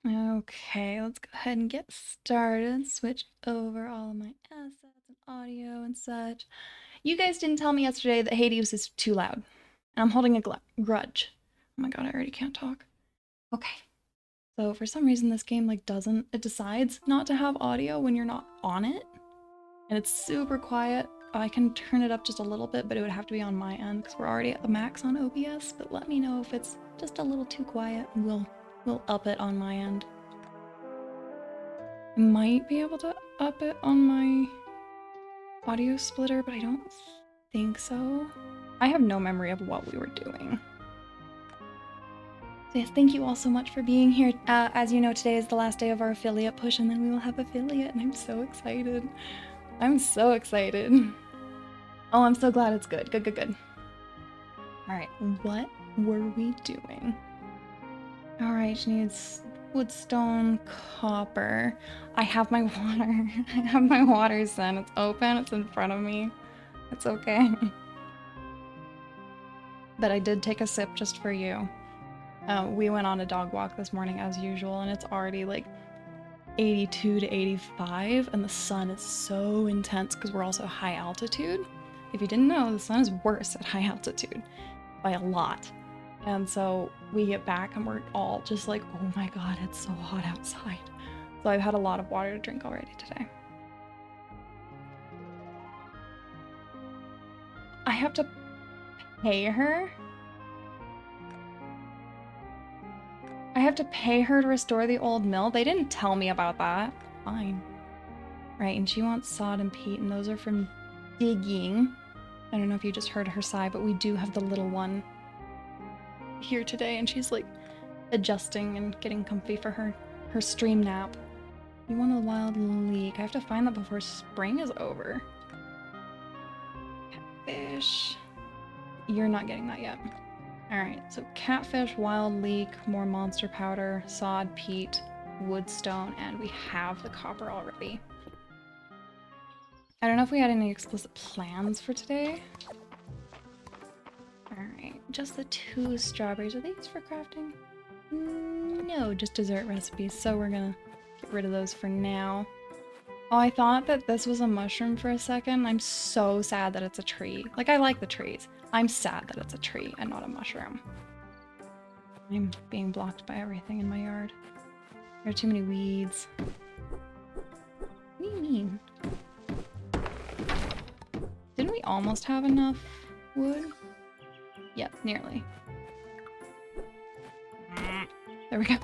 Okay, let's go ahead and get started. Switch over all of my assets and audio and such. You guys didn't tell me yesterday that Hades is too loud. And I'm holding a grudge. Oh my god, I already can't talk. Okay. So for some reason this game it decides not to have audio when you're not on it. And it's super quiet. I can turn it up just a little bit, but it would have to be on my end because we're already at the max on OBS, but let me know if it's just a little too quiet and we'll up it on my end. I might be able to up it on my audio splitter, but I don't think so. I have no memory of what we were doing. So yes, thank you all so much for being here. As you know, today is the last day of our affiliate push, and then we will have affiliate, and I'm so excited. I'm so excited. Oh, I'm so glad it's good. Good. Alright, what were we doing? Alright, she needs woodstone, copper. I have my water. I have my water sun. It's open. It's in front of me. It's okay. But I did take a sip just for you. We went on a dog walk this morning as usual, and it's already like 82 to 85, and the sun is so intense because we're also high altitude. If you didn't know, the sun is worse at high altitude by a lot. And so we get back and we're all just like, oh my god, it's so hot outside. So I've had a lot of water to drink already today. I have to pay her? I have to pay her to restore the old mill? They didn't tell me about that. Fine. Right, and she wants sod and peat, and those are from digging. I don't know if you just heard her sigh, but we do have the little one here today, and she's like adjusting and getting comfy for her stream nap. You want a wild leek. I have to find that before spring is over. Catfish. You're not getting that yet. Alright, so catfish, wild leek, more monster powder, sod, peat, woodstone, and we have the copper already. I don't know if we had any explicit plans for today. Alright, just the 2 strawberries. Are these for crafting? No, just dessert recipes, so we're gonna get rid of those for now. Oh, I thought that this was a mushroom for a second. I'm so sad that it's a tree. Like, I like the trees. I'm sad that it's a tree and not a mushroom. I'm being blocked by everything in my yard. There are too many weeds. What do you mean? Didn't we almost have enough wood? Yep, nearly. There we go.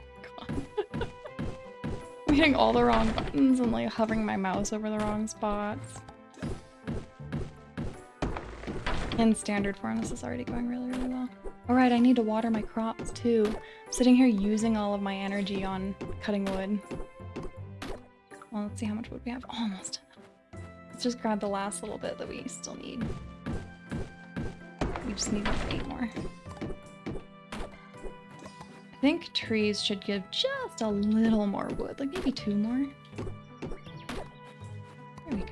I'm hitting all the wrong buttons and like hovering my mouse over the wrong spots. In standard form, this is already going really well. Alright, I need to water my crops too. I'm sitting here using all of my energy on cutting wood. Well, let's see how much wood we have. Almost enough. Let's just grab the last little bit that we still need. We just need like 8 more. I think trees should give just a little more wood, like maybe 2 more. There we go.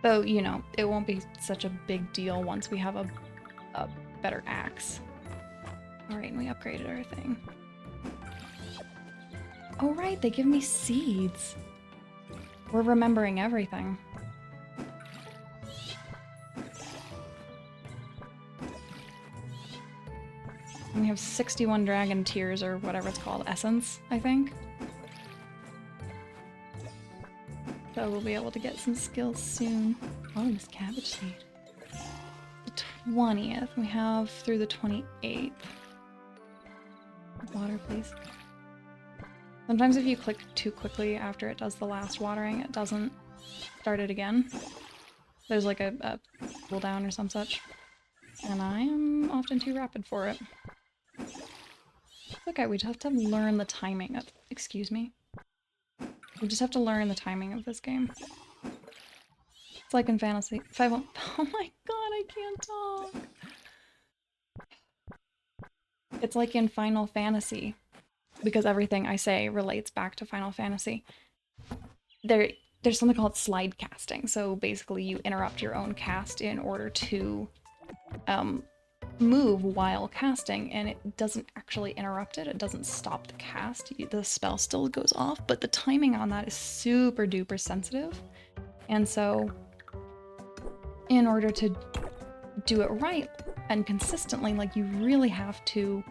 Though, you know, it won't be such a big deal once we have a better axe. Alright, and we upgraded our thing. Oh right, they give me seeds. We're remembering everything. And we have 61 dragon tears, or whatever it's called, essence, I think. So we'll be able to get some skills soon. Oh, this cabbage seed. The 20th. We have through the 28th. Water, please. Sometimes if you click too quickly after it does the last watering, it doesn't start it again. There's like a cooldown or some such. And I am often too rapid for it. Okay, we just have to learn the timing of— excuse me? We just have to learn the timing of this game. It's like in Fantasy. If I won't— oh my god, I can't talk! It's like in Final Fantasy, because everything I say relates back to Final Fantasy. There's something called slide casting, so basically you interrupt your own cast in order to move while casting, and it doesn't actually interrupt it. It doesn't stop the cast. The spell still goes off, but the timing on that is super duper sensitive. And so in order to do it right and consistently, like, you really have to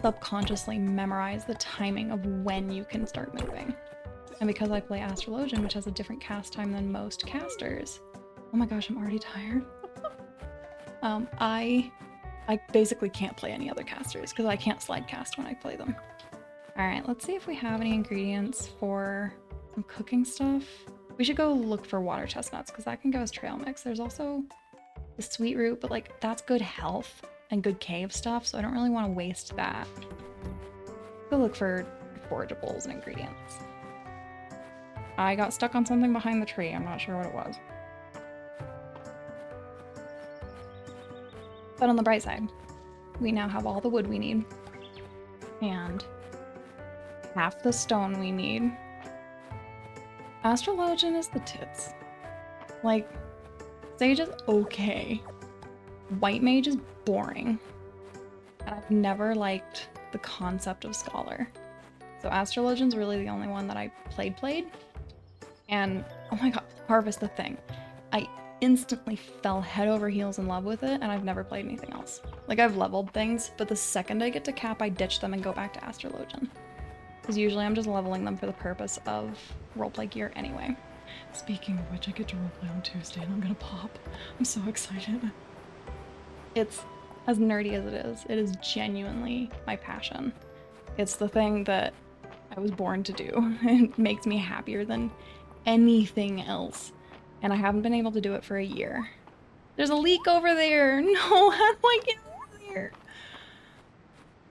subconsciously memorize the timing of when you can start moving. And because I play Astrologian, which has a different cast time than most casters, oh my gosh, I'm already tired. I basically can't play any other casters because I can't slide cast when I play them. All right, let's see if we have any ingredients for some cooking stuff. We should go look for water chestnuts because that can go as trail mix. There's also the sweet root, but like that's good health and good cave stuff, so I don't really want to waste that. Go look for forageables and ingredients. I got stuck on something behind the tree. I'm not sure what it was. But on the bright side, we now have all the wood we need and half the stone we need. Astrologian is the tits. Like, Sage is okay. White Mage is boring. And I've never liked the concept of Scholar. So Astrologian's really the only one that I played. And oh my god, Harvest the Thing. I instantly fell head over heels in love with it, and I've never played anything else. Like, I've leveled things, but the second I get to cap, I ditch them and go back to Astrologian. Because usually I'm just leveling them for the purpose of roleplay gear anyway. Speaking of which, I get to roleplay on Tuesday and I'm gonna pop. I'm so excited. It's as nerdy as it is genuinely my passion. It's the thing that I was born to do. It makes me happier than anything else. And I haven't been able to do it for a year. There's a leak over there! No, how do I get over there?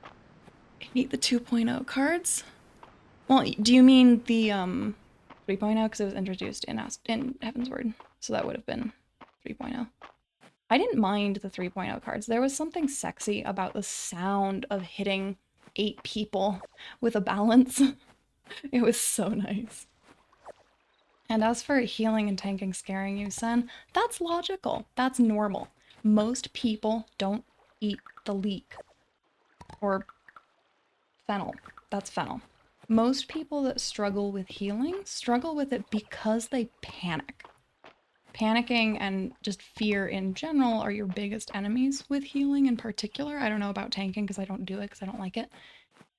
I hate the 2.0 cards. Well, do you mean the 3.0? Because it was introduced in Heavensward. So that would have been 3.0. I didn't mind the 3.0 cards. There was something sexy about the sound of hitting 8 people with a balance. It was so nice. And as for healing and tanking scaring you, Sen, that's logical. That's normal. Most people don't eat the leek. Or fennel. That's fennel. Most people that struggle with healing struggle with it because they panic. Panicking and just fear in general are your biggest enemies with healing in particular. I don't know about tanking because I don't do it because I don't like it.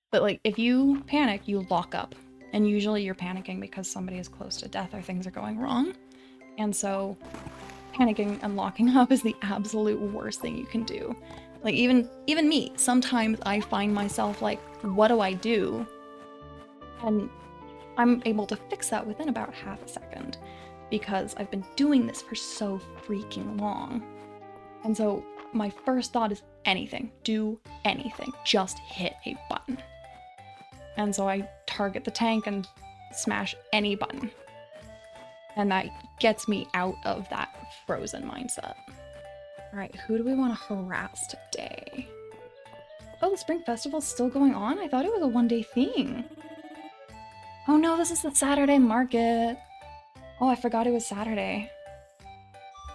But like, if you panic, you lock up. And usually you're panicking because somebody is close to death or things are going wrong. And so panicking and locking up is the absolute worst thing you can do. Like, even me, sometimes I find myself like, what do I do? And I'm able to fix that within about half a second because I've been doing this for so freaking long. And so my first thought is anything, do anything, just hit a button. And so I target the tank and smash any button. And that gets me out of that frozen mindset. All right, who do we want to harass today? Oh, the Spring Festival's still going on? I thought it was a one-day thing. Oh no, this is the Saturday market. Oh, I forgot it was Saturday.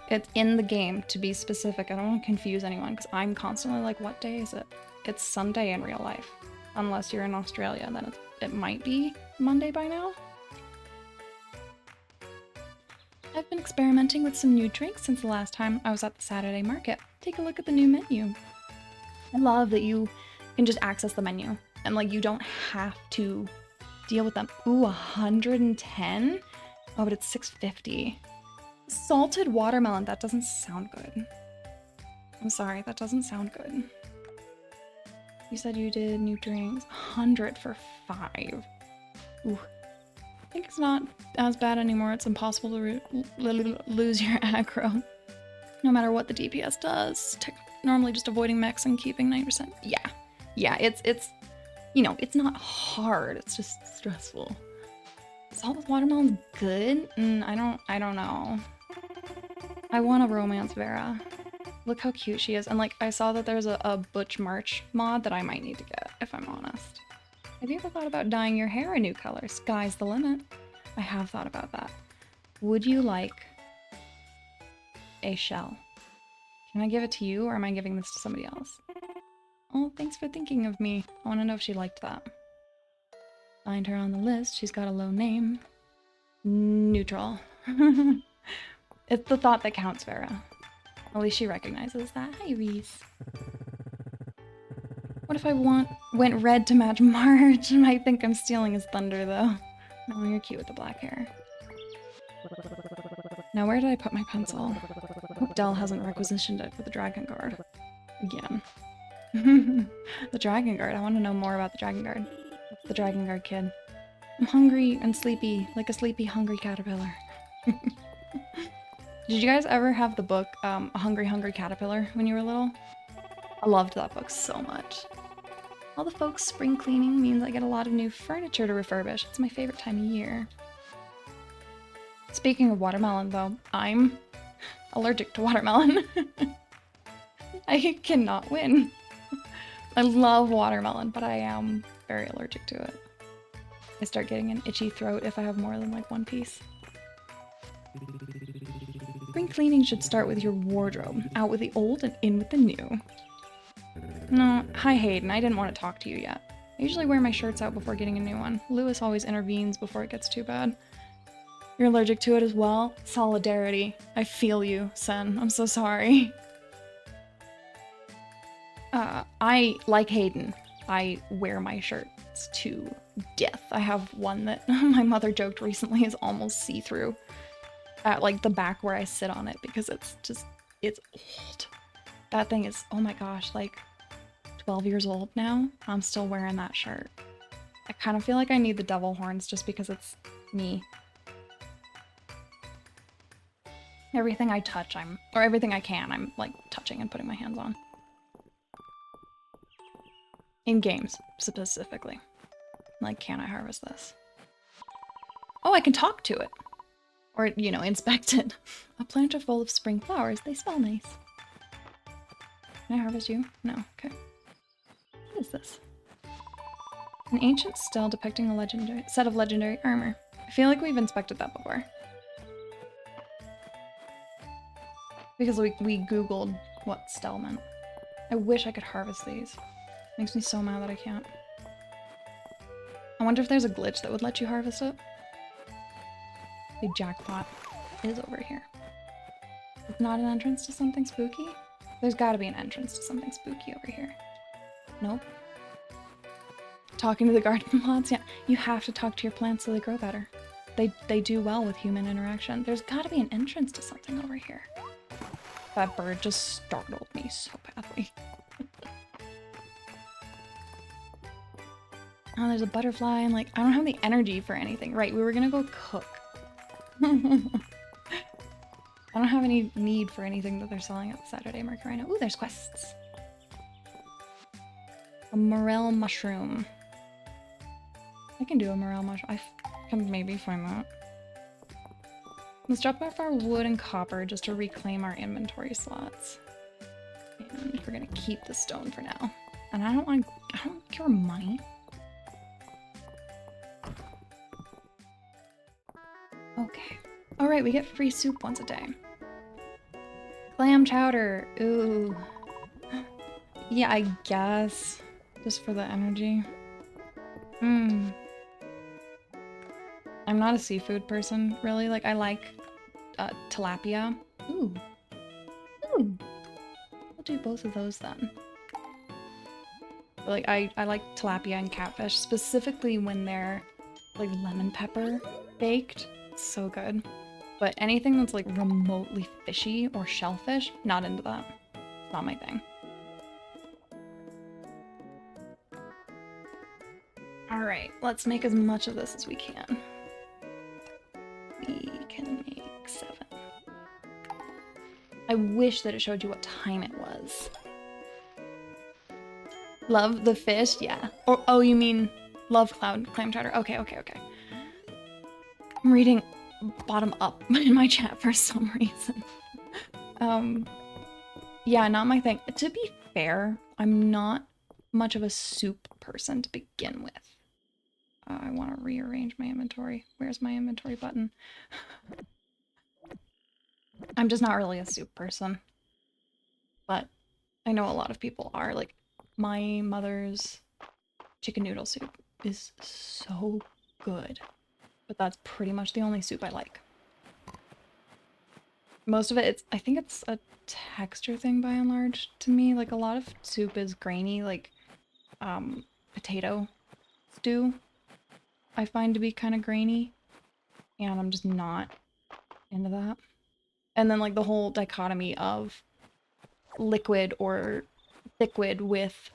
It's in the game, to be specific. I don't want to confuse anyone because I'm constantly like, what day is it? It's Sunday in real life. Unless you're in Australia, then it might be Monday by now. I've been experimenting with some new drinks since the last time I was at the Saturday market. Take a look at the new menu. I love that you can just access the menu and like you don't have to deal with them. Ooh, 110? Oh, but it's 650. Salted watermelon, that doesn't sound good. I'm sorry, that doesn't sound good. You said you did new drinks. 100 for 5. Ooh. I think it's not as bad anymore. It's impossible to lose your aggro. No matter what the DPS does. Normally just avoiding mechs and keeping 9%. Yeah, it's you know, it's not hard. It's just stressful. Salt with watermelon's good? I don't know. I want to romance Vera. Look how cute she is. And like, I saw that there's a Butch March mod that I might need to get, if I'm honest. Have you ever thought about dyeing your hair a new color? Sky's the limit. I have thought about that. Would you like a shell? Can I give it to you, or am I giving this to somebody else? Oh, thanks for thinking of me. I want to know if she liked that. Find her on the list. She's got a low name. Neutral. It's the thought that counts, Vera. At least she recognizes that. Hi, Reese. What if I went red to match Marge? I think I'm stealing his thunder, though. No, you're cute with the black hair. Now, where did I put my pencil? I hope Dell hasn't requisitioned it for the Dragon Guard. Again. The Dragon Guard. I want to know more about the Dragon Guard. What's the Dragon Guard kid? I'm hungry and sleepy, like a sleepy, hungry caterpillar. Did you guys ever have the book, A Hungry, Hungry Caterpillar, when you were little? I loved that book so much. All the folks spring cleaning means I get a lot of new furniture to refurbish. It's my favorite time of year. Speaking of watermelon, though, I'm allergic to watermelon. I cannot win. I love watermelon, but I am very allergic to it. I start getting an itchy throat if I have more than like one piece. Spring cleaning should start with your wardrobe. Out with the old and in with the new. No, hi Hayden, I didn't want to talk to you yet. I usually wear my shirts out before getting a new one. Lewis always intervenes before it gets too bad. You're allergic to it as well? Solidarity. I feel you, Sen. I'm so sorry. I, like Hayden, I wear my shirts to death. I have one that my mother joked recently is almost see-through at like the back where I sit on it because it's old. That thing is, oh my gosh, like 12 years old now. I'm still wearing that shirt. I kind of feel like I need the devil horns just because it's me. Everything I touch, or everything I can, I'm like touching and putting my hands on. In games, specifically. Like, can I harvest this? Oh, I can talk to it. Or, you know, inspect it. A planter full of spring flowers. They smell nice. Can I harvest you? No. Okay. What is this? An ancient stele depicting a legendary set of legendary armor. I feel like we've inspected that before. Because we googled what stele meant. I wish I could harvest these. Makes me so mad that I can't. I wonder if there's a glitch that would let you harvest it. The jackpot is over here. It's not an entrance to something spooky? There's gotta be an entrance to something spooky over here. Nope. Talking to the garden plants? Yeah, you have to talk to your plants so they grow better. They do well with human interaction. There's gotta be an entrance to something over here. That bird just startled me so badly. Oh, there's a butterfly and like, I don't have the energy for anything. Right, we were gonna go cook. I don't have any need for anything that they're selling at the Saturday market right now. Ooh, there's quests. A morel mushroom. I can do a morel mushroom. I can maybe find that. Let's drop off our wood and copper just to reclaim our inventory slots. And we're gonna keep the stone for now. And I don't care money. Okay. Alright, we get free soup once a day. Clam chowder. Ooh. Yeah, I guess. Just for the energy. I'm not a seafood person, really. Like, I like tilapia. Ooh. Ooh. I'll do both of those then. But, like, I like tilapia and catfish, specifically when they're, like, lemon pepper baked. It's so good. But anything that's, like, remotely fishy or shellfish, not into that. It's not my thing. Alright, let's make as much of this as we can. We can make 7. I wish that it showed you what time it was. Love the fish? Yeah. Or, oh, you mean love clam chowder? Okay, okay, okay. I'm reading bottom up in my chat for some reason. Yeah, not my thing. To be fair, I'm not much of a soup person to begin with. I want to rearrange my inventory. Where's my inventory button? I'm just not really a soup person. but I know a lot of people are. Like, my mother's chicken noodle soup is so good, but that's pretty much the only soup I like. Most of it, I think it's a texture thing by and large to me. Like, a lot of soup is grainy, like potato stew I find to be kind of grainy, and I'm just not into that. And then like the whole dichotomy of liquid or thiquid with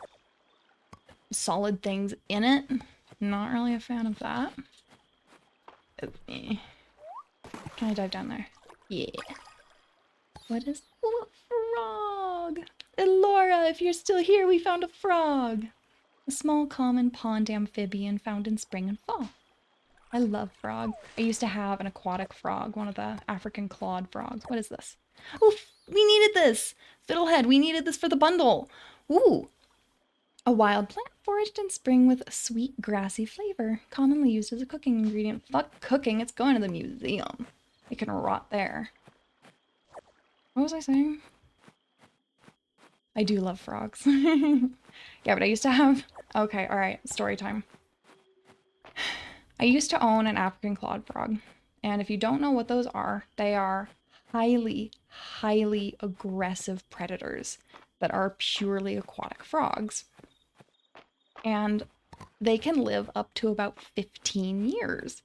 solid things in it, not really a fan of that. Can I dive down there? Yeah. What is... Oh, a frog! Elora, if you're still here, we found a frog! A small common pond amphibian found in spring and fall. I love frog. I used to have an aquatic frog, one of the African clawed frogs. What is this? Oh, we needed this! Fiddlehead, we needed this for the bundle! Ooh! A wild plant foraged in spring with a sweet, grassy flavor, commonly used as a cooking ingredient. Fuck cooking, it's going to the museum. It can rot there. What was I saying? I do love frogs. Yeah, but I used to have... Okay, alright, story time. I used to own an African clawed frog, and if you don't know what those are, they are highly, highly aggressive predators that are purely aquatic frogs. And they can live up to about 15 years.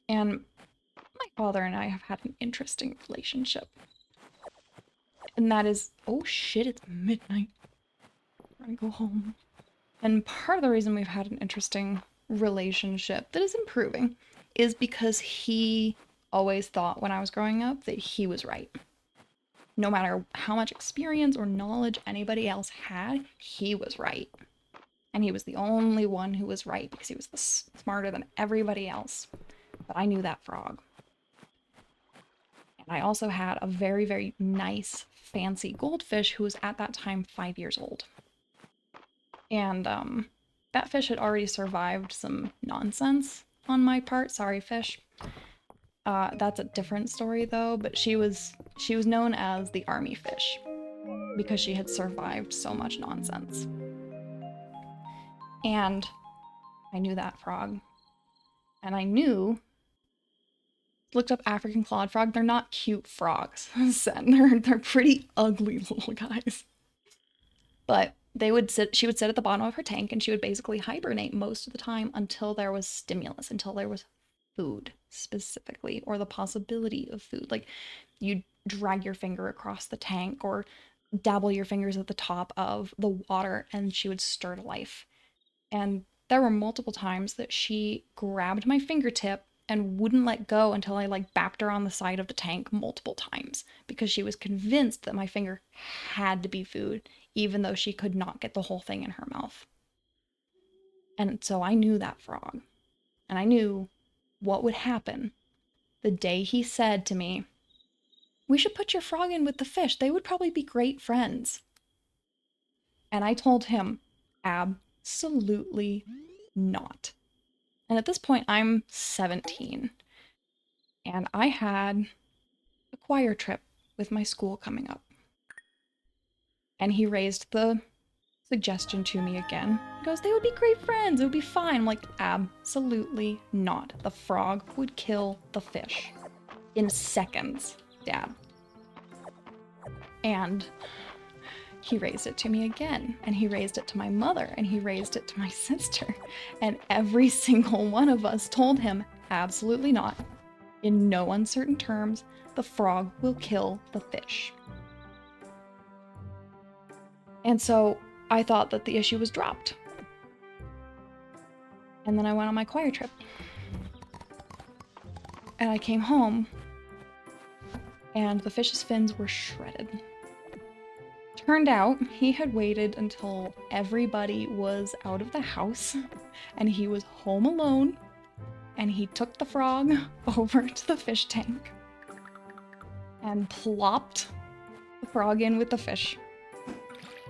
And my father and I have had an interesting relationship. And that is, oh shit, it's midnight. I'm gonna go home. And part of the reason we've had an interesting relationship that is improving is because he always thought when I was growing up that he was right. No matter how much experience or knowledge anybody else had, he was right. And he was the only one who was right because he was smarter than everybody else. But I knew that frog. And I also had a very, very nice, fancy goldfish who was at that time 5 years old. And that fish had already survived some nonsense on my part. Sorry, fish. That's a different story though, but she was known as the army fish because she had survived so much nonsense. And I knew that frog. And I looked up African clawed frog. They're not cute frogs. They're pretty ugly little guys. But she would sit at the bottom of her tank and she would basically hibernate most of the time until there was stimulus, until there was food specifically, or the possibility of food. Like you'd drag your finger across the tank or dabble your fingers at the top of the water and she would stir to life. And there were multiple times that she grabbed my fingertip and wouldn't let go until I like bapped her on the side of the tank multiple times because she was convinced that my finger had to be food, even though she could not get the whole thing in her mouth. And so I knew that frog, and I knew what would happen the day he said to me, "We should put your frog in with the fish. They would probably be great friends." And I told him, absolutely not. And at this point, I'm 17. And I had a choir trip with my school coming up. And he raised the suggestion to me again. He goes, "They would be great friends. It would be fine." I'm like, absolutely not. The frog would kill the fish in seconds, Dad. And he raised it to me again, and he raised it to my mother, and he raised it to my sister. And every single one of us told him, absolutely not. In no uncertain terms, the frog will kill the fish. And so I thought that the issue was dropped. And then I went on my choir trip. And I came home, and the fish's fins were shredded. Turned out he had waited until everybody was out of the house and he was home alone, and he took the frog over to the fish tank and plopped the frog in with the fish.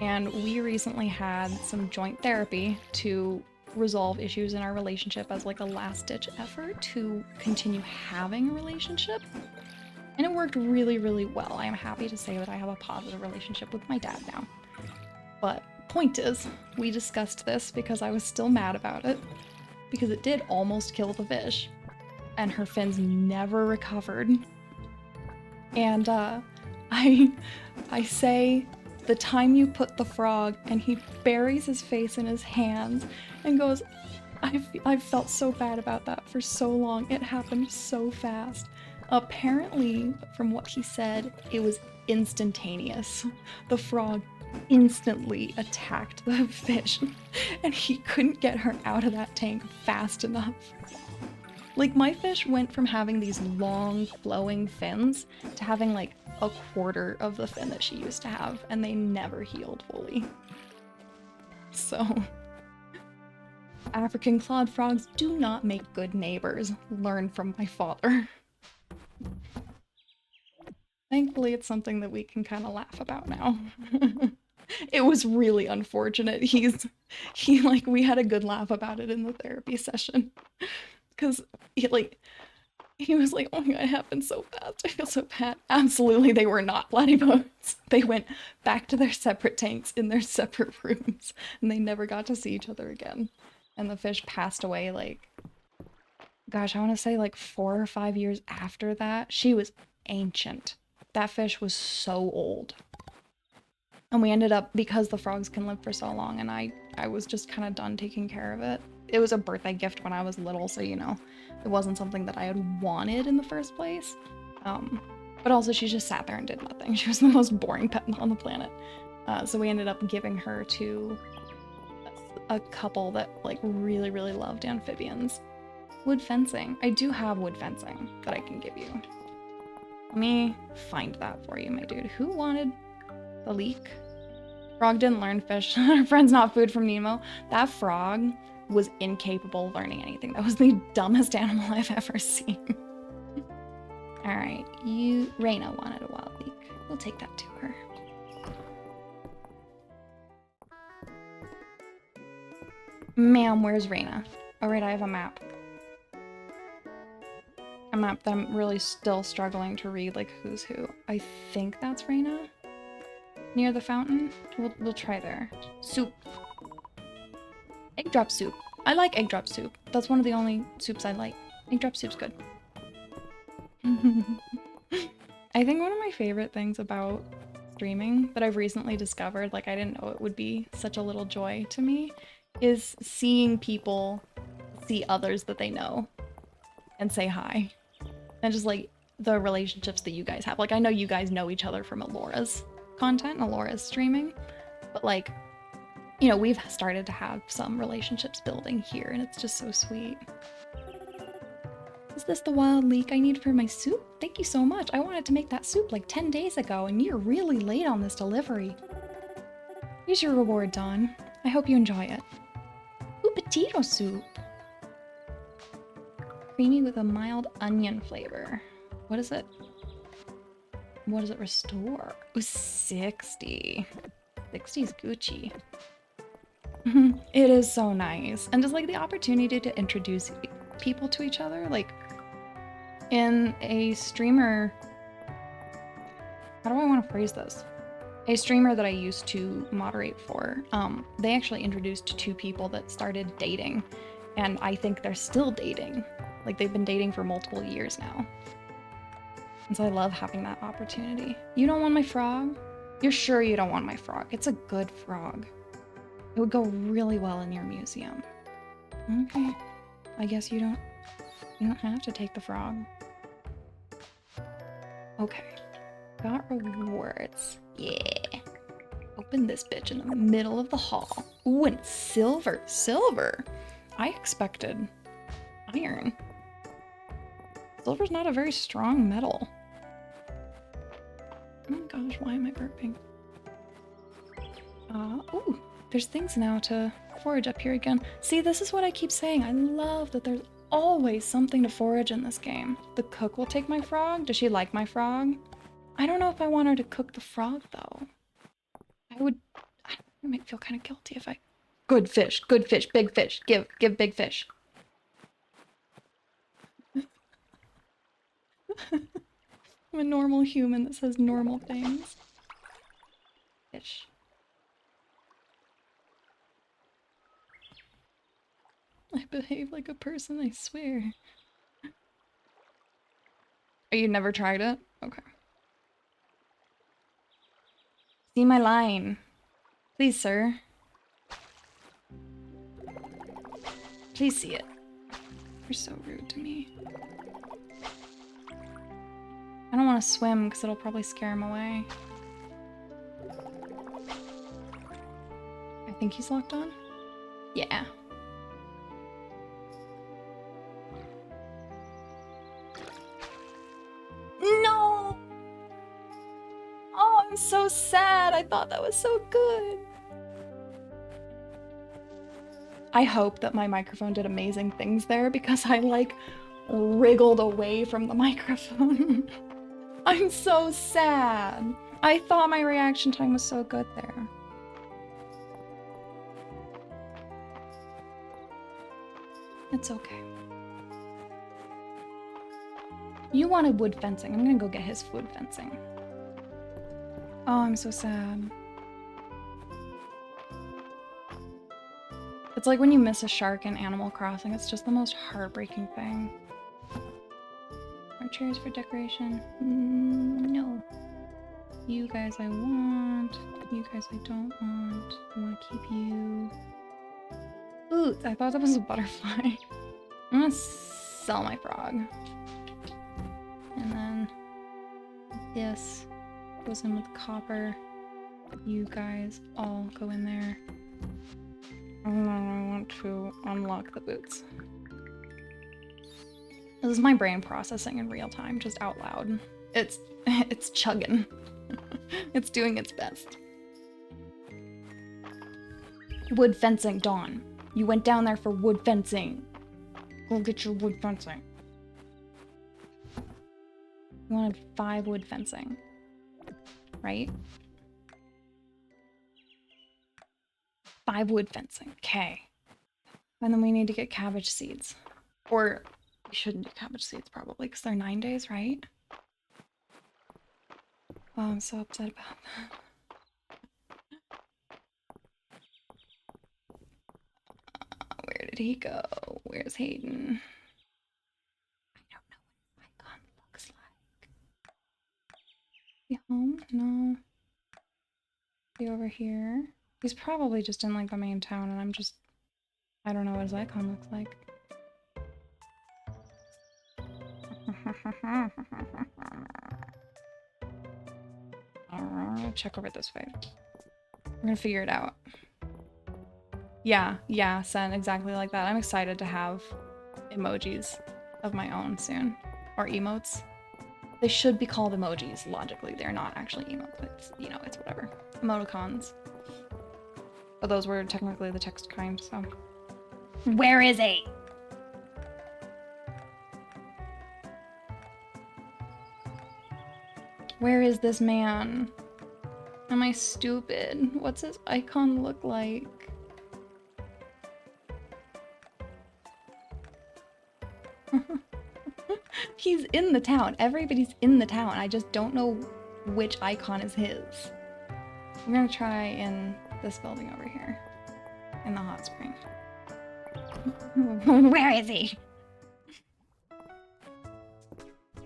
And we recently had some joint therapy to resolve issues in our relationship as like a last-ditch effort to continue having a relationship. And it worked really, really well. I am happy to say that I have a positive relationship with my dad now. But point is, we discussed this because I was still mad about it, because it did almost kill the fish, and her fins never recovered. And I say, the time you put the frog, and he buries his face in his hands and goes, I've felt so bad about that for so long. It happened so fast. Apparently, from what he said, it was instantaneous. The frog instantly attacked the fish, and he couldn't get her out of that tank fast enough. Like, my fish went from having these long, flowing fins to having like a quarter of the fin that she used to have, and they never healed fully. So, African clawed frogs do not make good neighbors. Learn from my father. Thankfully, it's something that we can kind of laugh about now. It was really unfortunate. We had a good laugh about it in the therapy session. Because he was like, oh my god, it happened so fast. I feel so bad. Absolutely, they were not platypus. They went back to their separate tanks in their separate rooms, and they never got to see each other again. And the fish passed away, like, gosh, I want to say like 4 or 5 years after that. She was ancient. That fish was so old. And we ended up, because the frogs can live for so long, and I was just kind of done taking care of it. It was a birthday gift when I was little, so, you know, it wasn't something that I had wanted in the first place. But also, she just sat there and did nothing. She was the most boring pet on the planet. So we ended up giving her to a couple that, like, really, really loved amphibians. Wood fencing. I do have wood fencing that I can give you. Let me find that for you, my dude. Who wanted the leek? Frog didn't learn fish. Her friend's not food from Nemo. That frog was incapable of learning anything. That was the dumbest animal I've ever seen. Alright, Raina wanted a wild leek. We'll take that to her. Ma'am, where's Raina? Alright, I have a map. A map that I'm really still struggling to read, like, who's who. I think that's Raina. Near the fountain? We'll try there. Soup. Egg drop soup. I like egg drop soup. That's one of the only soups I like. Egg drop soup's good. I think one of my favorite things about streaming that I've recently discovered, like, I didn't know it would be such a little joy to me, is seeing people see others that they know and say hi. And just, like, the relationships that you guys have. Like, I know you guys know each other from Alora's content, Alora's streaming, but, like, you know, we've started to have some relationships building here, and it's just so sweet. Is this the wild leek I need for my soup? Thank you so much. I wanted to make that soup like 10 days ago, and you're really late on this delivery. Here's your reward, Dawn. I hope you enjoy it. Ooh, potato soup. Creamy with a mild onion flavor. What is it? What does it restore? Ooh, 60. 60's Gucci. It is so nice. And just, like, the opportunity to introduce people to each other, like, in a streamer... How do I want to phrase this? A streamer that I used to moderate for, they actually introduced 2 people that started dating, and I think they're still dating. Like, they've been dating for multiple years now. And so I love having that opportunity. You don't want my frog? You're sure you don't want my frog? It's a good frog. It would go really well in your museum. Okay. I guess you don't have to take the frog. Okay. Got rewards. Yeah. Open this bitch in the middle of the hall. Ooh, and it's silver. Silver! I expected iron. Silver's not a very strong metal. Oh my gosh, why am I burping? Ooh, there's things now to forage up here again. See, this is what I keep saying. I love that there's always something to forage in this game. The cook will take my frog. Does she like my frog? I don't know if I want her to cook the frog, though. I might feel kind of guilty if I... Good fish, big fish. Give big fish. I'm a normal human that says normal things. Ish. I behave like a person, I swear. Oh, you never tried it? Okay. See my line. Please, sir. Please see it. You're so rude to me. I don't want to swim because it'll probably scare him away. I think he's locked on? Yeah. No! Oh, I'm so sad. I thought that was so good. I hope that my microphone did amazing things there because I like wriggled away from the microphone. I'm so sad. I thought my reaction time was so good there. It's okay. You wanted wood fencing. I'm gonna go get his wood fencing. Oh, I'm so sad. It's like when you miss a shark in Animal Crossing. It's just the most heartbreaking thing. More chairs for decoration. No. You guys I want. You guys I don't want. I want to keep you. Boots! I thought that was a butterfly. I'm gonna sell my frog. And then this goes in with copper. You guys all go in there. And then I want to unlock the boots. This is my brain processing in real time, just out loud. It's chugging. It's doing its best. Wood fencing, Dawn. You went down there for wood fencing. Go get your wood fencing. You wanted 5 wood fencing, right? 5 wood fencing, okay. And then we need to get cabbage seeds. Or we shouldn't do cabbage seeds probably, because they're 9 days, right? Oh, I'm so upset about that. Where did he go? Where's Hayden? I don't know what his icon looks like. Is he home? No. Is he over here? He's probably just in like the main town and I don't know what his icon looks like. I'm gonna check over this way. We're gonna figure it out. Yeah, Sen, exactly like that. I'm excited to have emojis of my own soon. Or emotes. They should be called emojis, logically. They're not actually emotes, but you know, it's whatever. Emoticons. But those were technically the text kind, so. Where is he? Where is this man? Am I stupid? What's his icon look like? He's in the town. Everybody's in the town. I just don't know which icon is his. I'm gonna try in this building over here. In the hot spring. Where is he?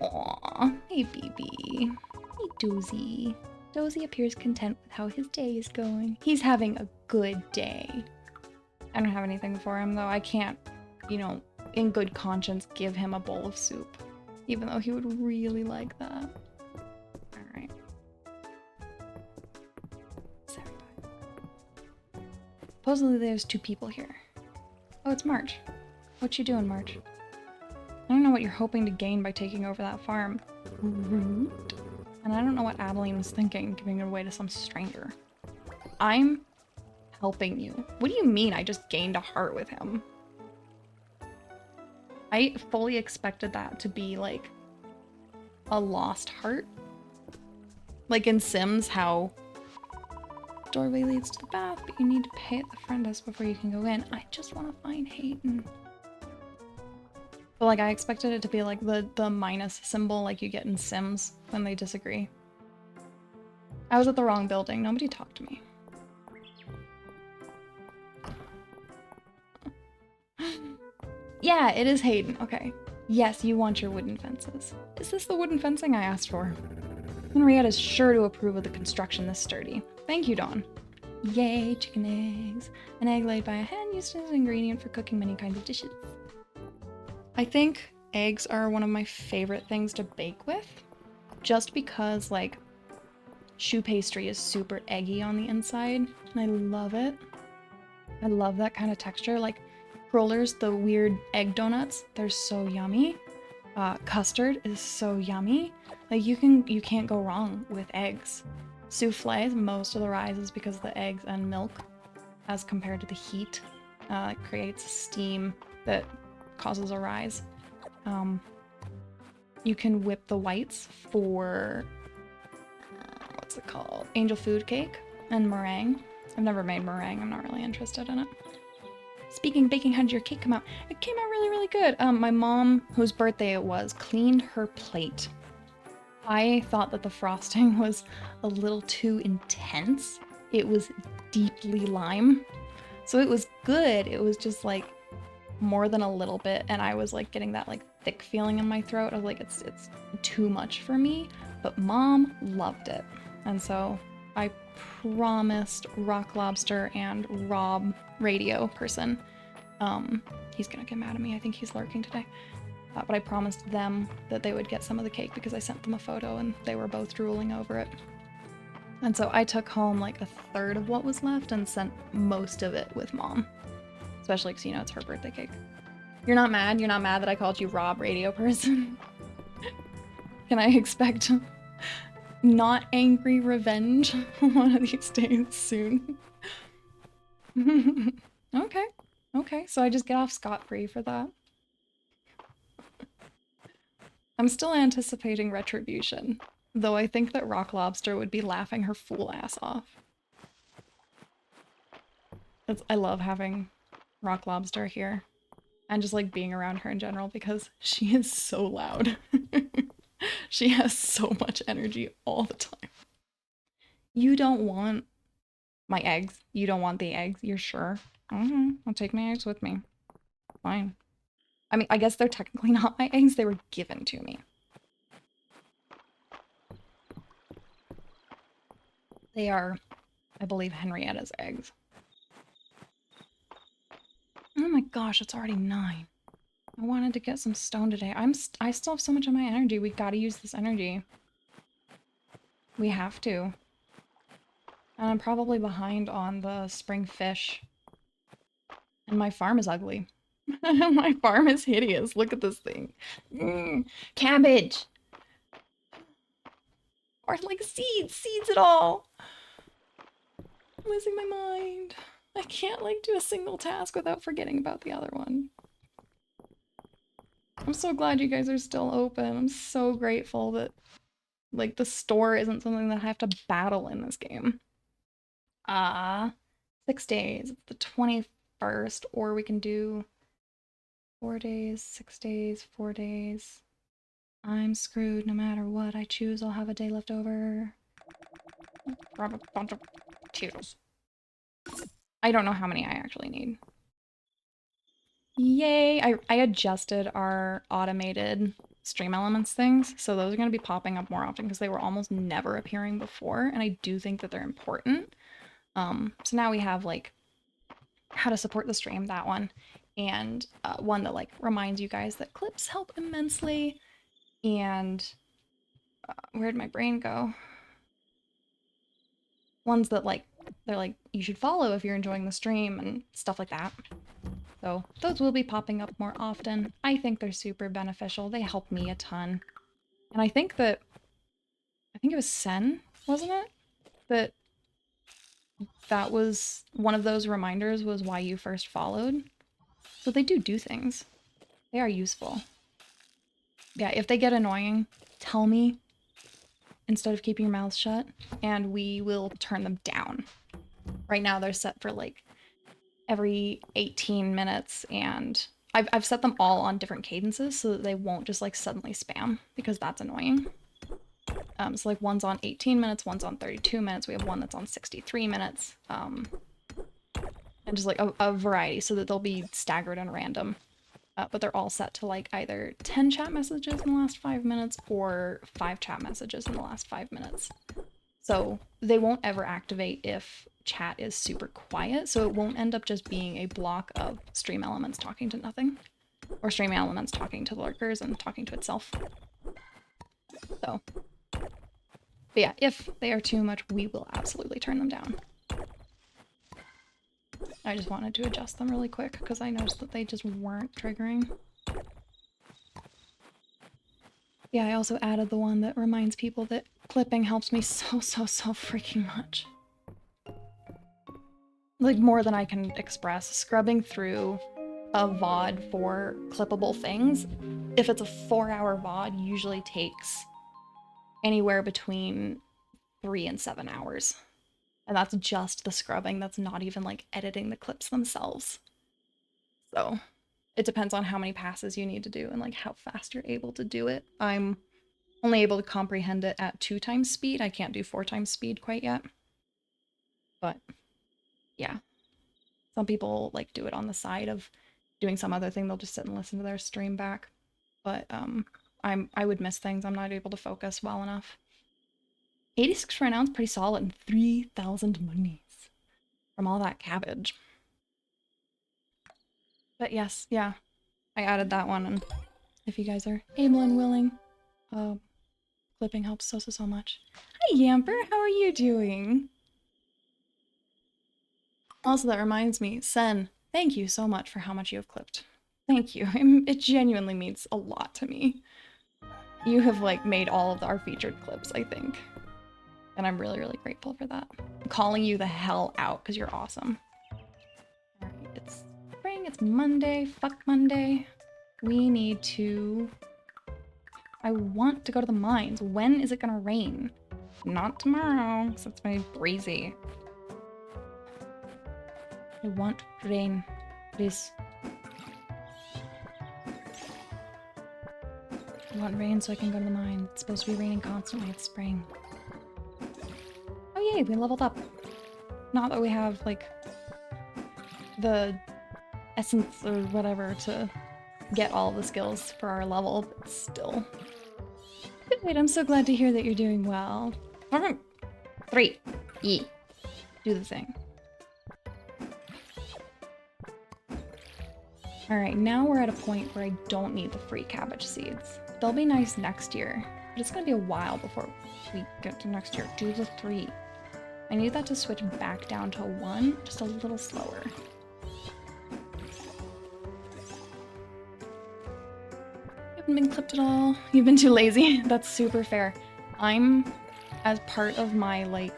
Aww. Hey, BB. Hey, Dozy. Dozy appears content with how his day is going. He's having a good day. I don't have anything for him, though. I can't, you know, in good conscience, give him a bowl of soup. Even though he would really like that. Alright. Supposedly there's 2 people here. Oh, it's March. What you doing, March? I don't know what you're hoping to gain by taking over that farm. And I don't know what Adeline was thinking, giving it away to some stranger. I'm helping you. What do you mean I just gained a heart with him? I fully expected that to be like a lost heart. Like in Sims, how doorway leads to the bath, but you need to pay at the front desk before you can go in. I just want to find Hayden. But like I expected it to be like the minus symbol like you get in Sims when they disagree. I was at the wrong building. Nobody talked to me. Yeah, it is Hayden. Okay. Yes, you want your wooden fences. Is this the wooden fencing I asked for? Henrietta's sure to approve of the construction this sturdy. Thank you, Dawn. Yay, chicken eggs. An egg laid by a hen used as an ingredient for cooking many kinds of dishes. I think eggs are one of my favorite things to bake with, just because like choux pastry is super eggy on the inside, and I love it. I love that kind of texture. Like rollers, the weird egg donuts, they're so yummy. Custard is so yummy. Like you can't go wrong with eggs. Souffles, most of the rise is because of the eggs and milk, as compared to the heat. It creates steam that causes a rise. You can whip the whites for what's it called? Angel food cake and meringue. I've never made meringue. I'm not really interested in it. Speaking of baking, how did your cake come out? It came out really, really good. My mom, whose birthday it was, cleaned her plate. I thought that the frosting was a little too intense. It was deeply lime. So it was good. It was just like more than a little bit, and I was like getting that like thick feeling in my throat. I was like, it's too much for me, but Mom loved it. And so I promised Rock Lobster and Rob Radio person, he's gonna get mad at me, I think he's lurking today, but I promised them that they would get some of the cake because I sent them a photo and they were both drooling over it. And so I took home like a third of what was left and sent most of it with Mom. Especially because, you know, it's her birthday cake. You're not mad? You're not mad that I called you Rob Radio person? Can I expect not angry revenge one of these days soon? Okay. Okay, so I just get off scot-free for that. I'm still anticipating retribution, though I think that Rock Lobster would be laughing her fool ass off. I love having Rock Lobster here and just like being around her in general because she is so loud. She has so much energy all the time. You don't want my eggs. You don't want the eggs. You're sure? I'll take my eggs with me. Fine. I mean, I guess they're technically not my eggs. They were given to me. They are, I believe, Henrietta's eggs. Oh my gosh, it's already 9. I wanted to get some stone today. I still have so much of my energy. We gotta use this energy. We have to. And I'm probably behind on the spring fish. And my farm is ugly. My farm is hideous. Look at this thing. Cabbage! Or like seeds at all. I'm losing my mind. I can't like do a single task without forgetting about the other one. I'm so glad you guys are still open. I'm so grateful that like the store isn't something that I have to battle in this game. 6 days. It's the 21st, or we can do 4 days, 6 days, 4 days. I'm screwed no matter what I choose. I'll have a day left over. Grab a bunch of potatoes. I don't know how many I actually need. Yay! I adjusted our automated stream elements things, so those are going to be popping up more often because they were almost never appearing before, and I do think that they're important. So now we have like how to support the stream, that one, and one that like reminds you guys that clips help immensely, and where'd my brain go? Ones that like, they're like, you should follow if you're enjoying the stream and stuff like that. So those will be popping up more often. I think they're super beneficial. They help me a ton. And I think it was Sen, wasn't it? That was one of those reminders was why you first followed. So they do things. They are useful. Yeah, if they get annoying, tell me instead of keeping your mouth shut, and we will turn them down. Right now they're set for like every 18 minutes and I've set them all on different cadences so that they won't just like suddenly spam, because that's annoying. So like one's on 18 minutes, one's on 32 minutes. We have one that's on 63 minutes. And just like a variety so that they'll be staggered and random. But they're all set to like either 10 chat messages in the last 5 minutes or 5 chat messages in the last 5 minutes. So they won't ever activate if chat is super quiet, so it won't end up just being a block of stream elements talking to nothing, or stream elements talking to lurkers and talking to itself. So, but yeah, if they are too much, we will absolutely turn them down. I just wanted to adjust them really quick because I noticed that they just weren't triggering. Yeah, I also added the one that reminds people that clipping helps me so freaking much. Like, more than I can express. Scrubbing through a VOD for clippable things, if it's a 4-hour VOD, usually takes anywhere between 3 and 7 hours. And that's just the scrubbing. That's not even like editing the clips themselves. So it depends on how many passes you need to do and like how fast you're able to do it. I'm only able to comprehend it at 2 times speed. I can't do 4 times speed quite yet. But yeah. Some people like do it on the side of doing some other thing. They'll just sit and listen to their stream back. But I would miss things. I'm not able to focus well enough. 86 right now is pretty solid, and 3,000 monies from all that cabbage. But yes, yeah, I added that one, and if you guys are able and willing, clipping helps so much. Hi Yamper, how are you doing? Also, that reminds me, Sen, thank you so much for how much you have clipped. Thank you. It genuinely means a lot to me. You have like made all of our featured clips, I think. And I'm really grateful for that. I'm calling you the hell out because you're awesome. Alright, it's spring, it's Monday, fuck Monday. We need to... I want to go to the mines. When is it gonna rain? Not tomorrow, because it's gonna be breezy. I want rain, please. I want rain so I can go to the mine. It's supposed to be raining constantly, it's spring. Oh yay, we leveled up. Not that we have, like, the essence or whatever to get all the skills for our level, but still. Good, I'm so glad to hear that you're doing well. 3. E. Do the thing. Alright, now we're at a point where I don't need the free cabbage seeds. They'll be nice next year, but it's gonna be a while before we get to next year. Do the 3. I need that to switch back down to 1, just a little slower. You haven't been clipped at all. You've been too lazy. That's super fair. I'm, as part of my, like,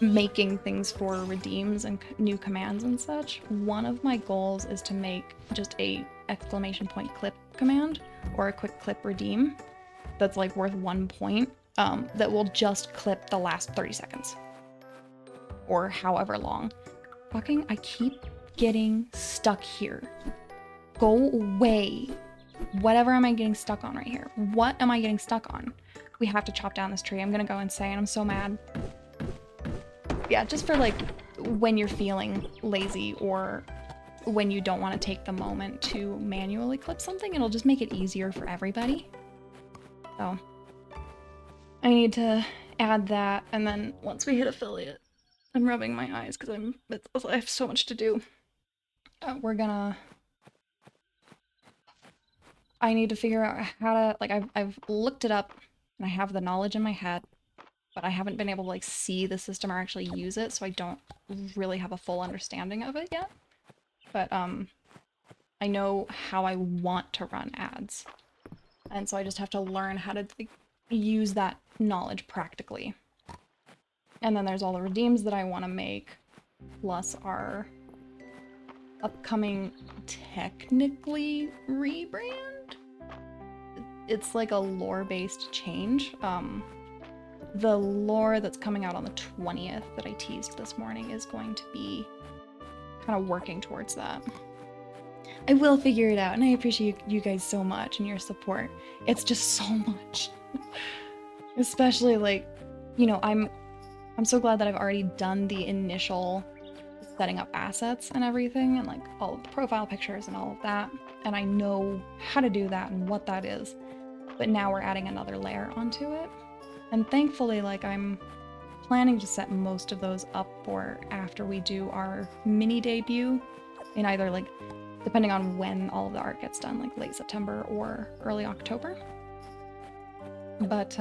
making things for redeems and new commands and such, one of my goals is to make just a exclamation point clip command or a quick clip redeem that's like worth 1 point that will just clip the last 30 seconds or however long. Fucking, I keep getting stuck here. Go away. Whatever am I getting stuck on right here? What am I getting stuck on? We have to chop down this tree. I'm gonna go insane. I'm so mad. Yeah, just for like when you're feeling lazy or when you don't want to take the moment to manually clip something, it'll just make it easier for everybody. So I need to add that, and then once we hit affiliate, I'm rubbing my eyes because I have so much to do. I need to figure out how to, like, I've looked it up and I have the knowledge in my head, but I haven't been able to like see the system or actually use it, so I don't really have a full understanding of it yet. But I know how I want to run ads, and so I just have to learn how to like, use that knowledge practically. And then there's all the redeems that I want to make, plus our upcoming technically rebrand. It's like a lore-based change. The lore that's coming out on the 20th that I teased this morning is going to be kind of working towards that. I will figure it out, and I appreciate you guys so much and your support. It's just so much. Especially like, you know, I'm so glad that I've already done the initial setting up assets and everything, and like all of the profile pictures and all of that, and I know how to do that and what that is. But now we're adding another layer onto it, and thankfully, like, I'm planning to set most of those up for after we do our mini debut in either, like, depending on when all of the art gets done, like late September or early October. But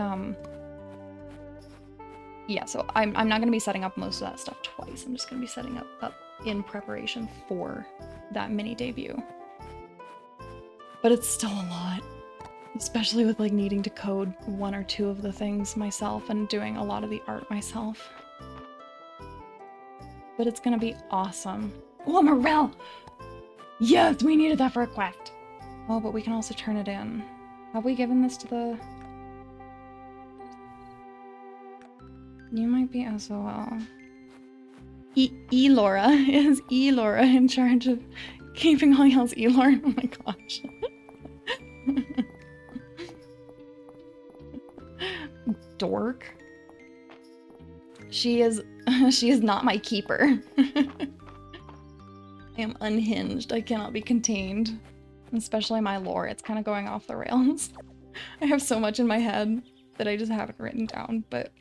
yeah, so I'm not going to be setting up most of that stuff twice. I'm just going to be setting up in preparation for that mini debut. But it's still a lot, especially with like needing to code one or two of the things myself and doing a lot of the art myself. But it's going to be awesome. Oh, Morel! Yes, we needed that for a quest. Oh, but we can also turn it in. Have we given this to the... You might be SOL. Laura is Laura in charge of keeping all y'all's lore. Oh my gosh. Dork. She is not my keeper. I am unhinged. I cannot be contained. Especially my lore. It's kind of going off the rails. I have so much in my head that I just haven't written down, but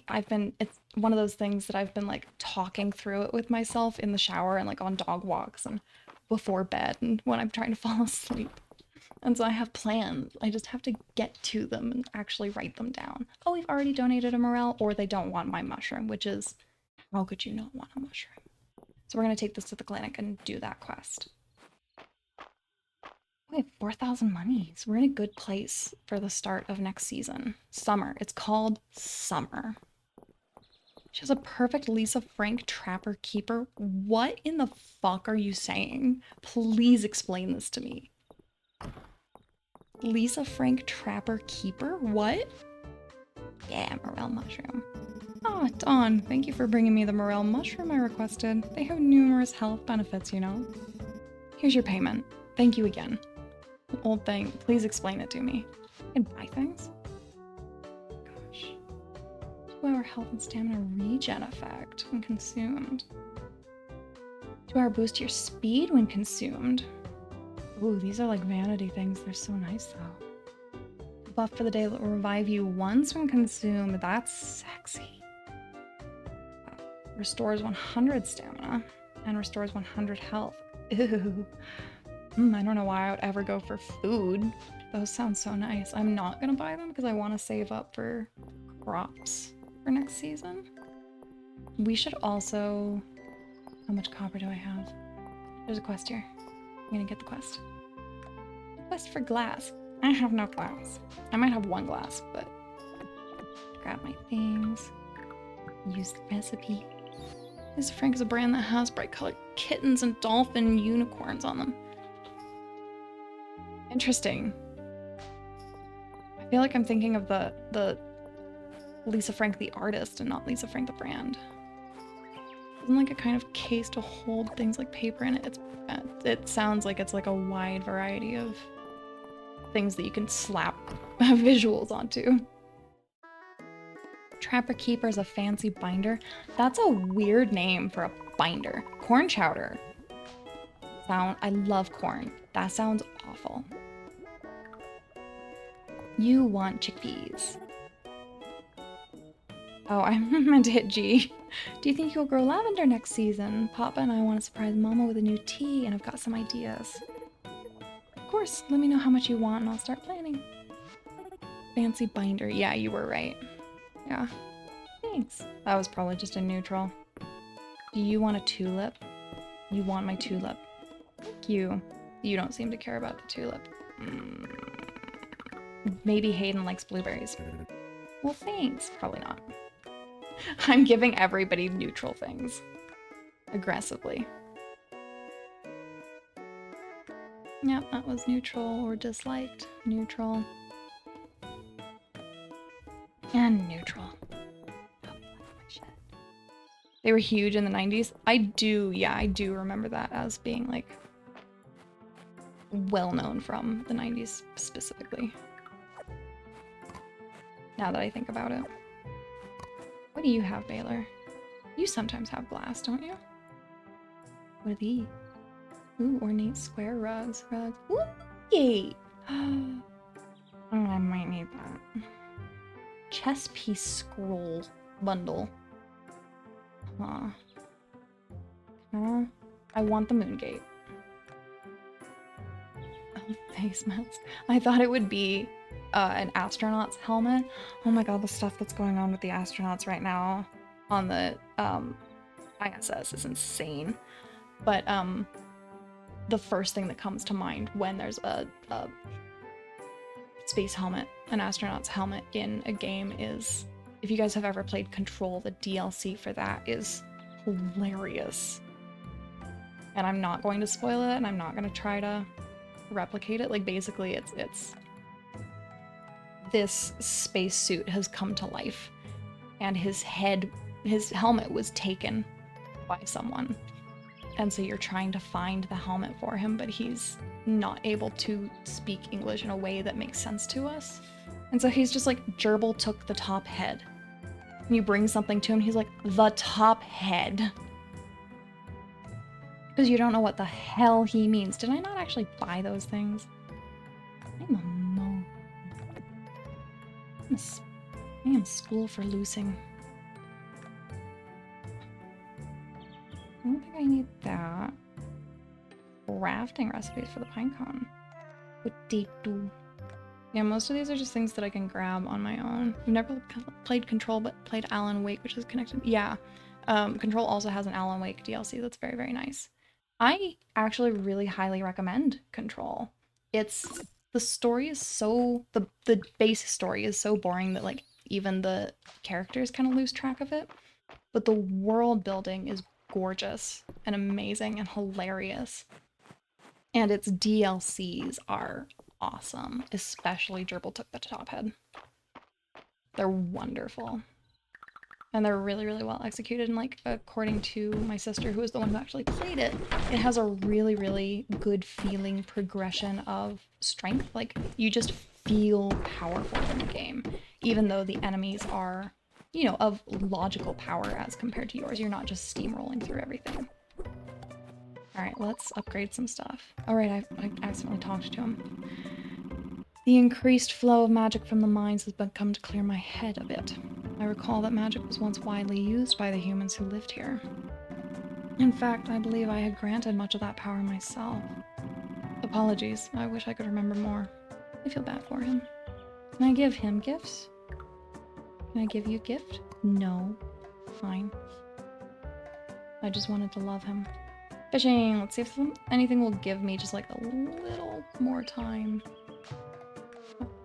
it's one of those things that I've been like talking through it with myself in the shower and like on dog walks and before bed and when I'm trying to fall asleep. And so I have plans. I just have to get to them and actually write them down. Oh, we've already donated a morel, or they don't want my mushroom, which is, how could you not want a mushroom? So we're going to take this to the clinic and do that quest. We have 4,000 monies. We're in a good place for the start of next season. Summer. It's called Summer. She has a perfect Lisa Frank Trapper Keeper. What in the fuck are you saying? Please explain this to me. Lisa Frank Trapper Keeper? What? Yeah, morel mushroom. Ah, Dawn, thank you for bringing me the morel mushroom I requested. They have numerous health benefits, you know. Here's your payment. Thank you again. Old thing, please explain it to me. I can buy things? Gosh. 2-hour health and stamina regen effect when consumed. 2-hour boost to your speed when consumed. Ooh, these are like vanity things. They're so nice though. Buff for the day that will revive you once when consumed. That's sexy. Restores 100 stamina and restores 100 health. Ew. I don't know why I would ever go for food. Those sound so nice. I'm not gonna buy them because I want to save up for crops for next season. We should also... How much copper do I have? There's a quest here. I'm gonna get the quest. Quest for glass. I have no glass. I might have one glass, but... Grab my things. Use the recipe. Lisa Frank is a brand that has bright colored kittens and dolphin unicorns on them. Interesting. I feel like I'm thinking of the Lisa Frank the artist and not Lisa Frank the brand. Isn't like a kind of case to hold things like paper in it? It sounds like it's like a wide variety of things that you can slap visuals onto. Trapper Keeper is a fancy binder. That's a weird name for a binder. Corn chowder. I love corn. That sounds awful. You want chickpeas. Oh, I meant to hit G. Do you think you'll grow lavender next season? Papa and I want to surprise Mama with a new tea, and I've got some ideas. Of course, let me know how much you want and I'll start planning. Fancy binder. Yeah, you were right. Yeah. Thanks. That was probably just a neutral. Do you want a tulip? You want my tulip. Thank you. You don't seem to care about the tulip. Maybe Hayden likes blueberries. Well, thanks. Probably not. I'm giving everybody neutral things. Aggressively. Yep, that was neutral or disliked. Neutral. And neutral. Oh, my shit. They were huge in the 90s. I do remember that as being like well known from the 90s specifically. Now that I think about it. What do you have, Baylor? You sometimes have glass, don't you? What are these? Ooh, ornate square rugs. Ooh, yay! Oh, I might need that. Chess piece scroll bundle. Huh. I want the moon gate. Oh, face mask. I thought it would be an astronaut's helmet. Oh my god, the stuff that's going on with the astronauts right now on the ISS is insane. But the first thing that comes to mind when there's a space helmet, an astronaut's helmet in a game is, if you guys have ever played Control, the DLC for that is hilarious. And I'm not going to spoil it, and I'm not going to try to replicate it. Like, basically, it's this spacesuit has come to life, and his helmet was taken by someone. And so you're trying to find the helmet for him, but he's not able to speak English in a way that makes sense to us. And so he's just like, Gerbil took the top head. And you bring something to him, he's like, the top head. Because you don't know what the hell he means. Did I not actually buy those things? I'm a mo. I am school for losing. I don't think I need that. Crafting recipes for the pinecone. Potato. Yeah, most of these are just things that I can grab on my own. I've never played Control, but played Alan Wake, which is connected. Yeah. Control also has an Alan Wake DLC that's very, very nice. I actually really highly recommend Control. The story is so, the base story is so boring that like even the characters kind of lose track of it. But the world building is gorgeous and amazing and hilarious. And its DLCs are awesome, especially Gerbil Took the Top Head. They're wonderful. And they're really, really well executed. And like, according to my sister, who is the one who actually played it, it has a really, really good feeling progression of strength. Like, you just feel powerful in the game, even though the enemies are, you know, of logical power as compared to yours. You're not just steamrolling through everything. Alright, let's upgrade some stuff. Alright, I accidentally talked to him. The increased flow of magic from the mines has come to clear my head a bit. I recall that magic was once widely used by the humans who lived here. In fact, I believe I had granted much of that power myself. Apologies, I wish I could remember more. I feel bad for him. Can I give him gifts? Can I give you a gift? No. Fine. I just wanted to love him. Fishing! Let's see if anything will give me just like a little more time.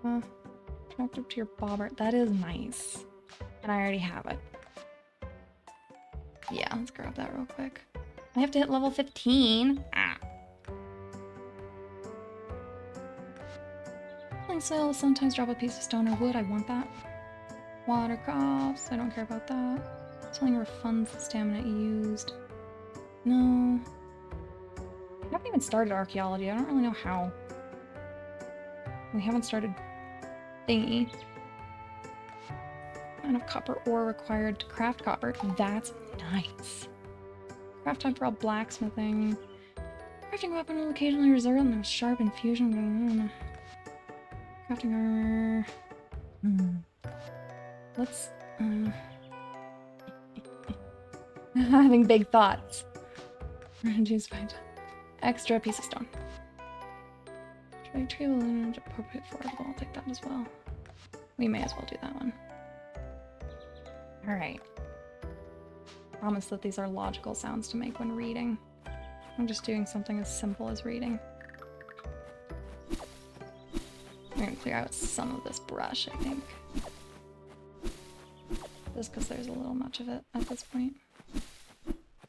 Connect up to your bobber. That is nice. And I already have it. Yeah, let's grab that real quick. I have to hit level 15. Ah. Playing soil will sometimes drop a piece of stone or wood. I want that. Water crops. I don't care about that. Selling refunds the stamina used. No. I haven't even started archaeology. I don't really know how. We haven't started thingy. Amount of copper ore required to craft copper. That's nice. Craft time for all blacksmithing. Crafting weapon will occasionally result in a sharp infusion. Crafting armor. Let's having big thoughts. Reduce by extra piece of stone. Trade tree will appropriate for it. I'll take that as well. We may as well do that one. Alright. Promise that these are logical sounds to make when reading. I'm just doing something as simple as reading. I'm gonna clear out some of this brush, I think. Just because there's a little much of it at this point.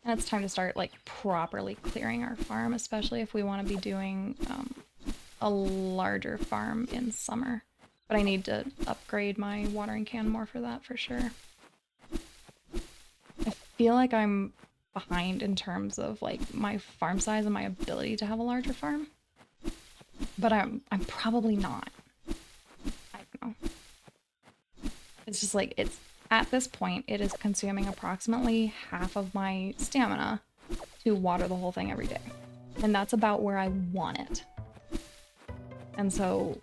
And it's time to start, like, properly clearing our farm, especially if we want to be doing a larger farm in summer. But I need to upgrade my watering can more for that, for sure. feel like I'm behind in terms of like my farm size and my ability to have a larger farm. But I'm probably not. I don't know. It's just like, it's at this point, it is consuming approximately half of my stamina to water the whole thing every day. And that's about where I want it. And so,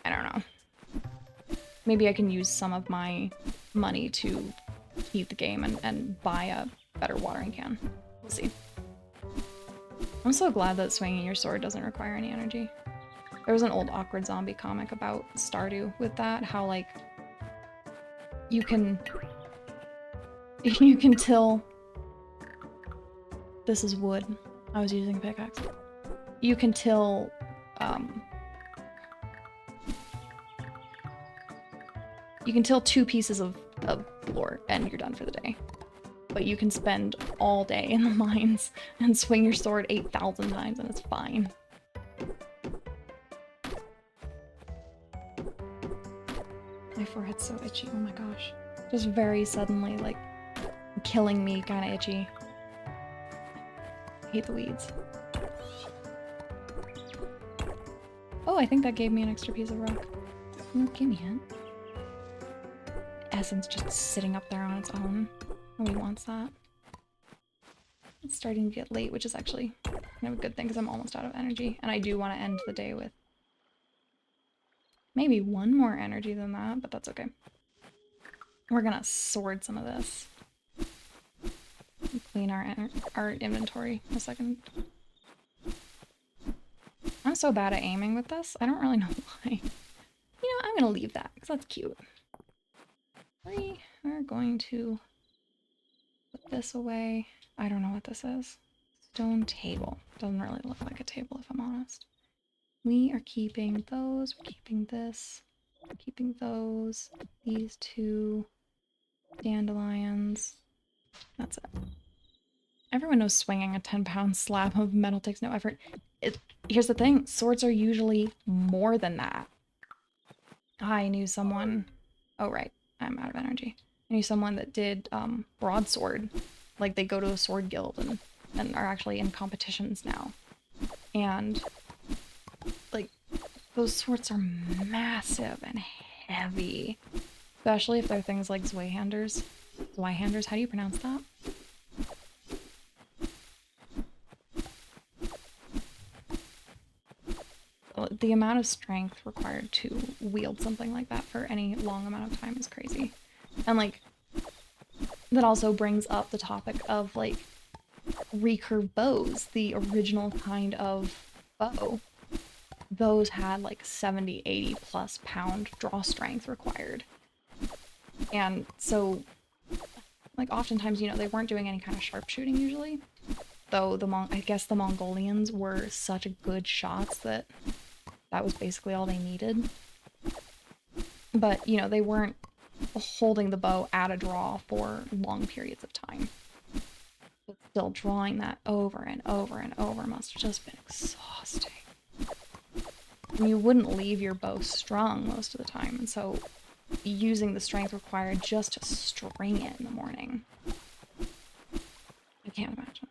I don't know. Maybe I can use some of my money to heat the game and buy a better watering can. We'll see. I'm so glad that swinging your sword doesn't require any energy. There was an old Awkward Zombie comic about Stardew with that, how like you can till. This is wood. I was using a pickaxe. You can till you can till 2 pieces of floor and you're done for the day. But you can spend all day in the mines and swing your sword 8,000 times and it's fine. My forehead's so itchy, oh my gosh. Just very suddenly, like, killing me kind of itchy. I hate the weeds. Oh, I think that gave me an extra piece of rock. Oh, give me it. Essence just sitting up there on its own. Nobody wants that. It's starting to get late, which is actually kind of a good thing because I'm almost out of energy. And I do want to end the day with maybe 1 more energy than that, but that's okay. We're gonna sword some of this. Clean our inventory in a second. I'm so bad at aiming with this. I don't really know why. You know, I'm gonna leave that because that's cute. We are going to put this away. I don't know what this is. Stone table. Doesn't really look like a table if I'm honest. We are keeping those. We're keeping this. We're keeping those. These 2 dandelions. That's it. Everyone knows swinging a 10-pound slab of metal takes no effort. Here's the thing. Swords are usually more than that. I knew someone... Oh, right. I'm out of energy. I knew someone that did broadsword. Like, they go to a sword guild and are actually in competitions now. And, like, those swords are massive and heavy. Especially if they're things like Zweihanders. Zweihanders, how do you pronounce that? The amount of strength required to wield something like that for any long amount of time is crazy. And, like, that also brings up the topic of, like, recurve bows, the original kind of bow. Those had, like, 70, 80 plus pound draw strength required. And so, like, oftentimes, you know, they weren't doing any kind of sharpshooting usually. Though I guess the Mongolians were such good shots that was basically all they needed. But, you know, they weren't holding the bow at a draw for long periods of time. But still drawing that over and over and over must have just been exhausting. And you wouldn't leave your bow strung most of the time, and so using the strength required just to string it in the morning. I can't imagine.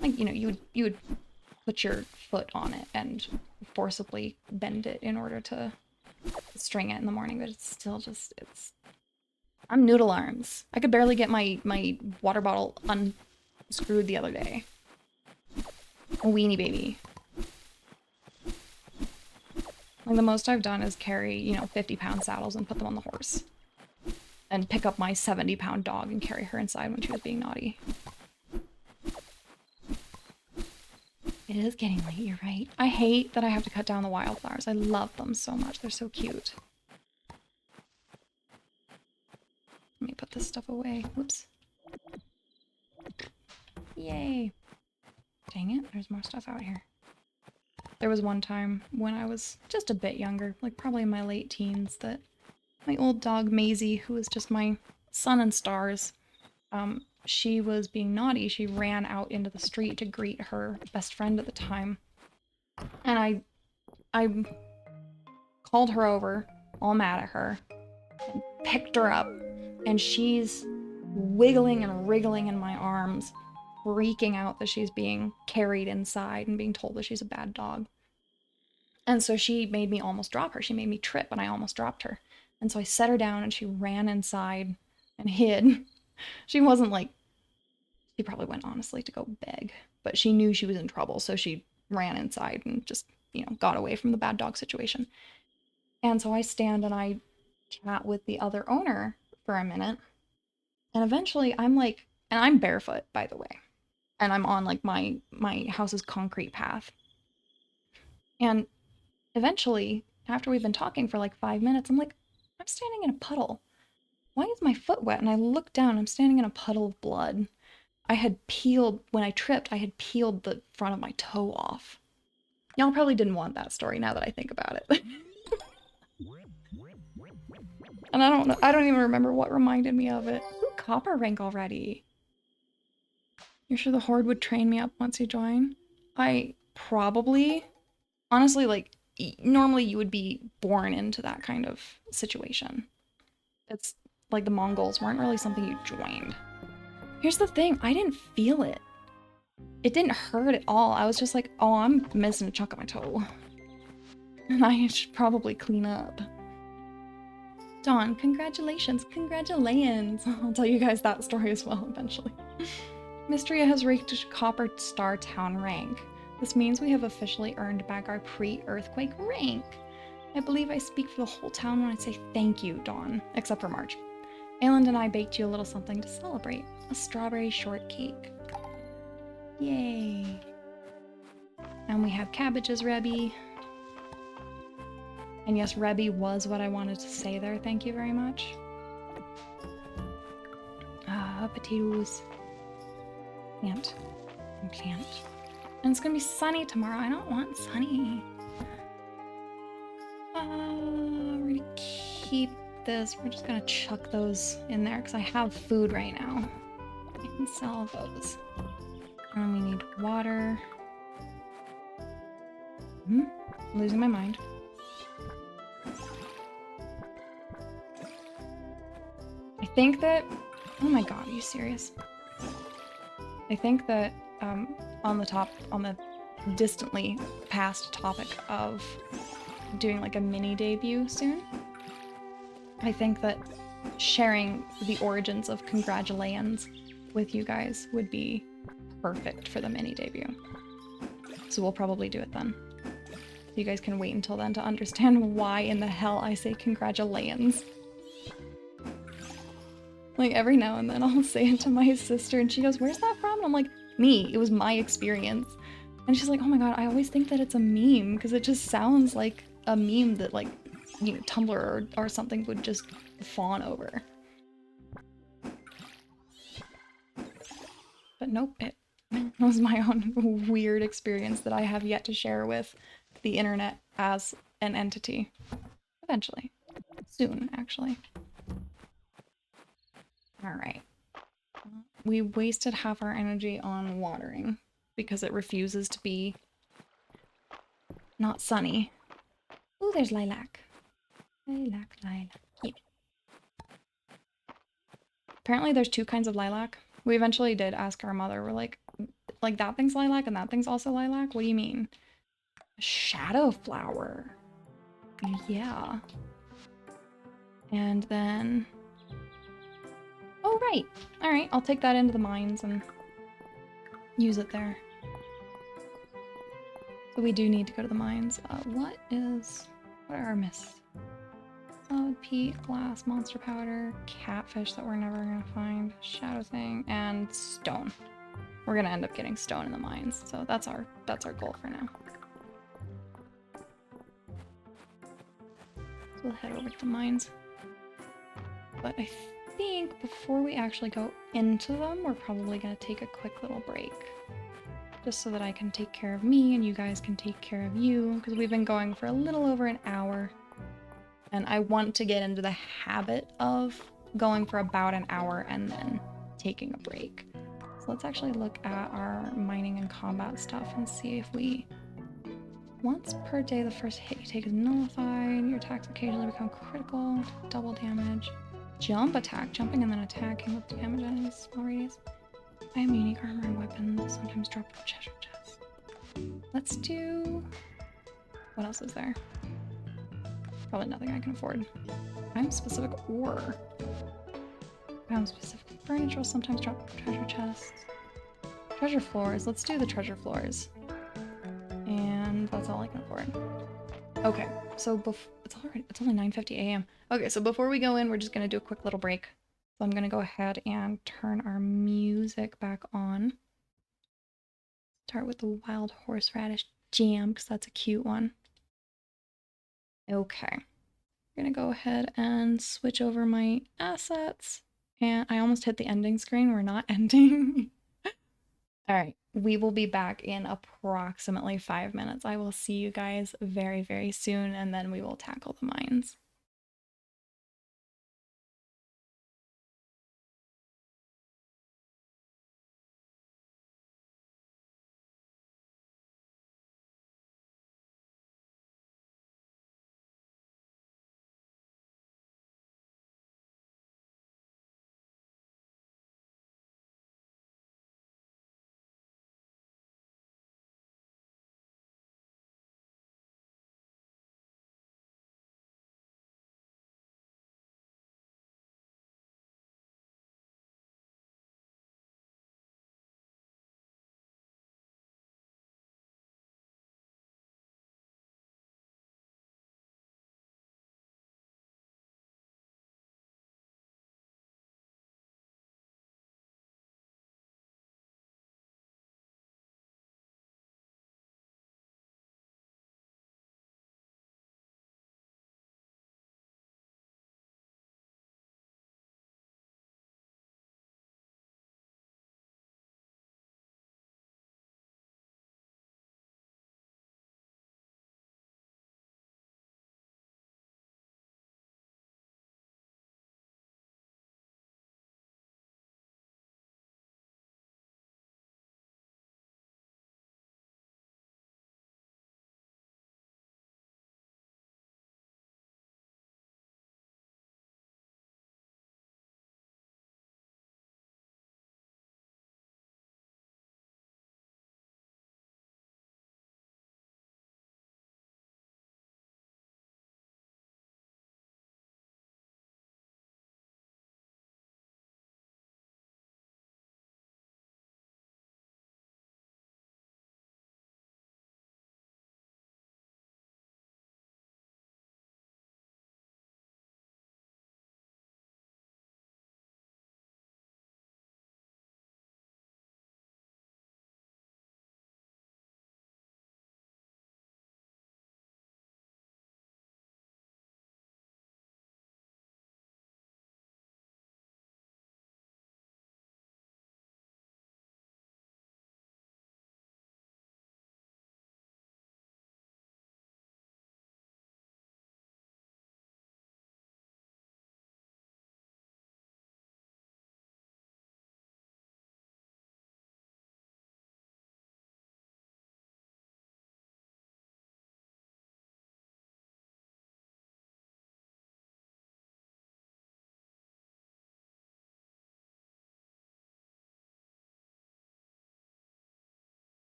Like, you know, you would put your foot on it and forcibly bend it in order to string it in the morning, but it's still just, I'm noodle arms. I could barely get my water bottle unscrewed the other day. A weenie baby. Like, the most I've done is carry, you know, 50-pound saddles and put them on the horse. And pick up my 70-pound dog and carry her inside when she was being naughty. It is getting late, you're right. I hate that I have to cut down the wildflowers. I love them so much. They're so cute. Let me put this stuff away. Whoops. Yay. Dang it, there's more stuff out here. There was one time when I was just a bit younger, like probably in my late teens, that my old dog Maisie, who was just my sun and stars, she was being naughty. She ran out into the street to greet her best friend at the time. And I called her over, all mad at her, and picked her up. And she's wiggling and wriggling in my arms, freaking out that she's being carried inside and being told that she's a bad dog. And so she made me almost drop her. She made me trip and I almost dropped her. And so I set her down and she ran inside and hid. She wasn't like, she probably went honestly to go beg, but she knew she was in trouble. So she ran inside and just, got away from the bad dog situation. And so I stand and I chat with the other owner for a minute. And eventually I'm like, and I'm barefoot, by the way. And I'm on like my house's concrete path. And eventually, after we've been talking for like 5 minutes, I'm like, I'm standing in a puddle. Why is my foot wet? And I look down, I'm standing in a puddle of blood. I had peeled, when I tripped, I had peeled the front of my toe off. Y'all probably didn't want that story now that I think about it. And I don't even remember what reminded me of it. Ooh, copper rank already. You're sure the Horde would train me up once you join? I probably, honestly, like, normally you would be born into that kind of situation. It's like the Mongols weren't really something you joined. Here's the thing, I didn't feel it. It didn't hurt at all. I was just like, oh, I'm missing a chunk of my toe. And I should probably clean up. Dawn, congratulations, congratulations. I'll tell you guys that story as well eventually. Mistria has reached Copper Star Town rank. This means we have officially earned back our pre-earthquake rank. I believe I speak for the whole town when I say thank you, Dawn, except for March. Ayland and I baked you a little something to celebrate. A strawberry shortcake. Yay. And we have cabbages, Rebby. And yes, Rebby was what I wanted to say there. Thank you very much. Potatoes. Plant. And plant. And it's gonna be sunny tomorrow. I don't want sunny. We're gonna keep this. We're just gonna chuck those in there because I have food right now. I can sell those. And we need water. I'm losing my mind. I think that, oh my god, are you serious? I think that on the distantly past topic of doing like a mini debut soon, I think that sharing the origins of Congratulations with you guys would be perfect for the mini debut. So we'll probably do it then. You guys can wait until then to understand why in the hell I say Congratulations. Like, every now and then I'll say it to my sister and she goes, where's that from? And I'm like, me, it was my experience. And she's like, oh my god, I always think that it's a meme because it just sounds like a meme that, like, Tumblr or something would just fawn over. But nope, it was my own weird experience that I have yet to share with the internet as an entity. Eventually. Soon, actually. Alright. We wasted half our energy on watering because it refuses to be not sunny. Ooh, there's lilac. Lilac, lilac. Yeah. Apparently there's two kinds of lilac. We eventually did ask our mother, we're like that thing's lilac and that thing's also lilac? What do you mean? Shadow flower. Yeah. And then... oh, right. Alright, I'll take that into the mines and use it there. So we do need to go to the mines. What are our myths? Solid peat, glass, monster powder, catfish that we're never gonna find, shadow thing, and stone. We're gonna end up getting stone in the mines, so that's our goal for now. So we'll head over to the mines. But I think before we actually go into them, we're probably gonna take a quick little break. Just so that I can take care of me and you guys can take care of you, because we've been going for a little over an hour. And I want to get into the habit of going for about an hour and then taking a break. So let's actually look at our mining and combat stuff and see if we... once per day, the first hit you take is nullified. Your attacks occasionally become critical, double damage. Jump attack, jumping and then attacking with damage enemies, small radius. I have unique armor and weapons, sometimes drop the treasure chest. Let's do... What else is there? Probably nothing I can afford. Time specific ore. Found specific furniture, sometimes drop treasure chests. Treasure floors, let's do the treasure floors. And that's all I can afford. Okay, so it's only 9:50 a.m. Okay, so before we go in, we're just gonna do a quick little break. So I'm gonna go ahead and turn our music back on. Start with the Wild Horseradish Jam, because that's a cute one. Okay. I'm gonna go ahead and switch over my assets. And I almost hit the ending screen. We're not ending. All right. We will be back in approximately 5 minutes. I will see you guys very, very soon, and then we will tackle the mines.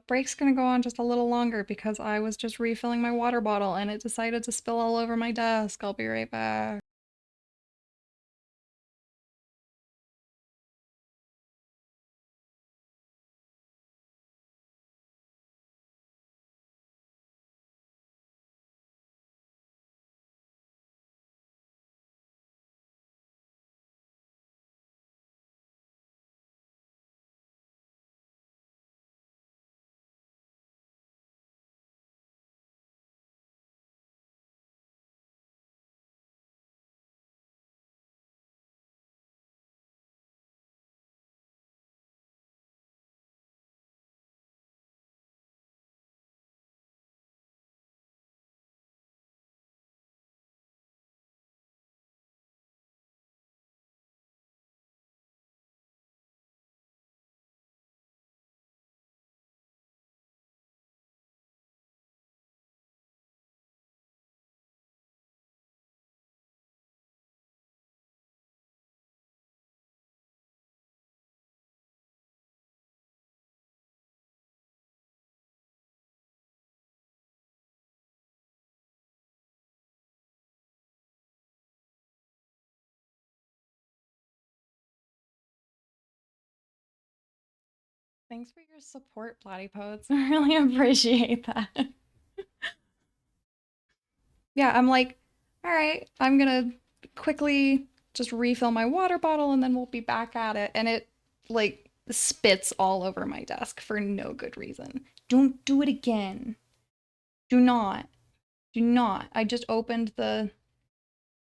Break's gonna go on just a little longer because I was just refilling my water bottle and it decided to spill all over my desk. I'll be right back. Thanks for your support, Platypodes. I really appreciate that. Yeah, I'm like, all right, I'm gonna quickly just refill my water bottle and then we'll be back at it. And it like spits all over my desk for no good reason. Don't do it again. Do not. Do not. I just opened the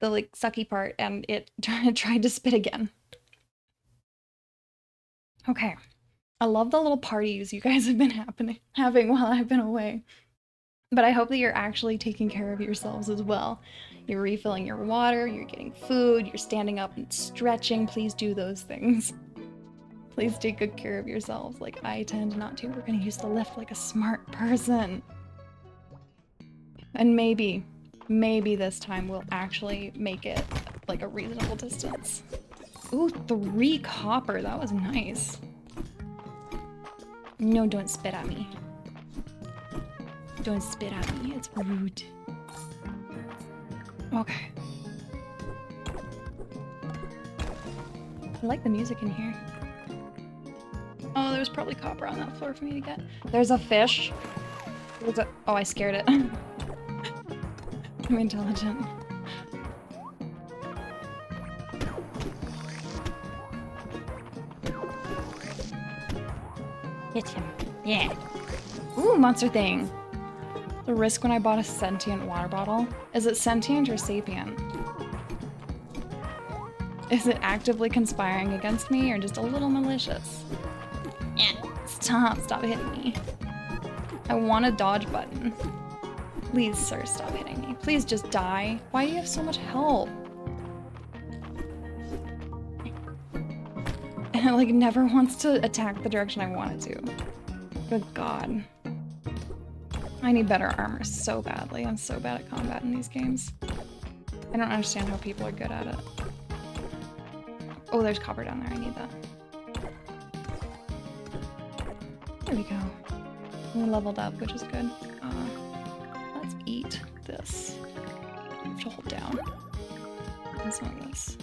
like sucky part and it tried to spit again. Okay. I love the little parties you guys have been having while I've been away. But I hope that you're actually taking care of yourselves as well. You're refilling your water, you're getting food, you're standing up and stretching. Please do those things. Please take good care of yourselves like I tend not to. We're gonna use the lift like a smart person. And maybe this time we'll actually make it like a reasonable distance. Ooh, 3 copper. That was nice. No, don't spit at me. Don't spit at me. It's rude. Okay. I like the music in here. Oh, there's probably copper on that floor for me to get. There's a fish. Oh, I scared it. I'm intelligent. Hit him. Yeah. Ooh, monster thing. The risk when I bought a sentient water bottle. Is it sentient or sapient? Is it actively conspiring against me or just a little malicious? Yeah. Stop hitting me. I want a dodge button. Please, sir, stop hitting me. Please just die. Why do you have so much health? And it like never wants to attack the direction I want it to. Good God. I need better armor so badly. I'm so bad at combat in these games. I don't understand how people are good at it. Oh, there's copper down there. I need that. There we go. We leveled up, which is good. Let's eat this. I have to hold down. And some of this.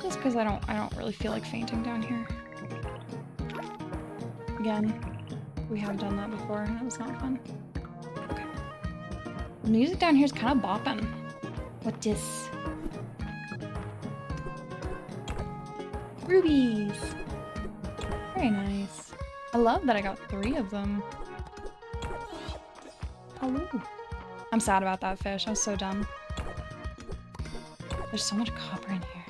Just because I don't really feel like fainting down here. Again, we have done that before and it was not fun. Okay. The music down here is kind of bopping. What this? Rubies! Very nice. I love that I got 3 of them. Hello. I'm sad about that fish. I was so dumb. There's so much copper in here.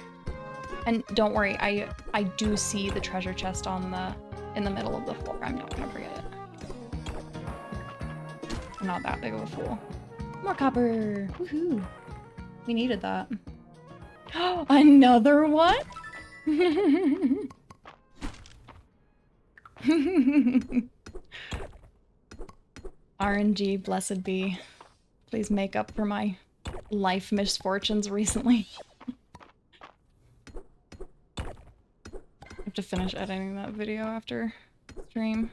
And don't worry, I do see the treasure chest on in the middle of the floor. I'm not gonna forget it. I'm not that big of a fool. More copper! Woohoo! We needed that. Oh, another one? RNG, blessed be. Please make up for my life misfortunes recently. I have to finish editing that video after stream.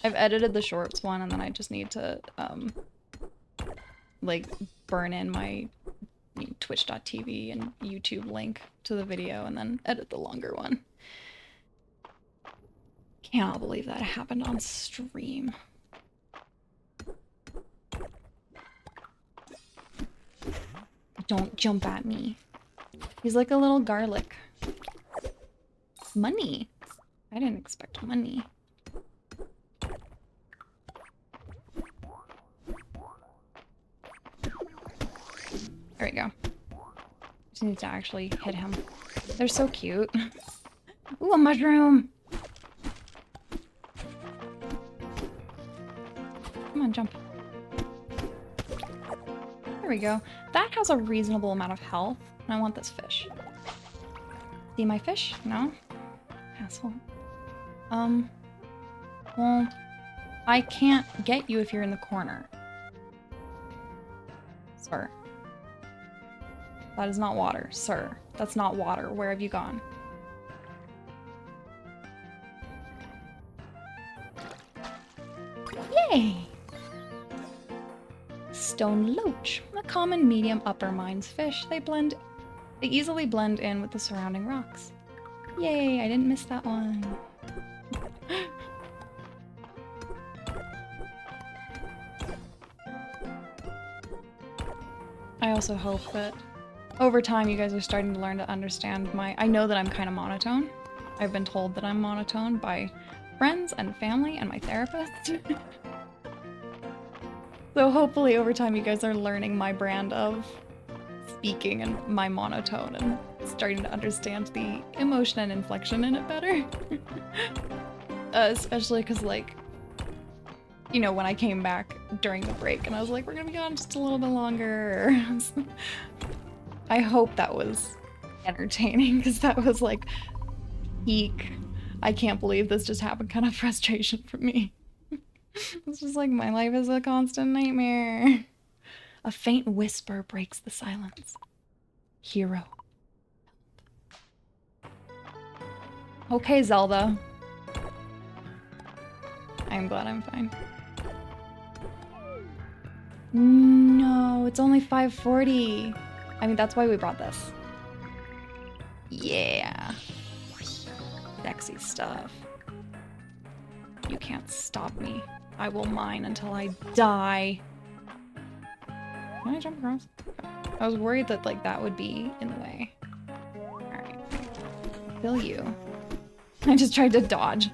I've edited the shorts one, and then I just need to, like, burn in my twitch.tv and YouTube link to the video, and then edit the longer one. Can't believe that happened on stream. Don't jump at me. He's like a little garlic. Money. I didn't expect money. There we go. Just need to actually hit him. They're so cute. Ooh, a mushroom! Come on, jump. There we go. That has a reasonable amount of health, and I want this fish. See my fish? No? Asshole. Well, I can't get you if you're in the corner. Sir. That is not water, sir. That's not water. Where have you gone? Yay! Stone loach, a common medium upper mines fish. They easily blend in with the surrounding rocks. Yay, I didn't miss that one. I also hope that over time you guys are starting to learn to understand I know that I'm kind of monotone. I've been told that I'm monotone by friends and family and my therapist. So hopefully over time you guys are learning my brand of speaking and my monotone and starting to understand the emotion and inflection in it better. Especially because, like, you know, when I came back during the break and I was like, we're gonna be gone just a little bit longer. I hope that was entertaining, because that was like peak, I can't believe this just happened kind of frustration for me. It's just like, my life is a constant nightmare. A faint whisper breaks the silence. Hero. Okay, Zelda. I'm glad I'm fine. No, it's only 5:40. I mean, that's why we brought this. Yeah. Sexy stuff. You can't stop me. I will mine until I die. Can I jump across? I was worried that, like, that would be in the way. Alright. Kill you. I just tried to dodge.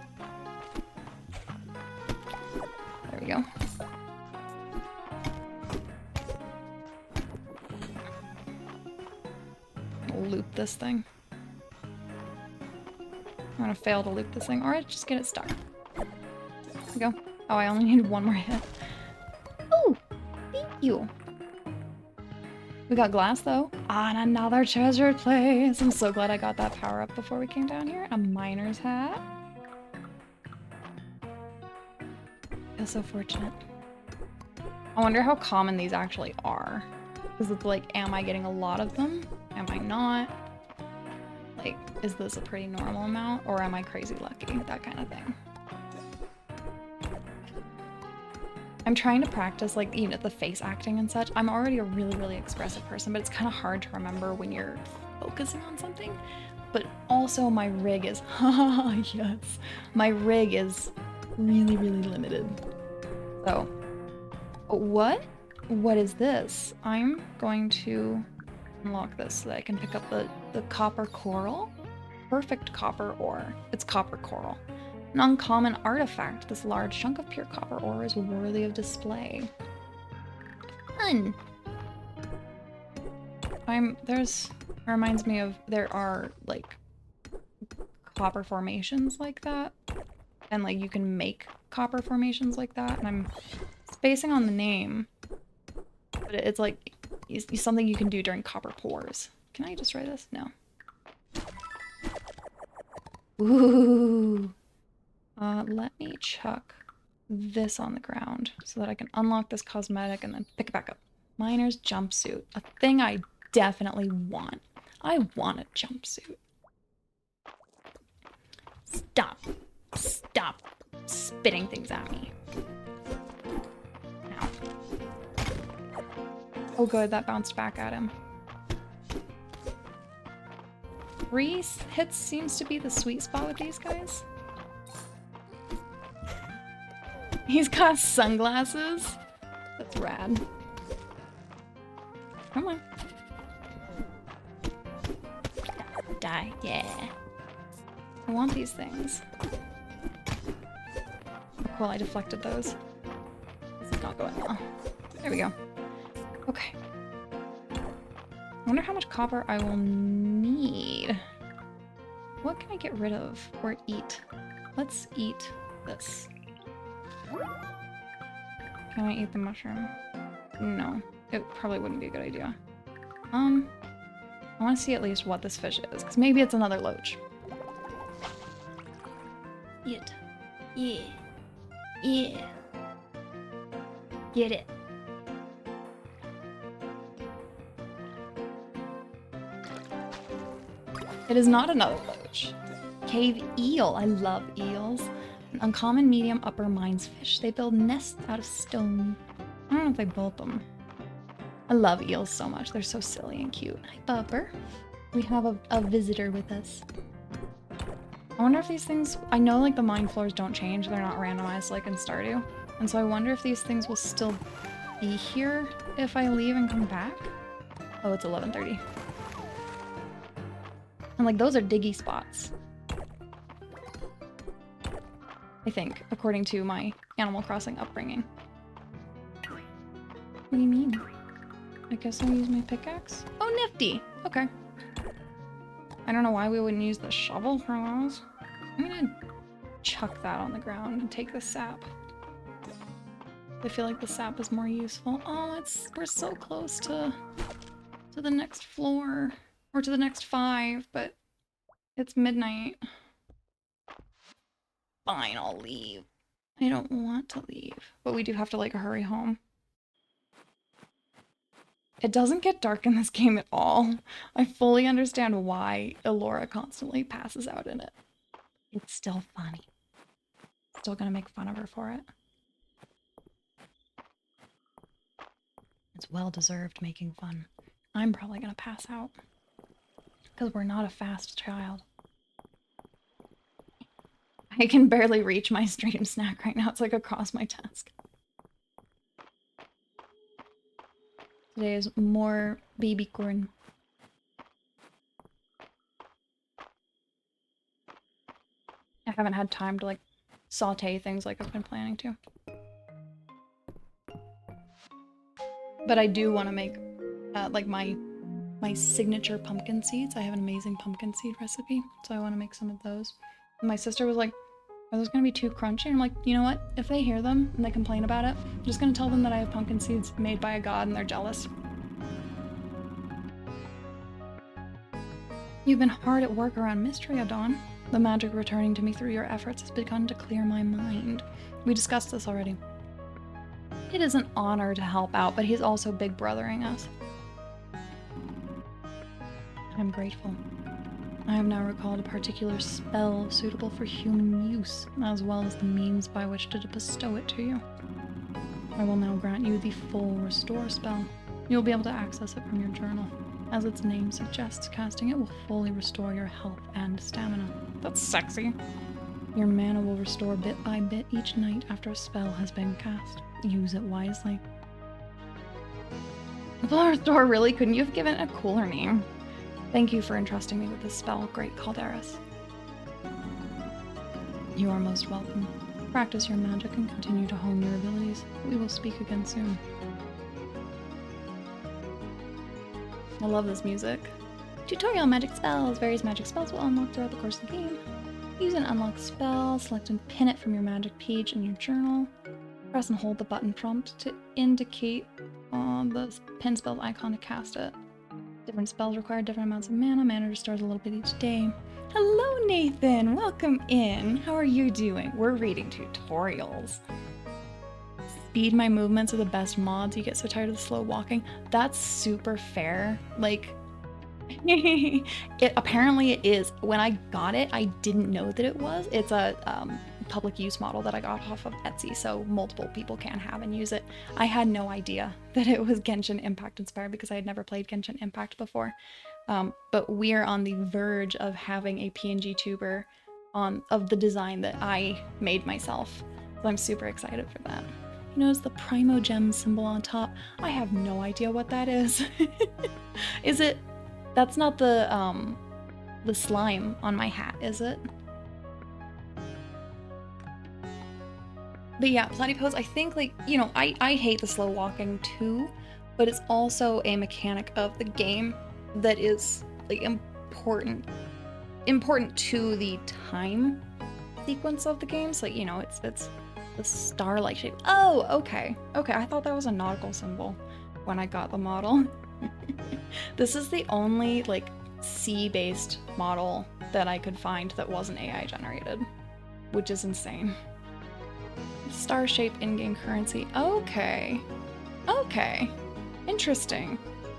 There we go. I'll loop this thing. I'm gonna fail to loop this thing, or just get it stuck. There we go. Oh, I only need one more hit. Oh, thank you. We got glass, though. On another treasured place. I'm so glad I got that power up before we came down here. A miner's hat. I feel so fortunate. I wonder how common these actually are. Because it's like, am I getting a lot of them? Am I not? Like, is this a pretty normal amount? Or am I crazy lucky? That kind of thing. I'm trying to practice, like, you know, the face acting and such. I'm already a really, really expressive person, but it's kind of hard to remember when you're focusing on something. But also my rig is, haha, yes. My rig is really, really limited. So, what? What is this? I'm going to unlock this so that I can pick up the copper coral. Perfect copper ore. It's copper coral. An uncommon artifact, this large chunk of pure copper ore is worthy of display. Fun! Reminds me of, there are, like, copper formations like that. And, like, you can make copper formations like that. And I'm spacing on the name. But it's, like, it's something you can do during copper pours. Can I just try this? No. Ooh! Let me chuck this on the ground so that I can unlock this cosmetic and then pick it back up. Miner's jumpsuit. A thing I definitely want. I want a jumpsuit. Stop. Stop. spitting things at me. Ow. Oh good, that bounced back at him. 3 hits seems to be the sweet spot with these guys. He's got sunglasses. That's rad. Come on. Die, yeah. I want these things. Cool, I deflected those. This is not going well. There we go. Okay. I wonder how much copper I will need. What can I get rid of or eat? Let's eat this. Can I eat the mushroom? No, it probably wouldn't be a good idea. I want to see at least what this fish is, because maybe it's another loach. Eat. Yeah. Yeah. Get it. It is not another loach. Cave eel. I love eels. An uncommon medium upper mines fish. They build nests out of stone. I don't know if they built them. I love eels so much. They're so silly and cute. Hi, Bubber. We have a visitor with us. I wonder if these things... I know like the mine floors don't change. They're not randomized like in Stardew. And so I wonder if these things will still be here if I leave and come back. Oh, it's 11:30. And like those are diggy spots. I think, according to my Animal Crossing upbringing. What do you mean? I guess I'll use my pickaxe? Oh, nifty! Okay. I don't know why we wouldn't use the shovel for those. I'm gonna chuck that on the ground and take the sap. I feel like the sap is more useful. Oh, we're so close to the next floor. Or to the next 5, but it's midnight. Fine, I'll leave. I don't want to leave, but we do have to like hurry home. It doesn't get dark in this game at all. I fully understand why Elora constantly passes out in it. It's still funny. Still gonna make fun of her for it. It's well deserved making fun. I'm probably gonna pass out. Because we're not a fast child. I can barely reach my stream snack right now. It's like across my desk. Today is more baby corn. I haven't had time to like saute things like I've been planning to. But I do want to make like my signature pumpkin seeds. I have an amazing pumpkin seed recipe, so I want to make some of those. And my sister was like, are those gonna be too crunchy? And I'm like, you know what? If they hear them and they complain about it, I'm just gonna tell them that I have pumpkin seeds made by a god and they're jealous. You've been hard at work around Mistria, Dawn. The magic returning to me through your efforts has begun to clear my mind. We discussed this already. It is an honor to help out, but he's also big brothering us. I'm grateful. I have now recalled a particular spell suitable for human use, as well as the means by which to bestow it to you. I will now grant you the full restore spell. You'll be able to access it from your journal. As its name suggests, casting it will fully restore your health and stamina. That's sexy. Your mana will restore bit by bit each night after a spell has been cast. Use it wisely. Full restore, really? Couldn't you have given it a cooler name? Thank you for entrusting me with this spell, Great Calderas. You are most welcome. Practice your magic and continue to hone your abilities. We will speak again soon. I love this music. Tutorial magic spells. Various magic spells will unlock throughout the course of the game. Use an unlock spell, select and pin it from your magic page in your journal. Press and hold the button prompt to indicate the pin spell icon to cast it. Different spells require different amounts of mana. Mana restores a little bit each day. Hello, Nathan! Welcome in! How are you doing? We're reading tutorials. Speed my movements are the best mods. You get so tired of the slow walking. That's super fair. Like, Apparently it is. When I got it, I didn't know that it was. It's a public use model that I got off of Etsy, so multiple people can have and use it. I had no idea that it was Genshin Impact inspired because I had never played Genshin Impact before. But we're on the verge of having a PNG tuber of the design that I made myself. So I'm super excited for that. You notice the Primo Gem symbol on top? I have no idea what that is. Is it? That's not the slime on my hat, is it? But yeah, platypus, I think, like, you know, I hate the slow walking too, but it's also a mechanic of the game that is like important to the time sequence of the game. So, you know, it's the star-like shape. Oh, okay. Okay, I thought that was a nautical symbol when I got the model. This is the only like sea-based model that I could find that wasn't AI generated, which is insane. Star shape in-game currency. Okay. Okay. Interesting.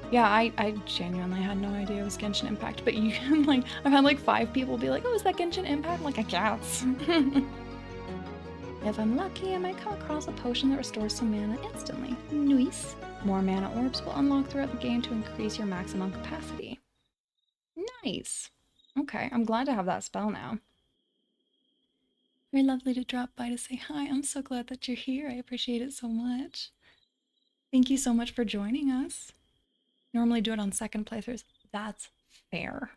Yeah, I genuinely had no idea it was Genshin Impact, but you can like, I've had like 5 people be like, oh, is that Genshin Impact? I'm like, I guess. If I'm lucky, I might come across a potion that restores some mana instantly. Nice. More mana orbs will unlock throughout the game to increase your maximum capacity. Nice. Okay, I'm glad to have that spell now. Very lovely to drop by to say hi. I'm so glad that you're here. I appreciate it so much. Thank you so much for joining us. Normally do it on second playthroughs. That's fair.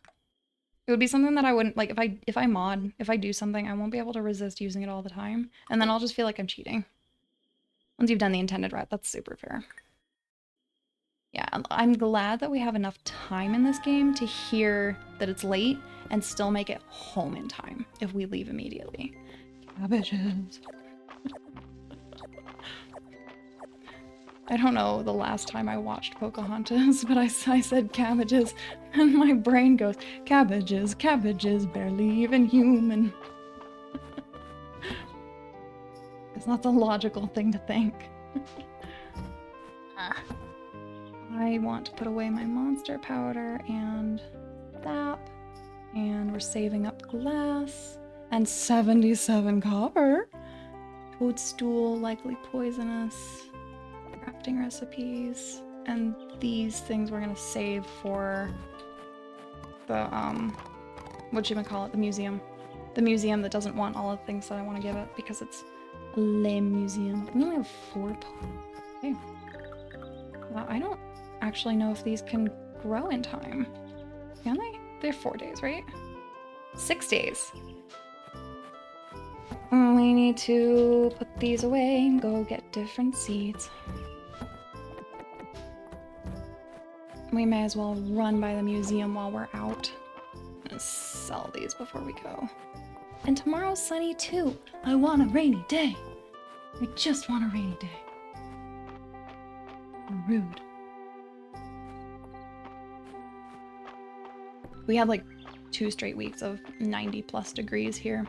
It would be something that I wouldn't like if I do something, I won't be able to resist using it all the time, and then I'll just feel like I'm cheating. Once you've done the intended route, that's super fair. Yeah, I'm glad that we have enough time in this game to hear that it's late and still make it home in time if we leave immediately. Cabbages. I don't know the last time I watched Pocahontas, but I said cabbages, and my brain goes, cabbages, cabbages, barely even human. Because that's a logical thing to think. I want to put away my monster powder and sap, and we're saving up glass, and 77 copper. Toadstool, likely poisonous. Crafting recipes, and these things we're gonna save for the the museum. The museum that doesn't want all the things that I want to give it because it's a lame museum. We only have 4 okay. Well, I don't actually know if these can grow in time. Can they? They're 4 days, right? 6 days. We need to put these away and go get different seeds. We may as well run by the museum while we're out. I'm gonna sell these before we go. And tomorrow's sunny too. I want a rainy day. I just want a rainy day. Rude. We had like 2 straight weeks of 90+ degrees here.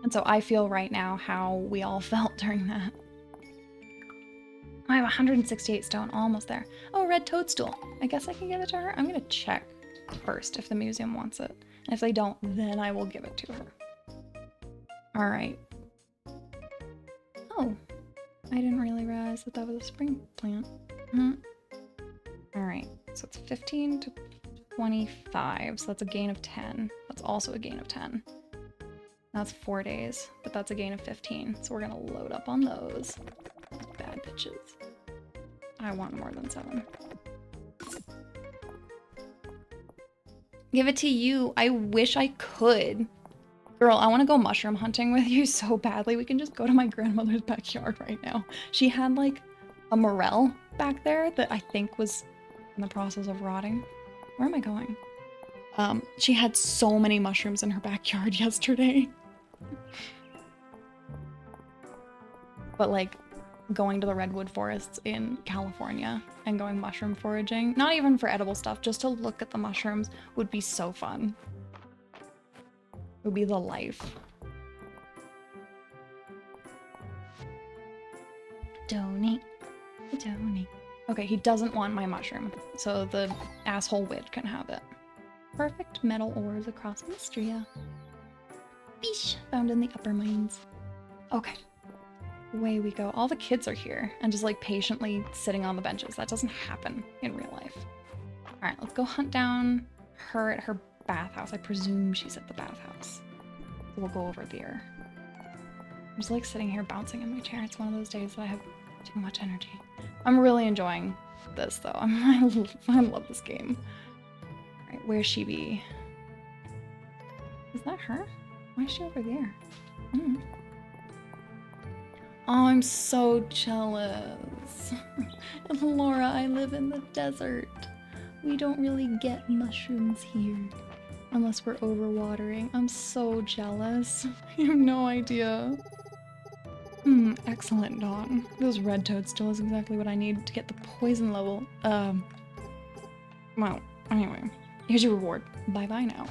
And so I feel right now how we all felt during that. I have 168 stone, almost there. Oh, red toadstool. I guess I can give it to her. I'm gonna check first if the museum wants it. And if they don't, then I will give it to her. All right. Oh, I didn't really realize that that was a spring plant. All right, so it's 15 to 25, so that's a gain of 10. That's also a gain of 10. That's 4 days, but that's a gain of 15. So we're gonna load up on those. Bad bitches. I want more than 7. Give it to you. I wish I could. Girl, I want to go mushroom hunting with you so badly. We can just go to my grandmother's backyard right now. She had like a morel back there that I think was in the process of rotting. Where am I going? She had so many mushrooms in her backyard yesterday. But like going to the redwood forests in California and going mushroom foraging, not even for edible stuff, just to look at the mushrooms would be so fun. It would be the life. Donate. Donate. Okay, he doesn't want my mushroom, so the asshole witch can have it. Perfect metal ores across Mistria. Beesh! Found in the upper mines. Okay. Away we go. All the kids are here and just like patiently sitting on the benches. That doesn't happen in real life. Alright, let's go hunt down her at her bathhouse. I presume she's at the bathhouse. So we'll go over there. I'm just like sitting here bouncing in my chair. It's one of those days that I have too much energy. I'm really enjoying this though. I love this game. Alright, where's she be? Is that her? Why is she over there? Mm. Oh, I'm so jealous. Laura, I live in the desert. We don't really get mushrooms here. Unless we're overwatering. I'm so jealous. You have no idea. Excellent, Dawn. Those red toadstool is exactly what I need to get the poison level. Well, anyway. Here's your reward. Bye-bye now.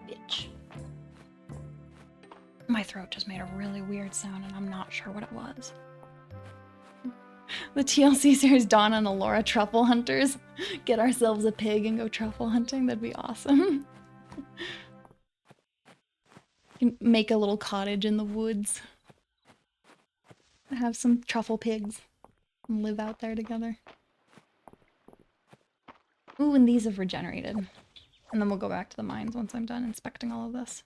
Bitch. My throat just made a really weird sound and I'm not sure what it was. The TLC series Dawn and Alora Truffle Hunters. Get ourselves a pig and go truffle hunting. That'd be awesome. Can make a little cottage in the woods. Have some truffle pigs and live out there together. Ooh, and these have regenerated. And then we'll go back to the mines once I'm done inspecting all of this.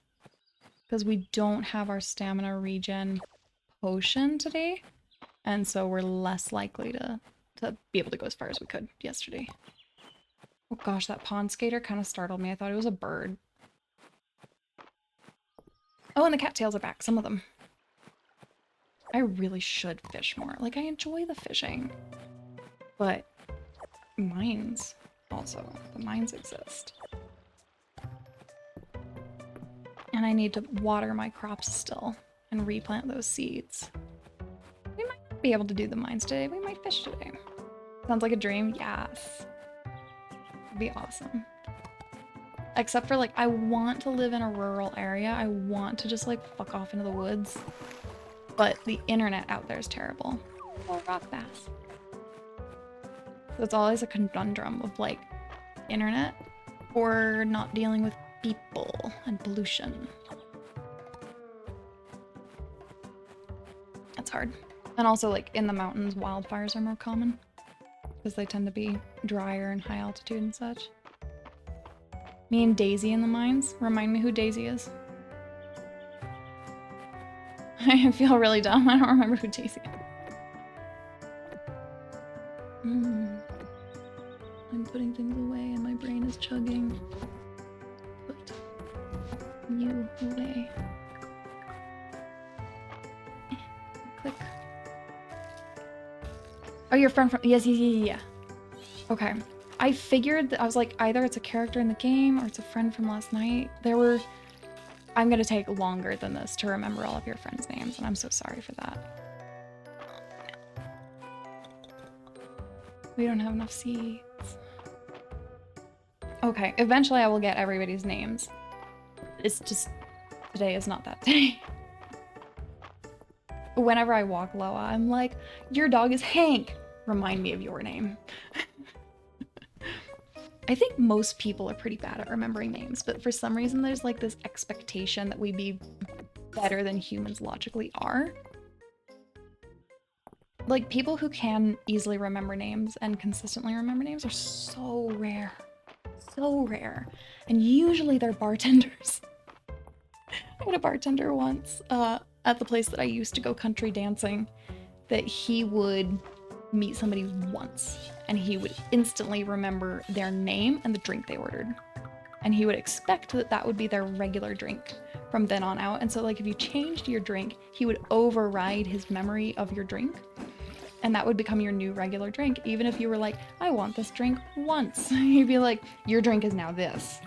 Because we don't have our stamina regen potion today. And so we're less likely to be able to go as far as we could yesterday. Oh gosh, that pond skater kind of startled me. I thought it was a bird. Oh, and the cattails are back, some of them. I really should fish more. Like, I enjoy the fishing. But mines also. The mines exist. And I need to water my crops still and replant those seeds. We might not be able to do the mines today. We might fish today. Sounds like a dream? Yes. It'd be awesome. Except for, like, I want to live in a rural area. I want to just, like, fuck off into the woods. But the internet out there is terrible. Oh, rock bass. So it's always a conundrum of, like, internet or not dealing with people and pollution. That's hard. And also, like, in the mountains, wildfires are more common. Because they tend to be drier and high altitude and such. Me and Daisy in the mines. Remind me who Daisy is. I feel really dumb. I don't remember who Daisy is. I'm putting things away and my brain is chugging. Put you away. Click. Oh, your friend from... Yes. Okay. I figured that I was like, either it's a character in the game or it's a friend from last night. There were... I'm gonna take longer than this to remember all of your friends' names, and I'm so sorry for that. We don't have enough seeds. Okay, eventually I will get everybody's names. It's just... today is not that day. Whenever I walk Loa, I'm like, your dog is Hank! Remind me of your name. I think most people are pretty bad at remembering names, but for some reason there's like this expectation that we be better than humans logically are. Like, people who can easily remember names and consistently remember names are so rare. So rare. And usually they're bartenders. I had a bartender once at the place that I used to go country dancing that he would meet somebody once and he would instantly remember their name and the drink they ordered. And he would expect that that would be their regular drink from then on out. And so, like, if you changed your drink, he would override his memory of your drink. And that would become your new regular drink. Even if you were like, I want this drink once. He'd be like, your drink is now this.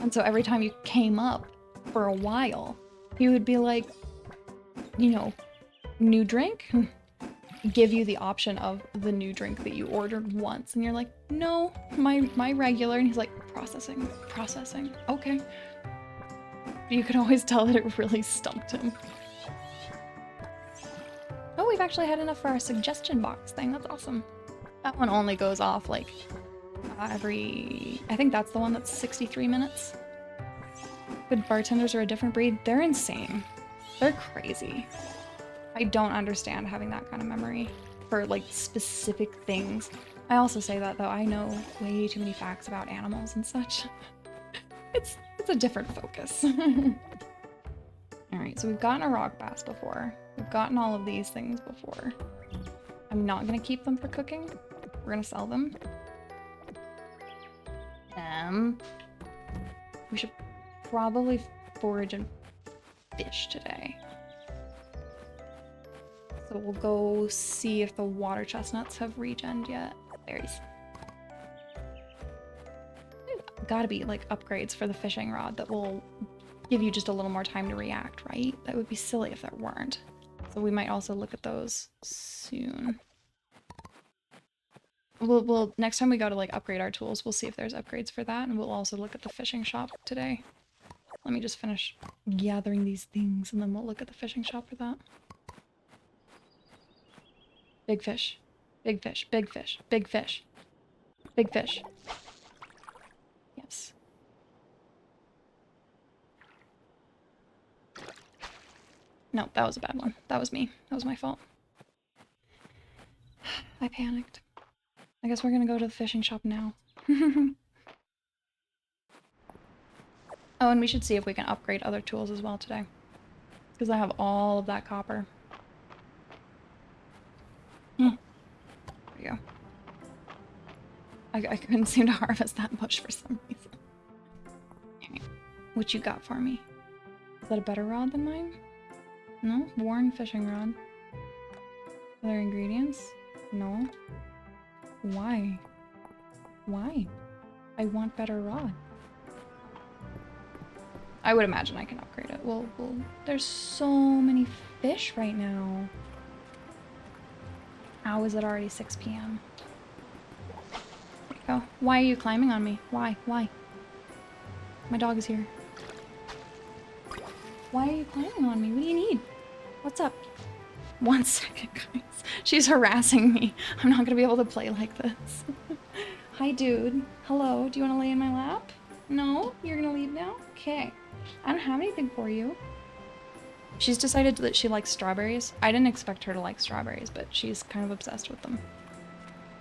And so every time you came up for a while, he would be like, you know, new drink? Give you the option of the new drink that you ordered once. And you're like, no, my regular. And he's like, processing. Okay. You could always tell that it really stumped him. Oh, we actually had enough for our suggestion box thing. That's awesome. That one only goes off like every... I think that's the one that's 63 minutes. Good bartenders are a different breed. They're insane. They're crazy. I don't understand having that kind of memory for like specific things. I also say that though, I know way too many facts about animals and such. It's a different focus. Alright, so we've gotten a rock bass before. We've gotten all of these things before. I'm not gonna keep them for cooking. We're gonna sell them. We should probably forage and fish today. So we'll go see if the water chestnuts have regened yet. Berries. There's gotta be like upgrades for the fishing rod that will give you just a little more time to react, right? That would be silly if there weren't. So we might also look at those soon. We'll next time we go to like upgrade our tools, we'll see if there's upgrades for that, and we'll also look at the fishing shop today. Let me just finish gathering these things and then we'll look at the fishing shop for that. Big fish. Big fish. Big fish. Big fish. Big fish. Yes. No, that was a bad one. That was me. That was my fault. I panicked. I guess we're gonna go to the fishing shop now. Oh, and we should see if we can upgrade other tools as well today. Because I have all of that copper. There we go. I couldn't seem to harvest that much for some reason. Alright. What you got for me? Is that a better rod than mine? No? Worn fishing rod. Other ingredients? No. Why? Why? I want better rod. I would imagine I can upgrade it. Well, there's so many fish right now. How is it already 6 p.m.? There you go. Why are you climbing on me? Why? Why? My dog is here. Why are you climbing on me? What do you need? What's up? 1 second, guys. She's harassing me. I'm not gonna be able to play like this. Hi, dude. Hello. Do you want to lay in my lap? No? You're gonna leave now? Okay. I don't have anything for you. She's decided that she likes strawberries. I didn't expect her to like strawberries, but she's kind of obsessed with them.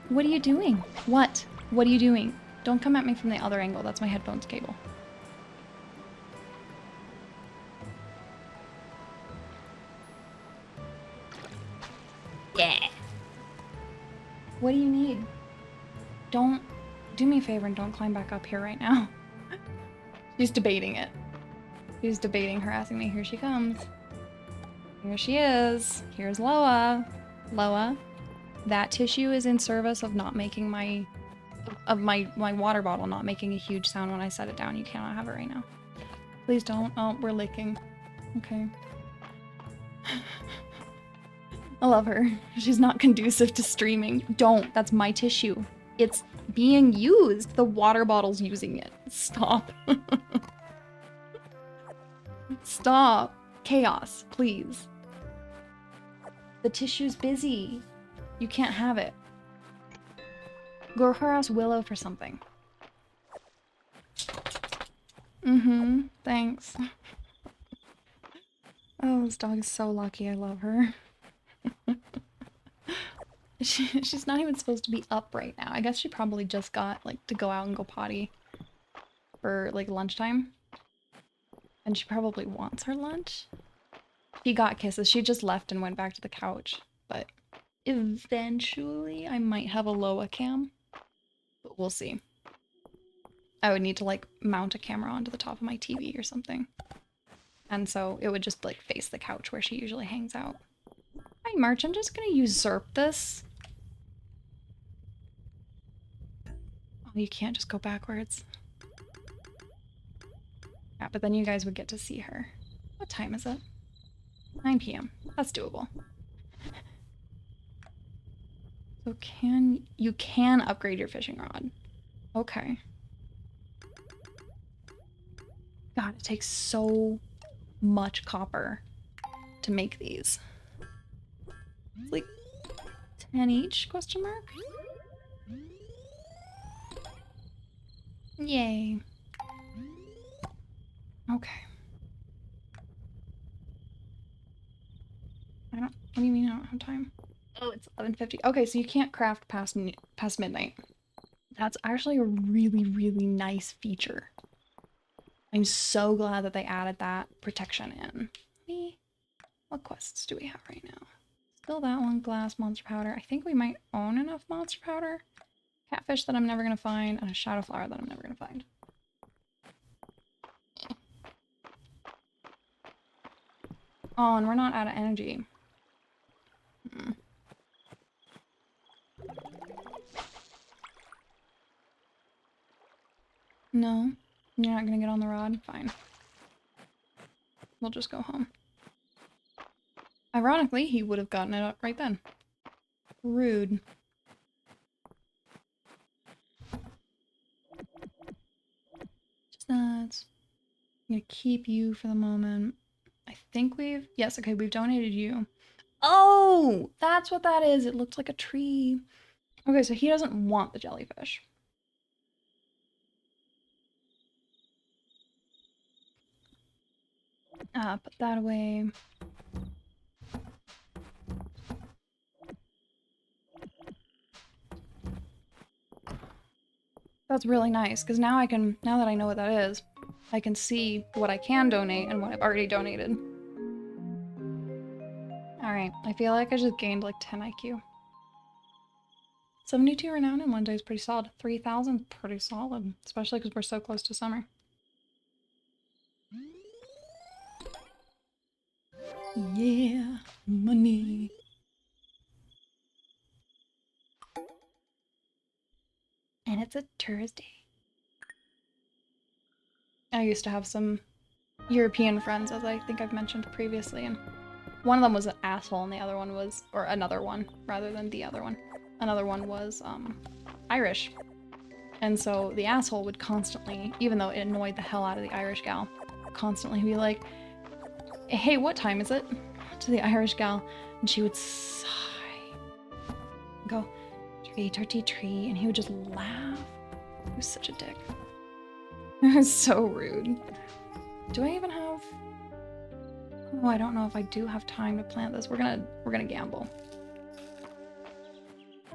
What are you doing? What? What are you doing? Don't come at me from the other angle. That's my headphones cable. Yeah. What do you need? Don't... Do me a favor and don't climb back up here right now. She's debating it. She's debating harassing me. Here she comes. Here she is. Here's Loa. Loa, that tissue is in service of not making my water bottle not making a huge sound when I set it down. You cannot have it right now. Please don't. Oh, we're licking. Okay. I love her. She's not conducive to streaming. Don't. That's my tissue. It's being used. The water bottle's using it. Stop. Stop. Chaos, please. The tissue's busy. You can't have it. Go harass Willow for something. Mm-hmm. Thanks. Oh, this dog is so lucky. I love her. She's not even supposed to be up right now. I guess she probably just got, like, to go out and go potty for, like, lunchtime. And she probably wants her lunch. She got kisses. She just left and went back to the couch. But eventually I might have a Loa cam. But we'll see. I would need to, like, mount a camera onto the top of my TV or something. And so it would just, like, face the couch where she usually hangs out. Hi, March. I'm just gonna usurp this. Oh, you can't just go backwards. Yeah, but then you guys would get to see her. What time is it? 9 p.m. That's doable. So you can upgrade your fishing rod. Okay. God, it takes so much copper to make these. It's like 10 each, question mark? Yay. Okay. What do you mean I don't have time? Oh, it's 11:50. Okay, so you can't craft past midnight. That's actually a really, really nice feature. I'm so glad that they added that protection in. What quests do we have right now? Still that one, glass, monster powder. I think we might own enough monster powder. Catfish that I'm never gonna find, and a shadow flower that I'm never gonna find. Oh, and we're not out of energy. No? You're not gonna get on the rod? Fine. We'll just go home. Ironically, he would have gotten it up right then. Rude. Just that. I'm gonna keep you for the moment. I think we've... Yes, okay, we've donated you. Oh! That's what that is. It looked like a tree. Okay, so he doesn't want the jellyfish. Put that away. That's really nice, because now that I know what that is, I can see what I can donate and what I've already donated. Alright, I feel like I just gained like 10 IQ. 72 renown in one day is pretty solid. 3,000, pretty solid, especially because we're so close to summer. Yeah, money. And it's a Thursday. I used to have some European friends, as I think I've mentioned previously, and one of them was an asshole and the other one was, or another one, rather than the other one. Another one was, Irish. And so the asshole would constantly, even though it annoyed the hell out of the Irish gal, constantly be like, hey, what time is it? To the Irish gal. And she would sigh. Go, tree, tree. And he would just laugh. He was such a dick. It was so rude. Do I even have... Oh, I don't know if I do have time to plant this. We're gonna gamble.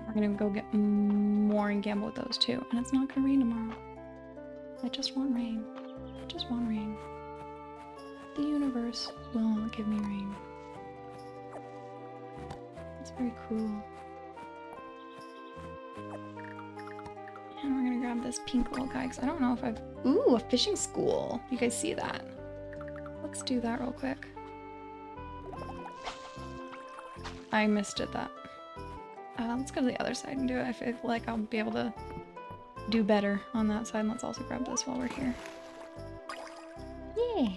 We're gonna go get more and gamble with those too. And it's not gonna rain tomorrow. I just want rain. I just want rain. The universe will not give me rain. It's very cruel. And we're gonna grab this pink little guy because I don't know if I've... Ooh, a fishing school. You guys see that? Let's do that real quick. I missed it that. Let's go to the other side and do it. I feel like I'll be able to do better on that side. And let's also grab this while we're here. Yeah!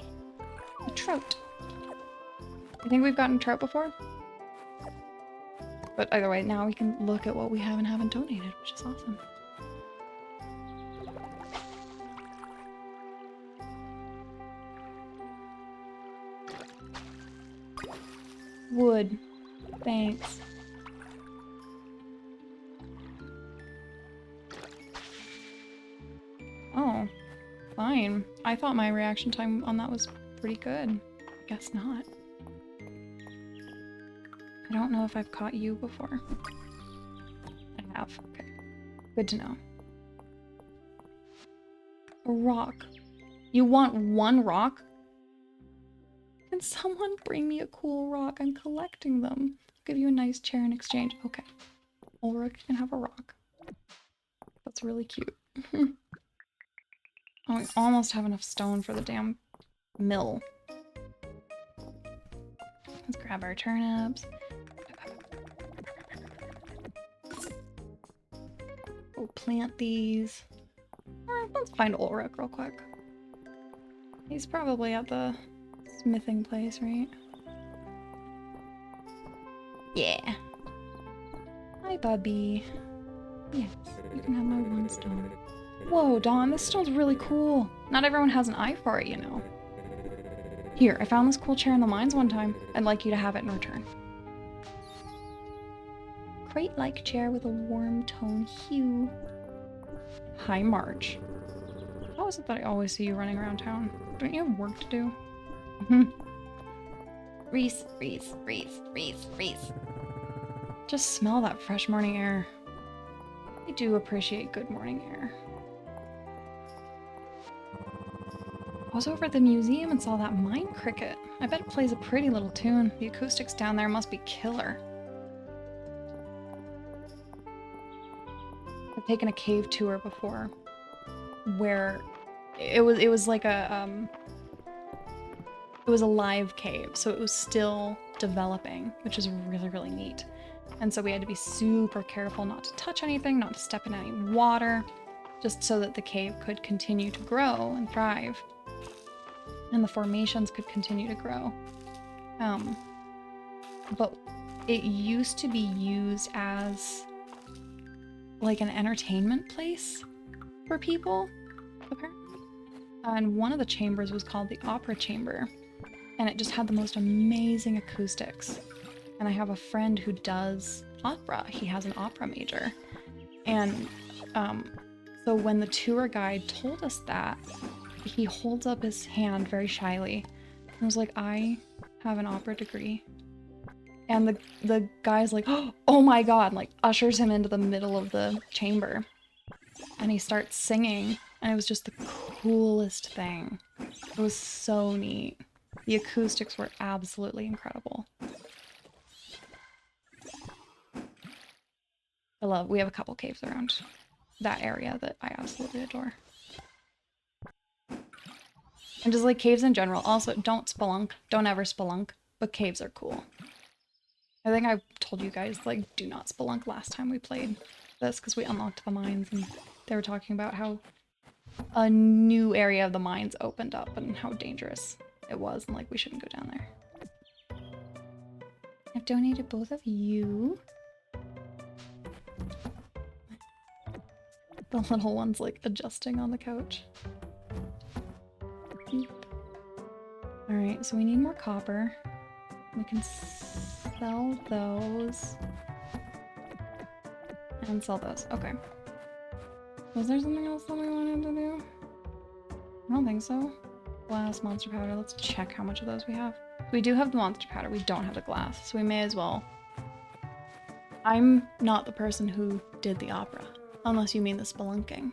A trout. I think we've gotten trout before. But either way, now we can look at what we have and haven't donated, which is awesome. Wood. Thanks. Oh, fine. I thought my reaction time on that was pretty good. Guess not. I don't know if I've caught you before. I have. Okay. Good to know. A rock. You want one rock? Can someone bring me a cool rock? I'm collecting them. I'll give you a nice chair in exchange. Okay. Ulrich can have a rock. That's really cute. Oh, we almost have enough stone for the damn mill. Let's grab our turnips. We'll plant these. Let's find Ulrich real quick. He's probably at the smithing place, right? Yeah. Hi, Bubby. Yes, you can have my one stone. Whoa, Dawn, this stone's really cool. Not everyone has an eye for it, you know. Here, I found this cool chair in the mines one time. I'd like you to have it in return. crate-like chair with a warm tone hue. Hi, March. How is it that I always see you running around town? Don't you have work to do? Reese. Just smell that fresh morning air. I do appreciate good morning air. I was over at the museum and saw that mine cricket. I bet it plays a pretty little tune. The acoustics down there must be killer. I've taken a cave tour before where it was like a it was a live cave, so it was still developing, which is really, really neat. And so we had to be super careful not to touch anything, not to step in any water, just so that the cave could continue to grow and thrive. And the formations could continue to grow. But it used to be used as like an entertainment place for people, apparently. And one of the chambers was called the Opera Chamber. And it just had the most amazing acoustics. And I have a friend who does opera. He has an opera major. And so when the tour guide told us that, he holds up his hand very shyly and was like, I have an opera degree. And the guy's like, oh my god, like ushers him into the middle of the chamber. And he starts singing, and it was just the coolest thing. It was so neat. The acoustics were absolutely incredible. We have a couple caves around that area that I absolutely adore. And just like caves in general. Also, don't spelunk. Don't ever spelunk. But caves are cool. I think I told you guys, like, do not spelunk last time we played this because we unlocked the mines and they were talking about how a new area of the mines opened up and how dangerous it was and like we shouldn't go down there. I've donated both of you. The little one's like adjusting on the couch. Alright, so we need more copper. We can sell those. And sell those. Okay. Was there something else that I wanted to do? I don't think so. Glass, monster powder. Let's check how much of those we have. We do have the monster powder. We don't have the glass, so we may as well. I'm not the person who did the opera, unless you mean the spelunking.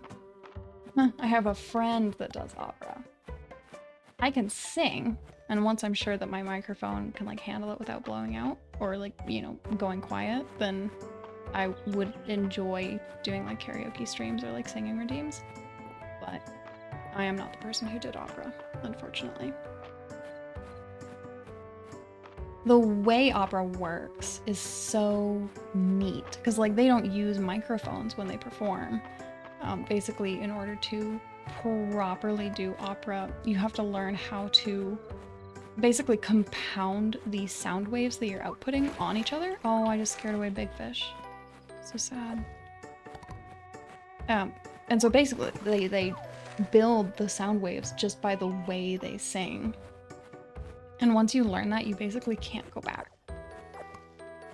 I have a friend that does opera. I can sing, and once I'm sure that my microphone can like handle it without blowing out or like, you know, going quiet, then I would enjoy doing like karaoke streams or like singing redeems. But I am not the person who did opera, unfortunately. The way opera works is so neat because like they don't use microphones when they perform. Basically, in order to properly do opera, you have to learn how to basically compound the sound waves that you're outputting on each other. Oh, I just scared away Big Fish. So sad. And so basically they build the sound waves just by the way they sing. And once you learn that, you basically can't go back.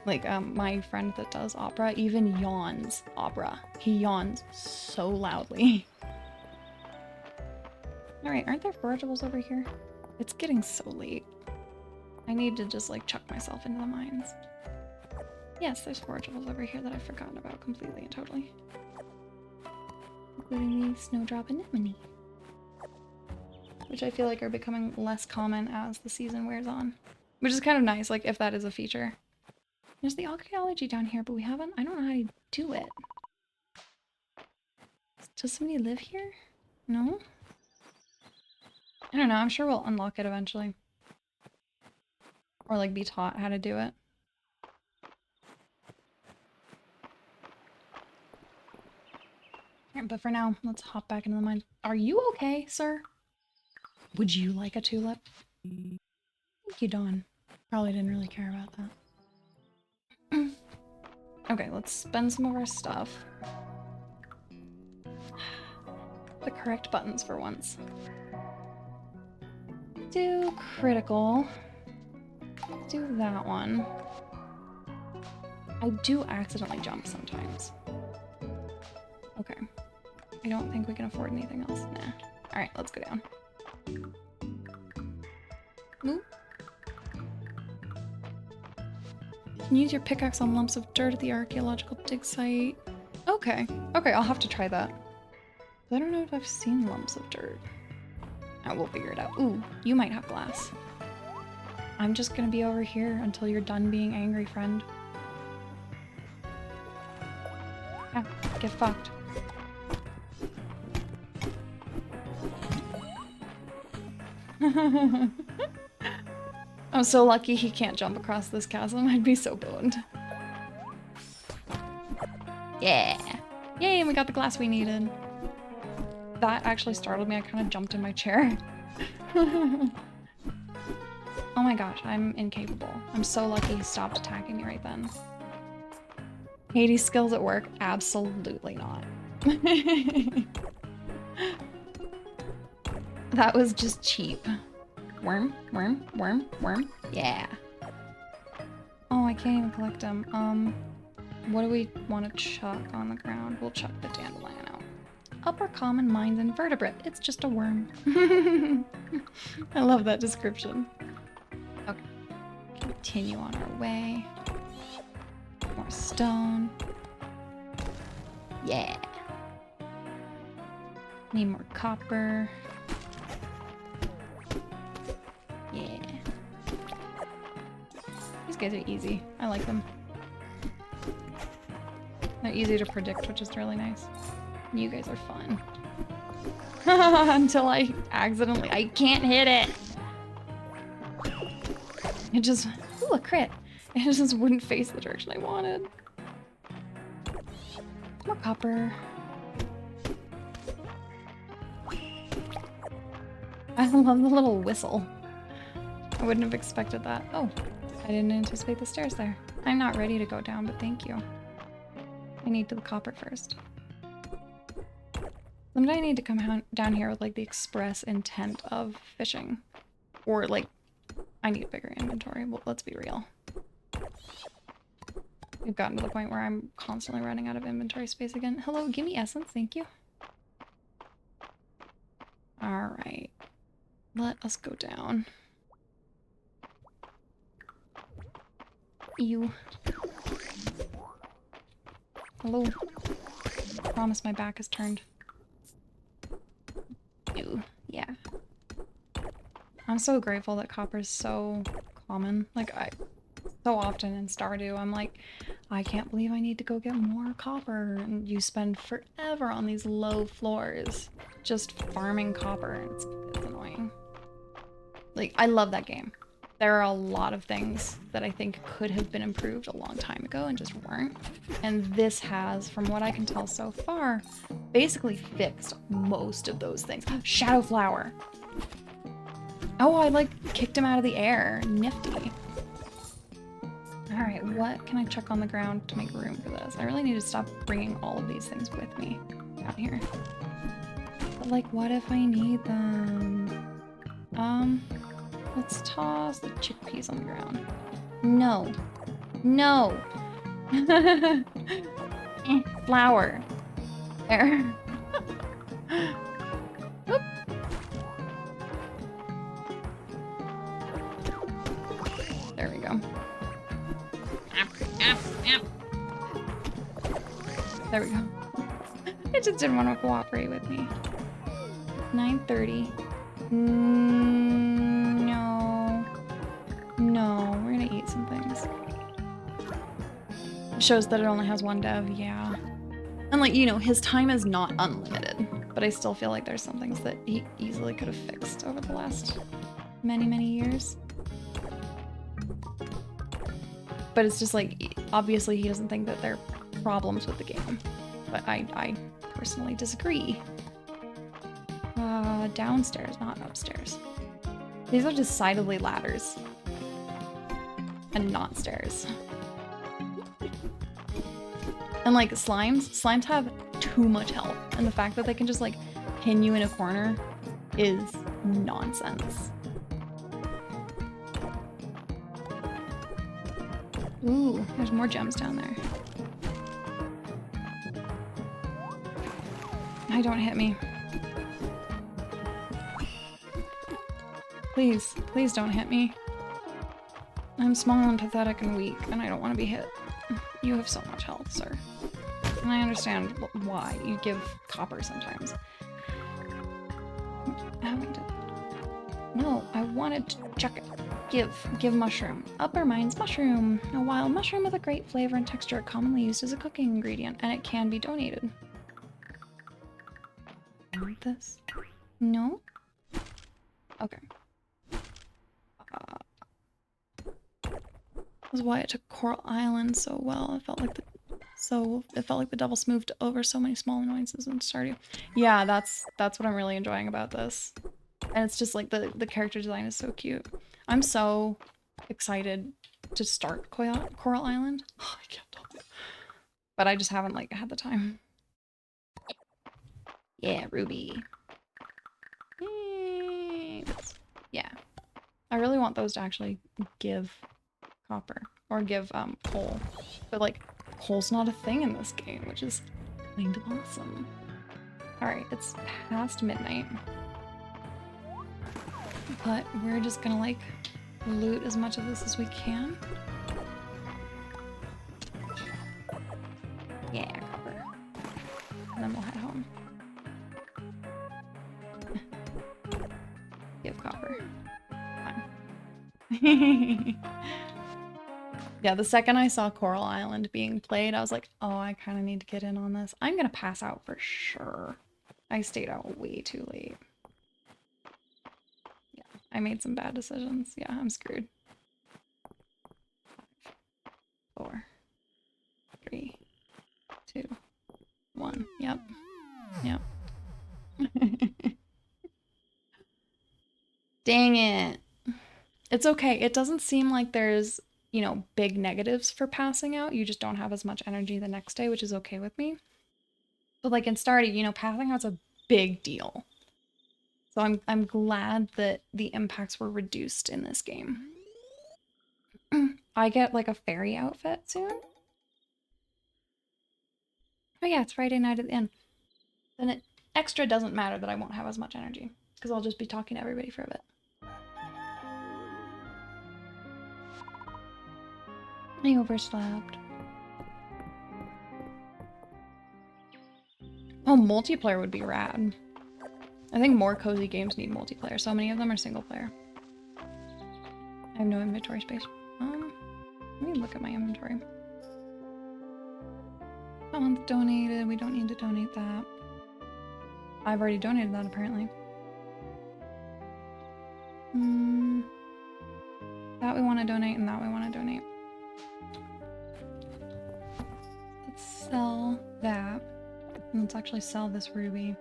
Like, my friend that does opera even yawns opera. He yawns so loudly. Alright, aren't there forageables over here? It's getting so late. I need to just, like, chuck myself into the mines. Yes, there's forageables over here that I've forgotten about completely and totally. Including the snowdrop anemone. Which I feel like are becoming less common as the season wears on. Which is kind of nice, like, if that is a feature. There's the archaeology down here, but we haven't... I don't know how to do it. Does somebody live here? No? I don't know, I'm sure we'll unlock it eventually. Or, like, be taught how to do it. Alright, but for now, let's hop back into the mine. Are you okay, sir? Would you like a tulip? Thank you, Dawn. Probably didn't really care about that. Okay, let's spend some of our stuff. The correct buttons for once. Do critical. Do that one. I do accidentally jump sometimes. Okay. I don't think we can afford anything else. Nah. Alright, let's go down. Oop. Can use your pickaxe on lumps of dirt at the archaeological dig site. Okay. Okay, I'll have to try that. I don't know if I've seen lumps of dirt. I will figure it out. Ooh, you might have glass. I'm just gonna be over here until you're done being angry, friend. Yeah, get fucked. I'm so lucky he can't jump across this chasm. I'd be so boned. Yeah! Yay, and we got the glass we needed. That actually startled me. I kind of jumped in my chair. Oh my gosh, I'm incapable. I'm so lucky he stopped attacking me right then. Hades' skills at work? Absolutely not. That was just cheap. Worm, worm, worm, worm. Yeah. Oh, I can't even collect them. What do we want to chuck on the ground? We'll chuck the dandelion out. Upper common mines invertebrate. It's just a worm. I love that description. Okay. Continue on our way. More stone. Yeah. Need more copper. Yeah. These guys are easy. I like them. They're easy to predict, which is really nice. You guys are fun. Until I accidentally... I can't hit it! It just... Ooh, a crit! It just wouldn't face the direction I wanted. More copper. I love the little whistle. I wouldn't have expected that. Oh, I didn't anticipate the stairs there. I'm not ready to go down, but thank you. I need the copper first. Someday I need to come down here with like the express intent of fishing. Or like, I need a bigger inventory. Well, let's be real. We've gotten to the point where I'm constantly running out of inventory space again. Hello, give me essence, thank you. Alright. Let us go down. Ew. Hello. I promise my back is turned. Ew. Yeah. I'm so grateful that copper is so common. Like, so often in Stardew, I'm like, I can't believe I need to go get more copper. And you spend forever on these low floors just farming copper. It's annoying. Like, I love that game. There are a lot of things that I think could have been improved a long time ago and just weren't. And this has, from what I can tell so far, basically fixed most of those things. Shadow flower. Oh, I like kicked him out of the air. Nifty. Alright, what can I chuck on the ground to make room for this? I really need to stop bringing all of these things with me down here. But like, what if I need them? Let's toss the chickpeas on the ground. No. No! Flour. There. Whoop. There we go. There we go. It just didn't want to cooperate with me. 9:30. No. No, we're gonna eat some things. It shows that it only has one dev, yeah. And like, you know, his time is not unlimited, but I still feel like there's some things that he easily could have fixed over the last many, many years. But it's just like, obviously he doesn't think that there are problems with the game. But I personally disagree. Downstairs, not upstairs. These are decidedly ladders. And not stairs. And like slimes have too much health. And the fact that they can just like pin you in a corner is nonsense. Ooh, there's more gems down there. Don't hit me. Please, please don't hit me. I'm small and pathetic and weak, and I don't want to be hit. You have so much health, sir. And I understand why you give copper sometimes. No, I wanted to chuck it. Give mushroom. Upper Mines mushroom. A wild mushroom with a great flavor and texture, commonly used as a cooking ingredient, and it can be donated. Want this? No? Okay. That's why it took Coral Island so well. It felt like the devil smoothed over so many small annoyances in Stardew. Yeah, that's what I'm really enjoying about this. And it's just like the character design is so cute. I'm so excited to start Coral Island. Oh, I can't talk. But I just haven't like had the time. Yeah, Ruby. Yay. Yeah. I really want those to actually give copper or give coal. But like coal's not a thing in this game, which is kind of awesome. Alright, it's past midnight. But we're just gonna like loot as much of this as we can. Yeah, copper. And then we'll head home. Give copper. Fine. Yeah, the second I saw Coral Island being played, I was like, oh, I kind of need to get in on this. I'm gonna pass out for sure. I stayed out way too late. Yeah, I made some bad decisions. Yeah, I'm screwed. 5, 4, 3, 2, 1. Yep. Yep. Dang it. It's okay. It doesn't seem like there's, you know, big negatives for passing out. You just don't have as much energy the next day, which is okay with me. But like in Stardew, you know, passing out's a big deal. So I'm glad that the impacts were reduced in this game. I get like a fairy outfit soon. Oh yeah, it's Friday night at the inn. Then it extra doesn't matter that I won't have as much energy because I'll just be talking to everybody for a bit. I overslept. Oh, multiplayer would be rad. I think more cozy games need multiplayer. So many of them are single player. I have no inventory space. Let me look at my inventory. Someone's donated. We don't need to donate that. I've already donated that apparently. That we want to donate and that we want to donate. Let's sell that. And let's actually sell this ruby.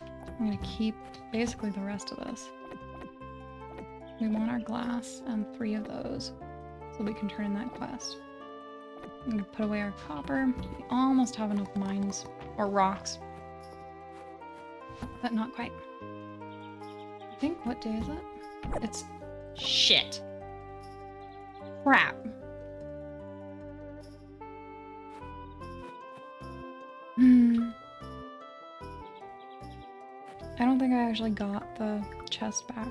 I'm gonna keep basically the rest of this. We want our glass and 3 of those so we can turn in that quest. I'm gonna put away our copper. We almost have enough mines or rocks, but not quite. I think, what day is it? It's shit. Crap. I don't think I actually got the chest back.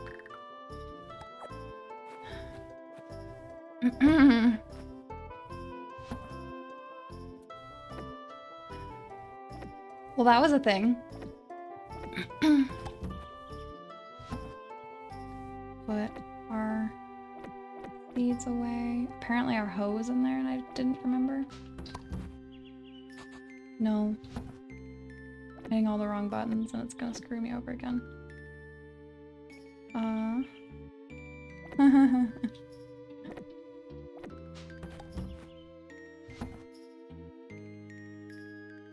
Well, that was a thing. Put our seeds away. Apparently our hoe was in there and I didn't remember. No. Hitting all the wrong buttons and it's gonna screw me over again.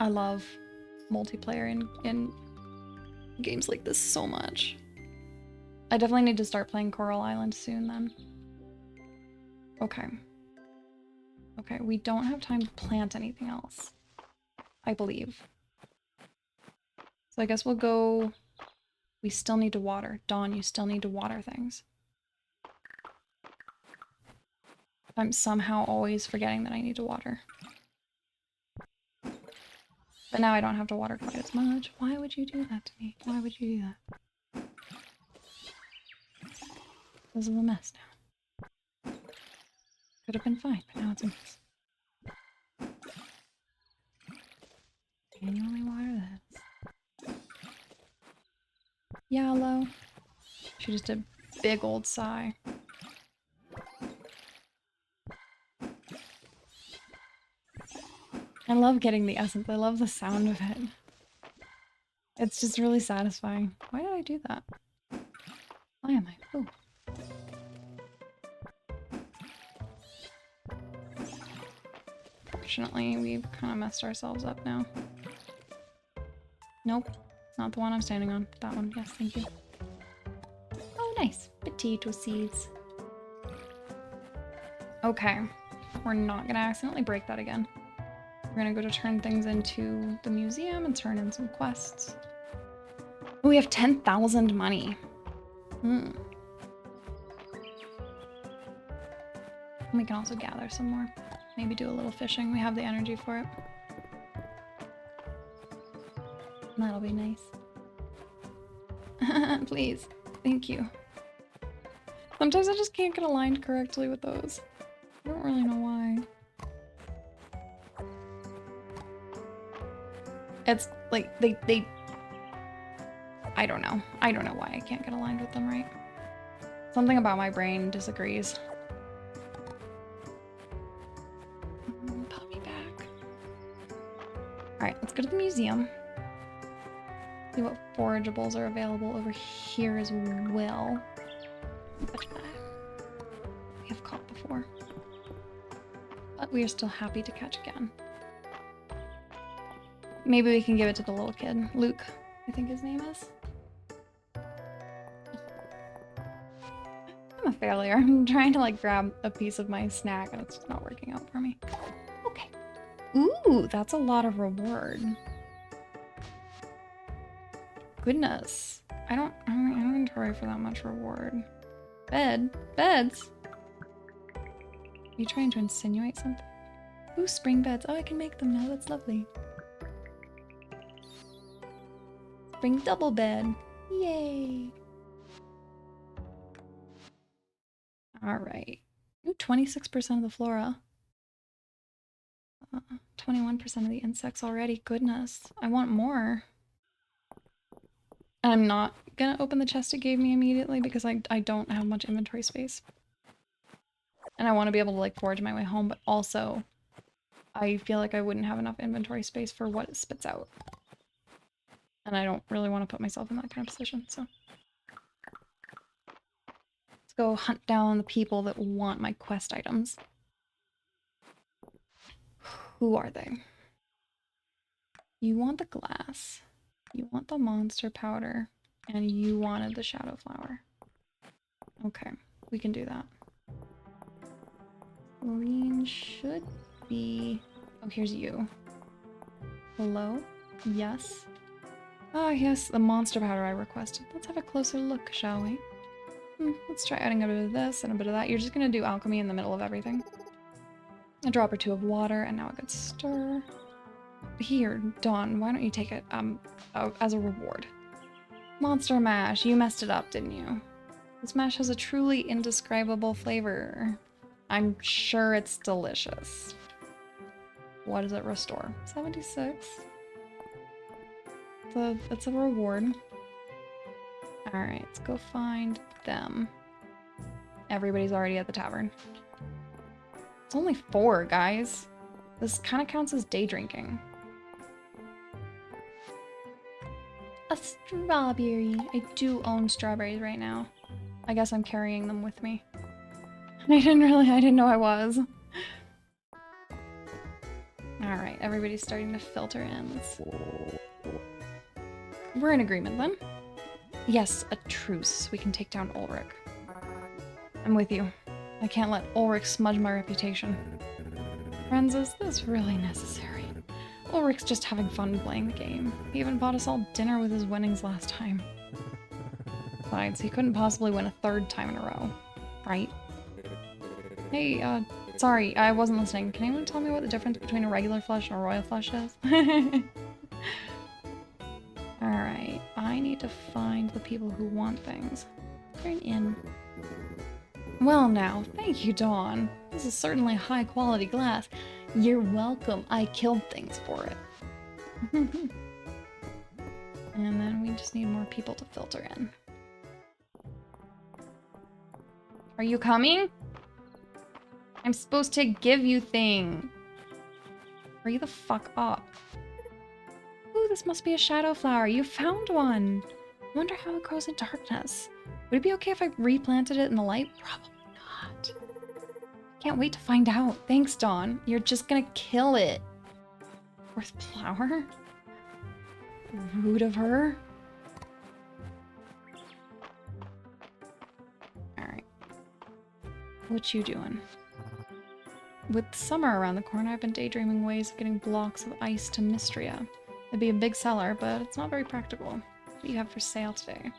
I love multiplayer in games like this so much. I definitely need to start playing Coral Island soon then. Okay. Okay, we don't have time to plant anything else, I believe. So I guess we'll go... We still need to water. Dawn, you still need to water things. I'm somehow always forgetting that I need to water. But now I don't have to water quite as much. Why would you do that to me? Why would you do that? This is a mess now. Could have been fine, but now it's a mess. Manually water this. Yellow. She just did a big old sigh. I love getting the essence. I love the sound of it. It's just really satisfying. Why did I do that? Why am I? Oh. Fortunately, we've kind of messed ourselves up now. Nope. Not the one I'm standing on. That one. Yes, thank you. Oh, nice. Potato seeds. Okay. We're not gonna accidentally break that again. We're gonna go to turn things into the museum and turn in some quests. Oh, we have 10,000 money. We can also gather some more. Maybe do a little fishing. We have the energy for it. That'll be nice. Please. Thank you. Sometimes I just can't get aligned correctly with those. I don't really know why. It's like they I don't know. I don't know why I can't get aligned with them right. Something about my brain disagrees. Put me back. Alright, let's go to the museum. See what forageables are available over here as well. We have caught before. But we are still happy to catch again. Maybe we can give it to the little kid. Luke, I think his name is. I'm a failure. I'm trying to like grab a piece of my snack and it's just not working out for me. Okay. Ooh, that's a lot of reward. Goodness. I don't have my inventory for that much reward. Beds? Are you trying to insinuate something? Ooh, spring beds. Oh, I can make them now. That's lovely. Spring double bed. Yay. Alright. Ooh, 26% of the flora. 21% of the insects already. Goodness. I want more. I'm not gonna open the chest it gave me immediately because I don't have much inventory space. And I want to be able to like forage my way home, but also I feel like I wouldn't have enough inventory space for what it spits out. And I don't really want to put myself in that kind of position, so. Let's go hunt down the people that want my quest items. Who are they? You want the glass. You want the monster powder. And you wanted the shadow flower. Okay, we can do that. Green should be... Oh, here's you. Hello? Yes? Ah, yes, the monster powder I requested. Let's have a closer look, shall we? Let's try adding a bit of this and a bit of that. You're just gonna do alchemy in the middle of everything. A drop or two of water, and now a good stir. Here, Dawn, why don't you take it, as a reward? Monster mash, you messed it up, didn't you? This mash has a truly indescribable flavor. I'm sure it's delicious. What does it restore? 76. That's a reward. Alright, let's go find them. Everybody's already at the tavern. It's only 4, guys. This kind of counts as day drinking. A strawberry. I do own strawberries right now. I guess I'm carrying them with me. I didn't know I was. Alright, everybody's starting to filter in. We're in agreement then. Yes, a truce. We can take down Ulrich. I'm with you. I can't let Ulrich smudge my reputation. Friends, is this really necessary? Ulrich's just having fun playing the game. He even bought us all dinner with his winnings last time. Besides, he couldn't possibly win a 3rd time in a row. Right? Hey, Sorry, I wasn't listening. Can anyone tell me what the difference between a regular flush and a royal flush is? Alright, I need to find the people who want things. Turn in. Well now, thank you, Dawn. This is certainly high quality glass. You're welcome. I killed things for it. And then we just need more people to filter in. Are you coming? I'm supposed to give you thing. Hurry the fuck up. Ooh, this must be a shadow flower. You found one. I wonder how it grows in darkness. Would it be okay if I replanted it in the light? Probably not. Can't wait to find out. Thanks, Dawn. You're just gonna kill it. Fourth flower? Rude of her. Alright. What you doing? With summer around the corner, I've been daydreaming ways of getting blocks of ice to Mistria. It'd be a big seller, but it's not very practical. What do you have for sale today?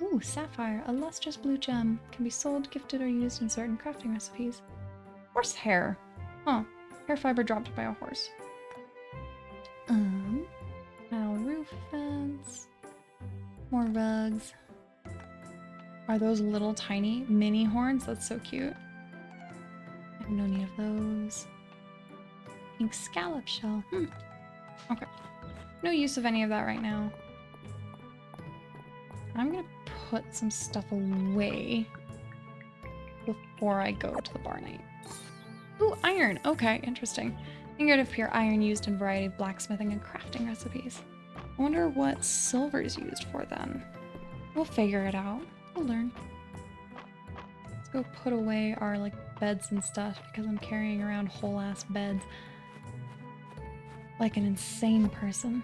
Ooh, sapphire, a lustrous blue gem. Can be sold, gifted, or used in certain crafting recipes. Horse hair. Huh. Hair fiber dropped by a horse. Metal roof fence. More rugs. Are those little tiny mini horns? That's so cute. I have no need of those. Pink scallop shell. Okay. No use of any of that right now. I'm gonna put some stuff away before I go to the bar night. Ooh, iron. Okay, interesting. Ingot of pure iron used in a variety of blacksmithing and crafting recipes. I wonder what silver is used for then. We'll figure it out. We'll learn. Let's go put away our like beds and stuff because I'm carrying around whole ass beds like an insane person.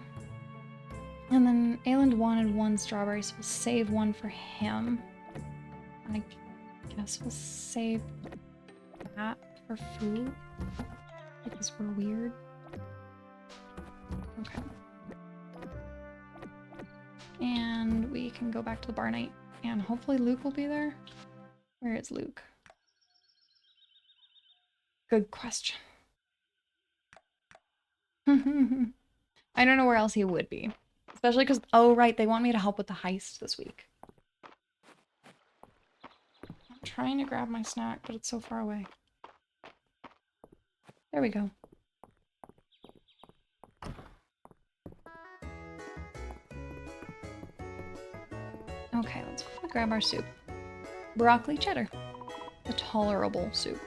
And then Ayland wanted one strawberry, so we'll save one for him. I guess we'll save that for food because we're weird. Okay. And we can go back to the bar night, and hopefully Luke will be there. Where is Luke? Good question. I don't know where else he would be. Especially because, oh right, they want me to help with the heist this week. I'm trying to grab my snack, but it's so far away. There we go. Okay, let's grab our soup. Broccoli cheddar. A tolerable soup.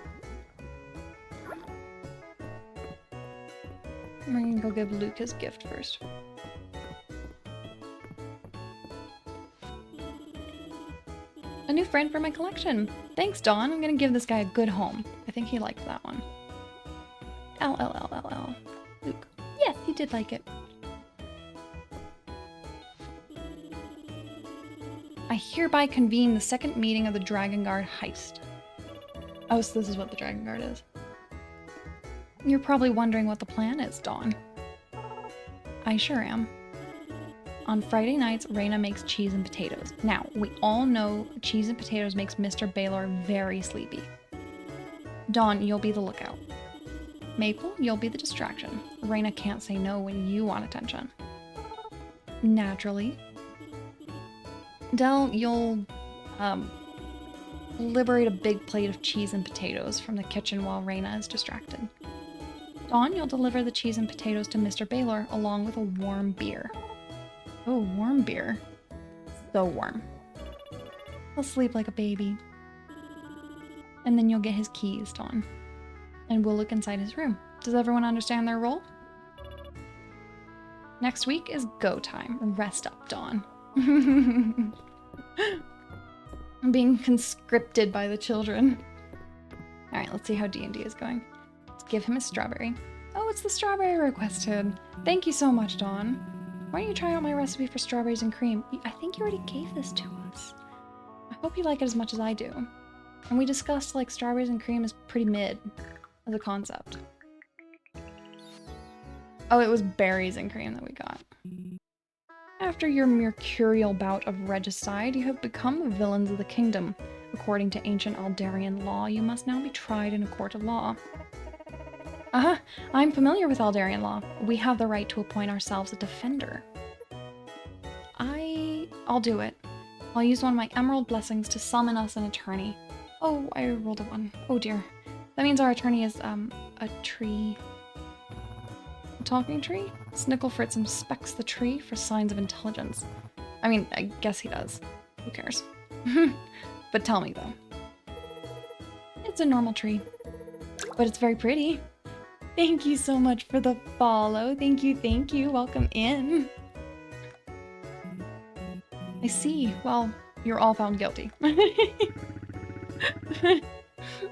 We're gonna go give Luke his gift first. A new friend for my collection. Thanks, Dawn. I'm gonna give this guy a good home. I think he liked that one. L. Luke. Yes, he did like it. I hereby convene the second meeting of the Dragon Guard heist. Oh, so this is what the Dragon Guard is. You're probably wondering what the plan is, Dawn. I sure am. On Friday nights, Raina makes cheese and potatoes. Now, we all know cheese and potatoes makes Mr. Baylor very sleepy. Dawn, you'll be the lookout. Maple, you'll be the distraction. Raina can't say no when you want attention. Naturally. Del, you'll, liberate a big plate of cheese and potatoes from the kitchen while Raina is distracted. Dawn, you'll deliver the cheese and potatoes to Mr. Baylor along with a warm beer. Oh, warm beer. So warm. He'll sleep like a baby. And then you'll get his keys, Dawn. And we'll look inside his room. Does everyone understand their role? Next week is go time. Rest up, Dawn. I'm being conscripted by the children. Alright, let's see how D&D is going. Let's give him a strawberry. Oh, it's the strawberry requested. Thank you so much, Dawn. Why don't you try out my recipe for strawberries and cream? I think you already gave this to us. I hope you like it as much as I do. And we discussed like strawberries and cream is pretty mid as a concept. Oh, it was berries and cream that we got. After your mercurial bout of regicide, you have become the villains of the kingdom. According to ancient Aldarian law, you must now be tried in a court of law. I'm familiar with Aldarian law. We have the right to appoint ourselves a defender. I'll do it. I'll use one of my emerald blessings to summon us an attorney. Oh, I rolled a 1. Oh dear. That means our attorney is, a tree. A talking tree? Snicklefritz inspects the tree for signs of intelligence. I mean, I guess he does. Who cares? But tell me, though. It's a normal tree. But it's very pretty. Thank you so much for the follow. Thank you. Welcome in. I see. Well, you're all found guilty.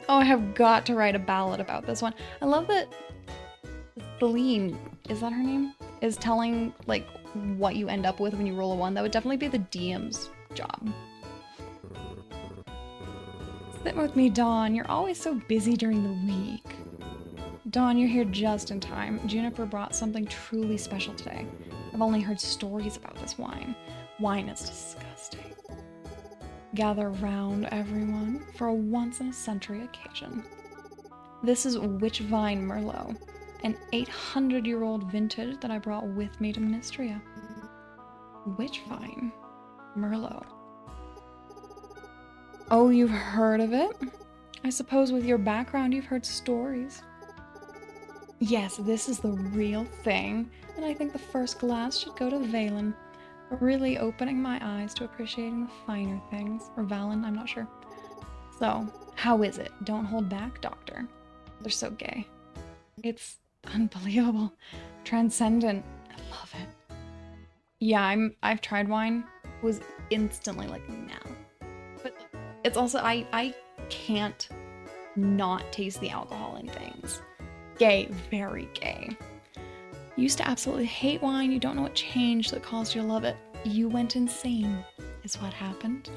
Oh, I have got to write a ballad about this one. I love that Celine, is that her name? Is telling, like, what you end up with when you roll a 1. That would definitely be the DM's job. Sit with me, Dawn. You're always so busy during the week. Dawn, you're here just in time. Juniper brought something truly special today. I've only heard stories about this wine. Wine is disgusting. Gather round, everyone, for a once-in-a-century occasion. This is Witch Vine Merlot, an 800-year-old vintage that I brought with me to Mistria. Witch Vine Merlot. Oh, you've heard of it? I suppose with your background you've heard stories. Yes, this is the real thing, and I think the first glass should go to Valen, for really opening my eyes to appreciating the finer things. Or Valen, I'm not sure. So, how is it? Don't hold back, Doctor. They're so gay. It's unbelievable. Transcendent. I love it. Yeah, I've tried wine. Was instantly like, no. But it's also, I can't not taste the alcohol in things. Gay, very gay. You used to absolutely hate wine. You don't know what changed that caused you to love it. You went insane, is what happened.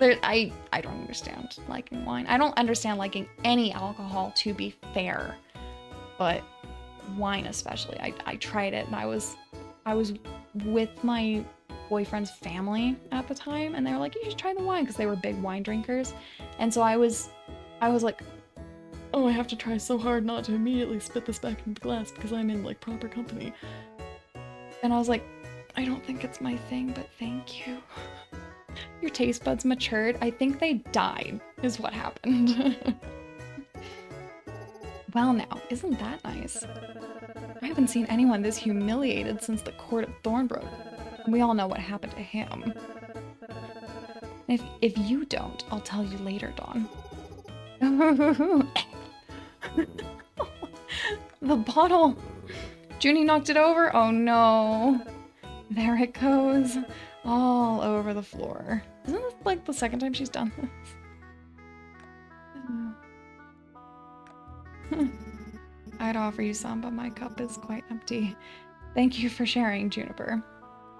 I don't understand liking wine. I don't understand liking any alcohol, to be fair. But wine especially. I tried it, and I was with my boyfriend's family at the time, and they were like, you should try the wine, because they were big wine drinkers. And so I was like, oh, I have to try so hard not to immediately spit this back into the glass because I'm in, like, proper company. And I was like, I don't think it's my thing, but thank you. Your taste buds matured. I think they died, is what happened. Well now, isn't that nice? I haven't seen anyone this humiliated since the court of Thornbrook. We all know what happened to him. If you don't, I'll tell you later, Dawn. The bottle! Junie knocked it over? Oh no. There it goes. All over the floor. Isn't this like the second time she's done this? I'd offer you some, but my cup is quite empty. Thank you for sharing, Juniper.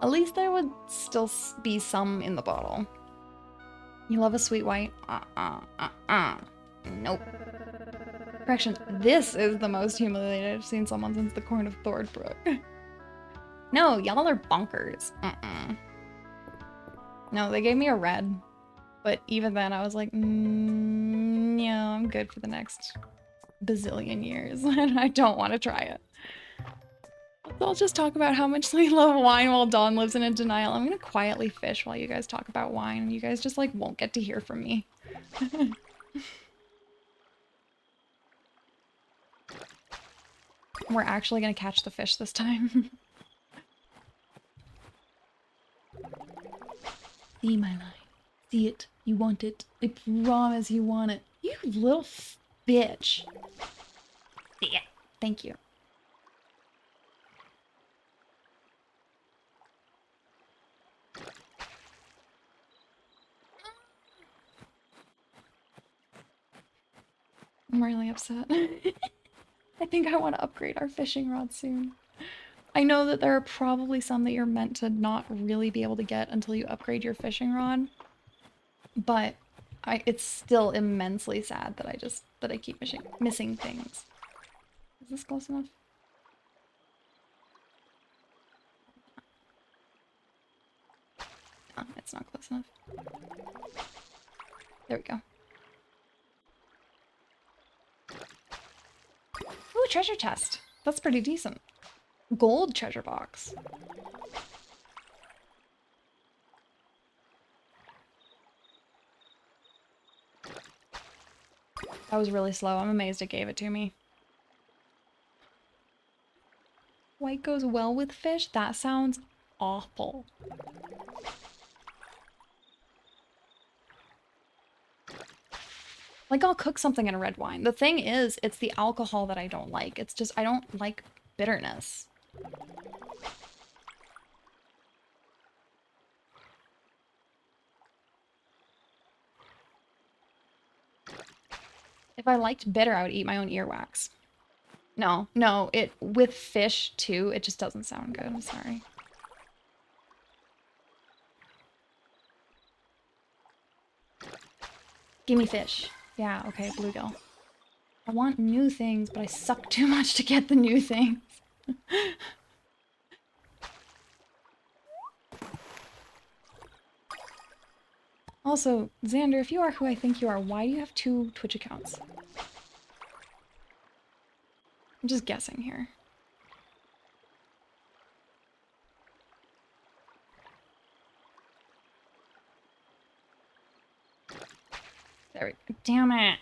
At least there would still be some in the bottle. You love a sweet white? Nope. Correction, this is the most humiliated I've seen someone since the Court of Thornbrook. No, y'all are bonkers. No, they gave me a red. But even then, I was like, yeah, I'm good for the next bazillion years. And I don't want to try it. So I'll just talk about how much we love wine while Dawn lives in a denial. I'm gonna quietly fish while you guys talk about wine, and you guys just, like, won't get to hear from me. We're actually gonna catch the fish this time. See my line. See it. You want it. I promise you want it. You little bitch. Yeah. Thank you. I'm really upset. I think I want to upgrade our fishing rod soon. I know that there are probably some that you're meant to not really be able to get until you upgrade your fishing rod, but it's still immensely sad that I keep missing things. Is this close enough? Oh, it's not close enough. There we go. Ooh, treasure chest. That's pretty decent. Gold treasure box. That was really slow. I'm amazed it gave it to me. White goes well with fish? That sounds awful. Like, I'll cook something in a red wine. The thing is, it's the alcohol that I don't like. It's just, I don't like bitterness. If I liked bitter, I would eat my own earwax. No, no, with fish too, it just doesn't sound good. I'm sorry. Gimme fish. Yeah, okay, bluegill. I want new things, but I suck too much to get the new things. Also, Xander, if you are who I think you are, why do you have 2 Twitch accounts? I'm just guessing here. There we go. Damn it.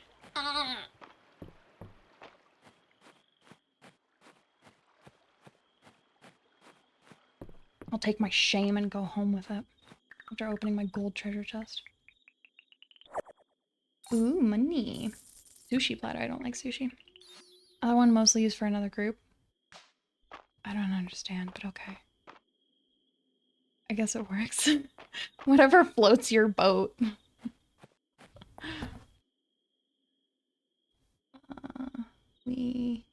I'll take my shame and go home with it after opening my gold treasure chest. Ooh, money. Sushi platter. I don't like sushi. Other one mostly used for another group. I don't understand, but okay. I guess it works. Whatever floats your boat. We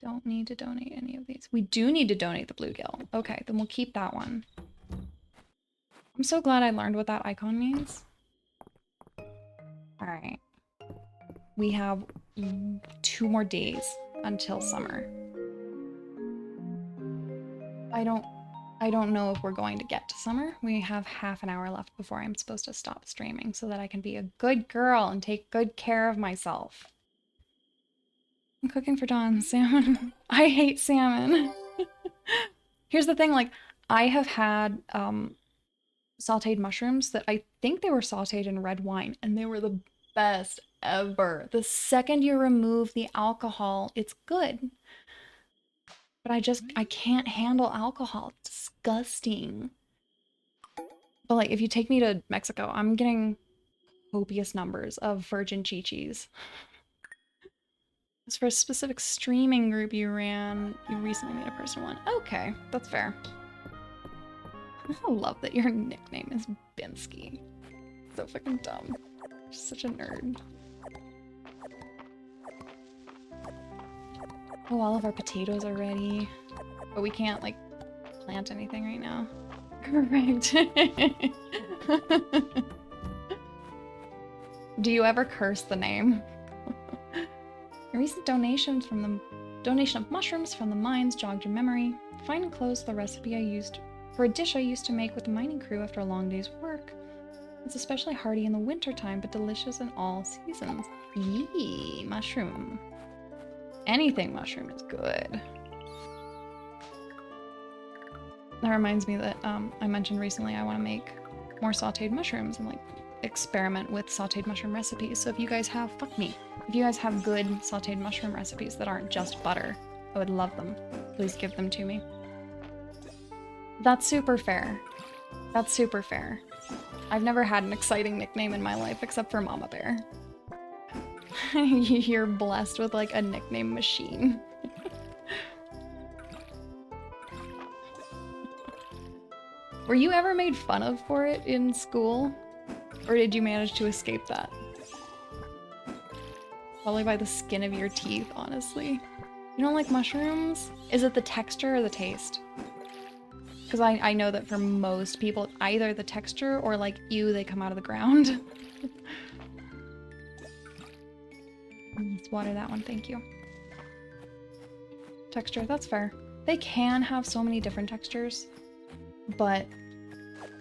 don't need to donate any of these. We do need to donate the bluegill. Okay, then we'll keep that one. I'm so glad I learned what that icon means. All right. We have 2 more days until summer. I don't know if we're going to get to summer. We have half an hour left before I'm supposed to stop streaming so that I can be a good girl and take good care of myself. I'm cooking for Dawn. Salmon. I hate salmon. Here's the thing, like, I have had sauteed mushrooms that I think they were sauteed in red wine, and they were the best ever. The second you remove the alcohol, it's good. But I can't handle alcohol. It's disgusting. But like, if you take me to Mexico, I'm getting copious numbers of virgin chichis. As for a specific streaming group you ran, you recently made a personal one. Okay, that's fair. I love that your nickname is Binsky. So fucking dumb. You're such a nerd. Oh, all of our potatoes are ready. But we can't, like, plant anything right now. Correct. Do you ever curse the name? A recent donation of mushrooms from the mines jogged your memory. Find and close the recipe I used for a dish I used to make with the mining crew after a long day's work. It's especially hearty in the wintertime, but delicious in all seasons. Yee, mushroom. Anything mushroom is good. That reminds me that I mentioned recently I want to make more sauteed mushrooms and like experiment with sauteed mushroom recipes. So if you guys have, fuck me, if you guys have good sauteed mushroom recipes that aren't just butter, I would love them. Please give them to me. That's super fair. That's super fair. I've never had an exciting nickname in my life except for Mama Bear. You're blessed with like a nickname machine. Were you ever made fun of for it in school? Or did you manage to escape that? Probably by the skin of your teeth, honestly. You don't like mushrooms? Is it the texture or the taste? Because I know that for most people, it's either the texture or like, ew, they come out of the ground. Let's water that one, thank you. Texture, that's fair. They can have so many different textures, but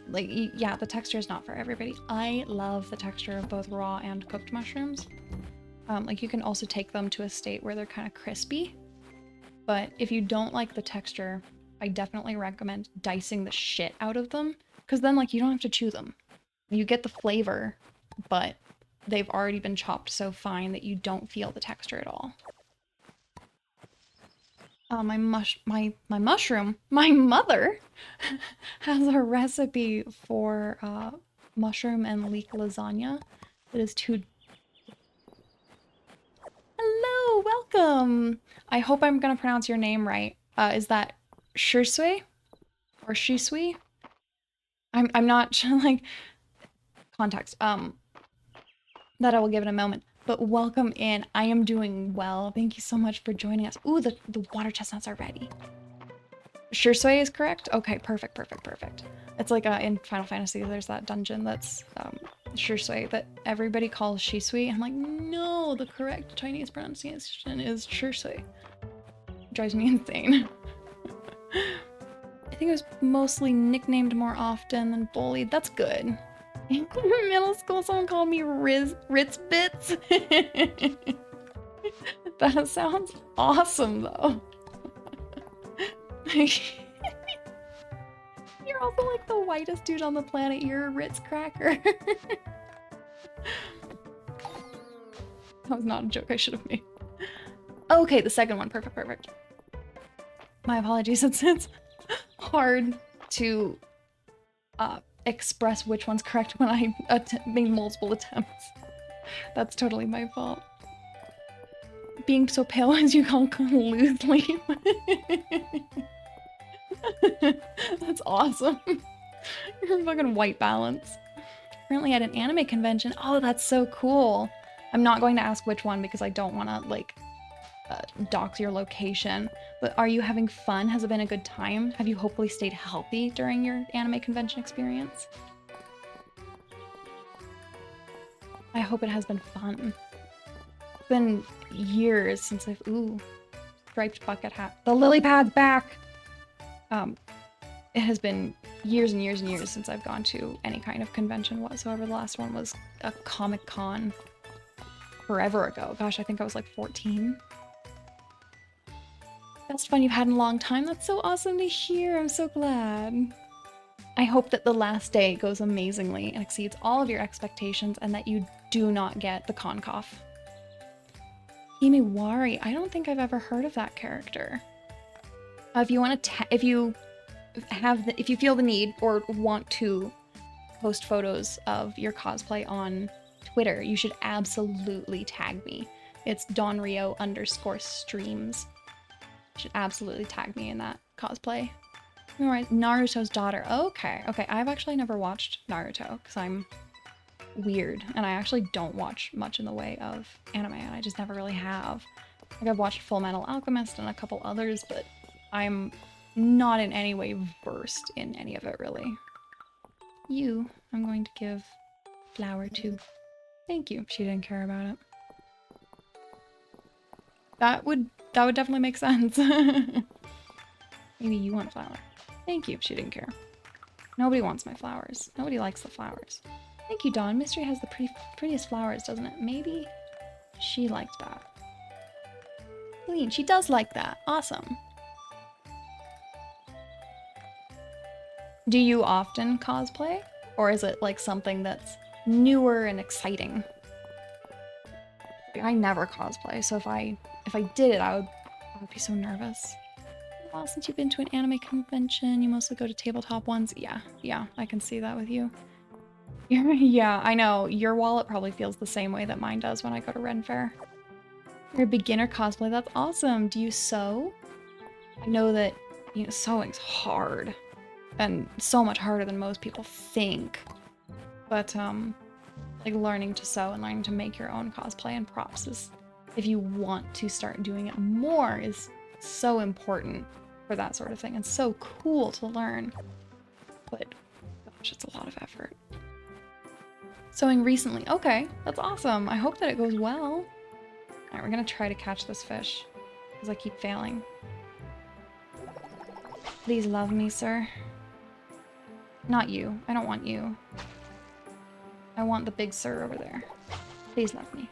like, yeah, the texture is not for everybody. I love the texture of both raw and cooked mushrooms. Like you can also take them to a state where they're kind of crispy. But if you don't like the texture, I definitely recommend dicing the shit out of them. Because then like you don't have to chew them. You get the flavor, but they've already been chopped so fine that you don't feel the texture at all. My mother has a recipe for mushroom and leek lasagna that is too. Hello, welcome. I hope I'm gonna pronounce your name right. Is that Shisui or Shisui? I'm not like context. That I will give in a moment. But welcome in. I am doing well. Thank you so much for joining us. Ooh, the water chestnuts are ready. Shisui is correct? Okay, perfect, perfect, perfect. It's like in Final Fantasy, there's that dungeon that's Shisui that everybody calls Shisui. I'm like, no, the correct Chinese pronunciation is Shisui. Drives me insane. I think it was mostly nicknamed more often than bullied. That's good. In middle school, someone called me Ritz Bits. That sounds awesome, though. You're also like the whitest dude on the planet. You're a Ritz cracker. That was not a joke I should have made. Okay, the second one. Perfect, perfect. My apologies. It's hard to express which one's correct when I made multiple attempts. That's totally my fault. Being so pale as you call loosely. That's awesome. You're fucking white balance. Currently at an anime convention. Oh, that's so cool. I'm not going to ask which one because I don't want to like dox your location. But are you having fun? Has it been a good time? Have you hopefully stayed healthy during your anime convention experience? I hope it has been fun. It's been years since I've... Ooh. Striped bucket hat. The lily pad's back! It has been years and years and years since I've gone to any kind of convention whatsoever. The last one was a Comic-Con forever ago. Gosh, I think I was like 14. Best fun you've had in a long time. That's so awesome to hear. I'm so glad. I hope that the last day goes amazingly and exceeds all of your expectations and that you do not get the con cough. Himiwari. I don't think I've ever heard of that character. If you want to, if you feel the need or want to post photos of your cosplay on Twitter, you should absolutely tag me. It's donrio_streams. You should absolutely tag me in that cosplay. Alright, Naruto's daughter. Okay, okay. I've actually never watched Naruto because I'm weird and I actually don't watch much in the way of anime and I just never really have. Like I've watched Full Metal Alchemist and a couple others, but I'm not in any way versed in any of it really. You, I'm going to give flower to. Thank you. She didn't care about it. That would definitely make sense. Maybe you want flower. Thank you. She didn't care. Nobody wants my flowers. Nobody likes the flowers. Thank you, Dawn. Mistria has the prettiest flowers, doesn't it? Maybe she liked that. Clean. She does like that. Awesome. Do you often cosplay? Or is it like something that's newer and exciting? I never cosplay, so if I did it, I would be so nervous. Well, since you've been to an anime convention, you mostly go to tabletop ones. Yeah, I can see that with you. Yeah, I know. Your wallet probably feels the same way that mine does when I go to Ren Fair. You're a beginner cosplay. That's awesome. Do you sew? I know that, you know, sewing's hard. And so much harder than most people think. But, like, learning to sew and learning to make your own cosplay and props is, if you want to start doing it more, is so important for that sort of thing. And so cool to learn. But, gosh, it's a lot of effort. Sewing recently. Okay, that's awesome. I hope that it goes well. Alright, we're gonna try to catch this fish. Because I keep failing. Please love me, sir. Not you. I don't want you. I want the big sir over there. Please love me.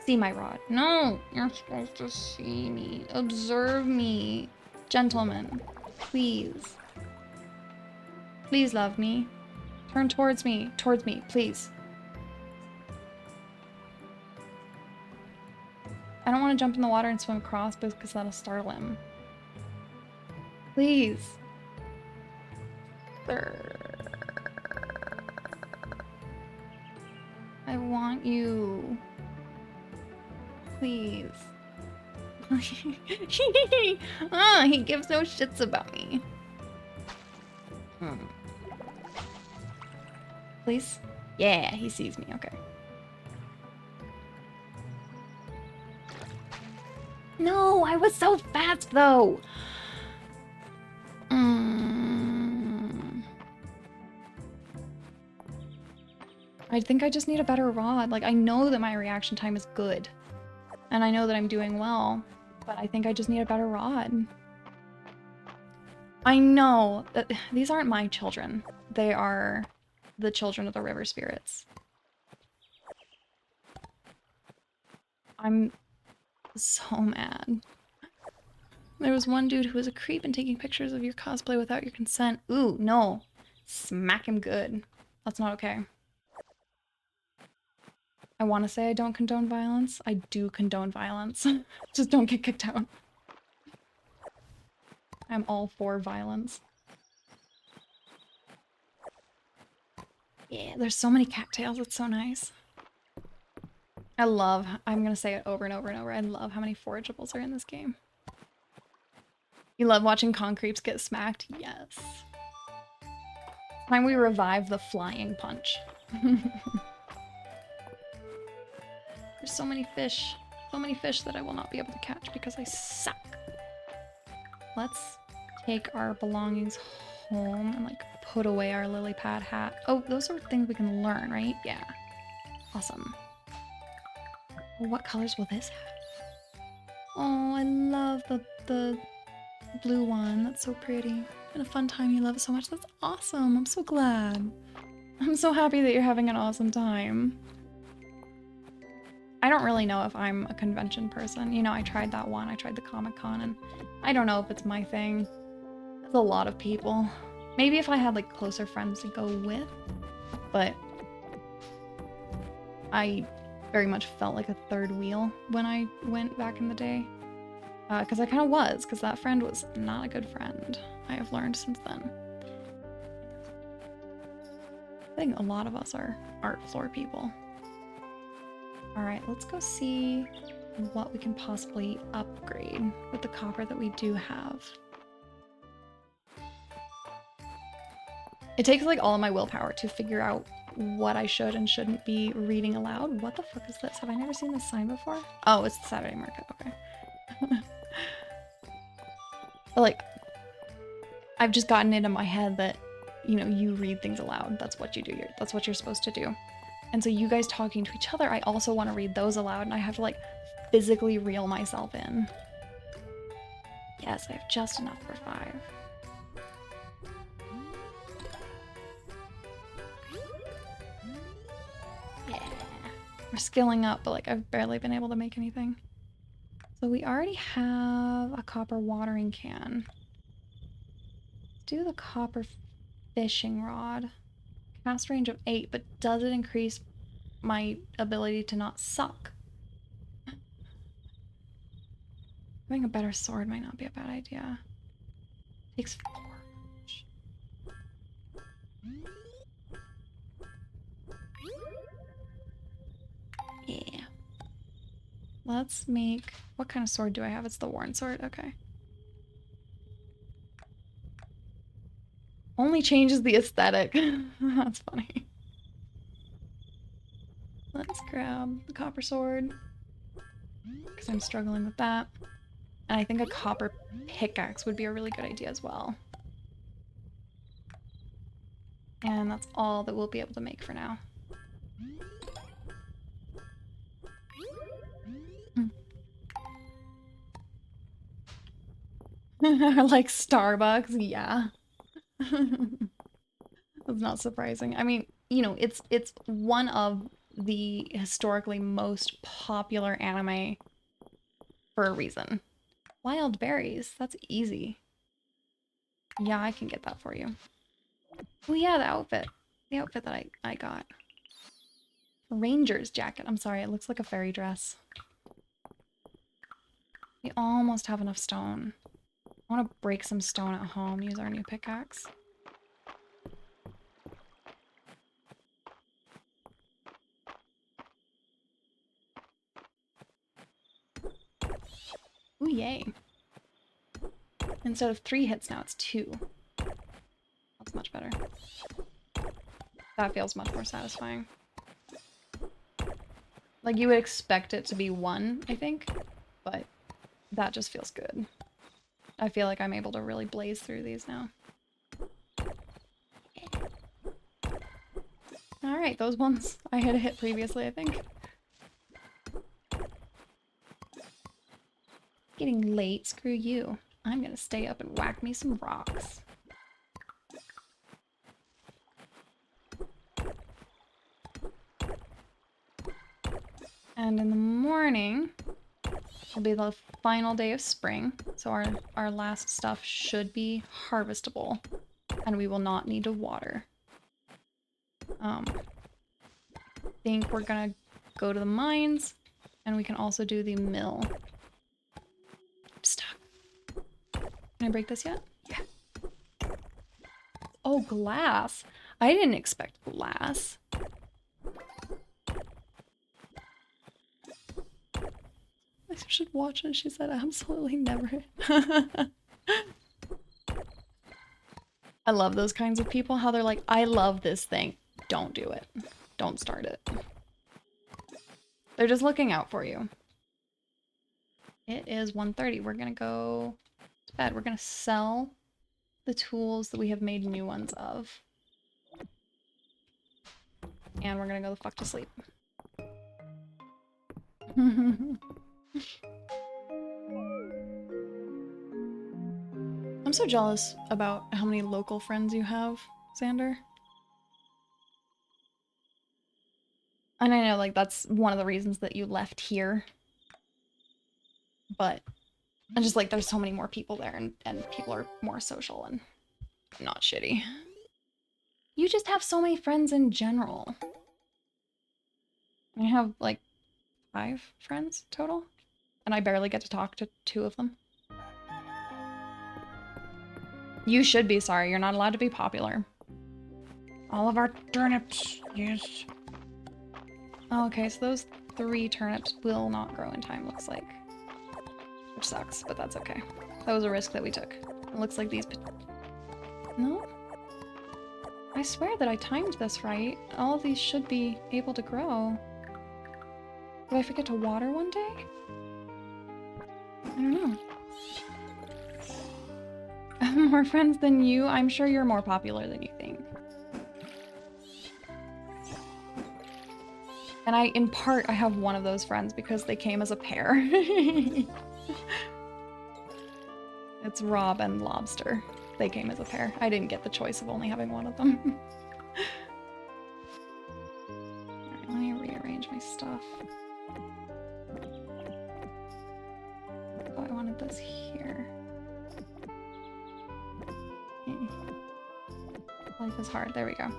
See my rod. No! You're supposed to see me. Observe me. Gentlemen. Please. Please love me. Turn towards me. Towards me. Please. I don't want to jump in the water and swim across because that'll startle him. Please. Sir. I want you. Please. He gives no shits about me. Please? Yeah, he sees me. Okay. No, I was so fast though. I think I just need a better rod. Like, I know that my reaction time is good. And I know that I'm doing well. But I think I just need a better rod. I know that these aren't my children. They are the children of the river spirits. I'm so mad. There was one dude who was a creep and taking pictures of your cosplay without your consent. Ooh, no. Smack him good. That's not okay. I want to say I don't condone violence. I do condone violence. Just don't get kicked out. I'm all for violence. Yeah, there's so many cattails. It's so nice. I'm gonna say it over and over and over, I love how many forageables are in this game. You love watching concreeps get smacked? Yes. Time we revive the flying punch. There's so many fish. So many fish that I will not be able to catch because I suck. Let's take our belongings home and like put away our lily pad hat. Oh, those are things we can learn, right? Yeah. Awesome. Well, what colors will this have? Oh, I love the blue one. That's so pretty. Been a fun time. You love it so much. That's awesome. I'm so glad. I'm so happy that you're having an awesome time. I don't really know if I'm a convention person. You know, I tried that one. I tried the Comic-Con and I don't know if it's my thing. There's a lot of people. Maybe if I had like closer friends to go with, but I very much felt like a third wheel when I went back in the day. Because I kind of was, because that friend was not a good friend. I have learned since then. I think a lot of us are art floor people. Alright, let's go see what we can possibly upgrade with the copper that we do have. It takes like all of my willpower to figure out what I should and shouldn't be reading aloud. What the fuck is this? Have I never seen this sign before? Oh, it's the Saturday market. Okay. But like, I've just gotten into my head that, you know, you read things aloud. That's what you do. That's what you're supposed to do. And so you guys talking to each other, I also want to read those aloud, and I have to like physically reel myself in. Yes, I have just enough for 5. Yeah. We're skilling up, but like I've barely been able to make anything. So we already have a copper watering can. Let's do the copper fishing rod. Cast range of 8, but does it increase my ability to not suck? Having a better sword might not be a bad idea. Takes 4. Yeah. Let's make... What kind of sword do I have? It's the worn sword. Okay. Only changes the aesthetic. That's funny. Let's grab the copper sword, because I'm struggling with that. And I think a copper pickaxe would be a really good idea as well. And that's all that we'll be able to make for now. Like Starbucks, yeah. That's not surprising. I mean, you know, it's one of the historically most popular anime for a reason. Wild berries, that's easy. Yeah, I can get that for you. Oh yeah, the outfit. The outfit that I got. Ranger's jacket. I'm sorry, it looks like a fairy dress. We almost have enough stone. I want to break some stone at home, use our new pickaxe. Ooh, yay. Instead of 3 hits now, it's 2. That's much better. That feels much more satisfying. Like, you would expect it to be 1, I think, but that just feels good. I feel like I'm able to really blaze through these now. Alright, those ones I had a hit previously, I think. Getting late, screw you. I'm gonna stay up and whack me some rocks. And in the morning will be the final day of spring, so our last stuff should be harvestable, and we will not need to water. I think we're gonna go to the mines, and we can also do the mill. I'm stuck. Can I break this yet? Yeah. Oh, glass. I didn't expect glass. I should watch it. She said absolutely never. I love those kinds of people, how they're like, I love this thing. Don't do it. Don't start it. They're just looking out for you. It is 1:30. We're gonna go to bed. We're gonna sell the tools that we have made new ones of. And we're gonna go the fuck to sleep. I'm so jealous about how many local friends you have, Xander. And I know, like, that's one of the reasons that you left here. But I just, like, there's so many more people there, and people are more social and not shitty. You just have so many friends in general. I have, like, 5 friends total. And I barely get to talk to 2 of them. You should be sorry. You're not allowed to be popular. All of our turnips, yes. Oh, okay, so those 3 turnips will not grow in time, looks like. Which sucks, but that's okay. That was a risk that we took. It looks like these... No? I swear that I timed this right. All of these should be able to grow. Did I forget to water one day? I don't know. More friends than you? I'm sure you're more popular than you think. And in part, I have one of those friends because they came as a pair. It's Rob and Lobster. They came as a pair. I didn't get the choice of only having one of them. Alright, let me rearrange my stuff. Oh, I wanted this here. Life is hard. There we go.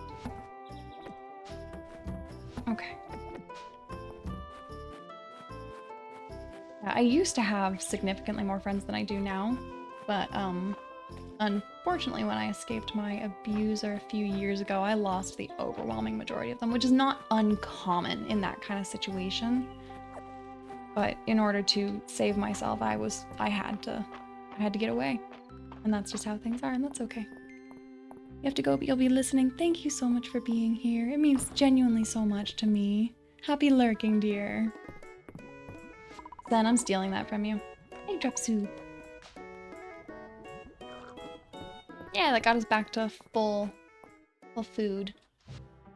Okay. Yeah, I used to have significantly more friends than I do now, but unfortunately when I escaped my abuser a few years ago, I lost the overwhelming majority of them, which is not uncommon in that kind of situation. But in order to save myself, I had to get away. And that's just how things are, and that's okay. You have to go, but you'll be listening. Thank you so much for being here. It means genuinely so much to me. Happy lurking, dear. Then I'm stealing that from you. Hey, drop soup. Yeah, that got us back to full food.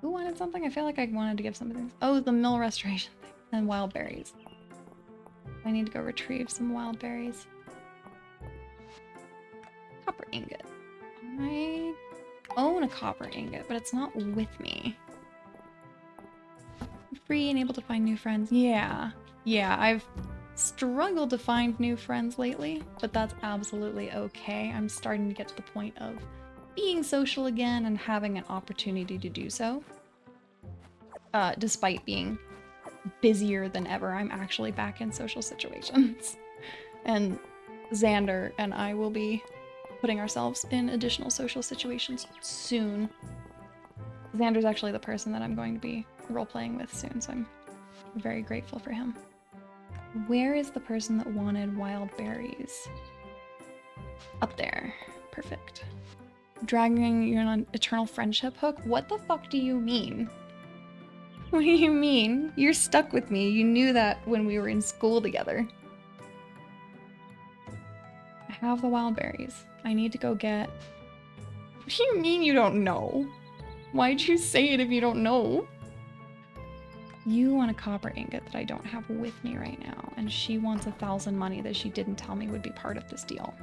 Who wanted something? I feel like I wanted to give something. Oh, the mill restoration thing. And wild berries. I need to go retrieve some wild berries. Copper ingot. Alright. own a copper ingot, but it's not with me. Free and able to find new friends. Yeah. Yeah, I've struggled to find new friends lately, but that's absolutely okay. I'm starting to get to the point of being social again and having an opportunity to do so. Despite being busier than ever, I'm actually back in social situations. And Xander and I will be putting ourselves in additional social situations soon. Xander's actually the person that I'm going to be role-playing with soon, so I'm very grateful for him. Where is the person that wanted wild berries? Up there. Perfect. Dragging you on an eternal friendship hook? What the fuck do you mean? What do you mean? You're stuck with me. You knew that when we were in school together. I have the wild berries. I need to go get... What do you mean you don't know? Why'd you say it if you don't know? You want a copper ingot that I don't have with me right now, and she wants 1,000 money that she didn't tell me would be part of this deal.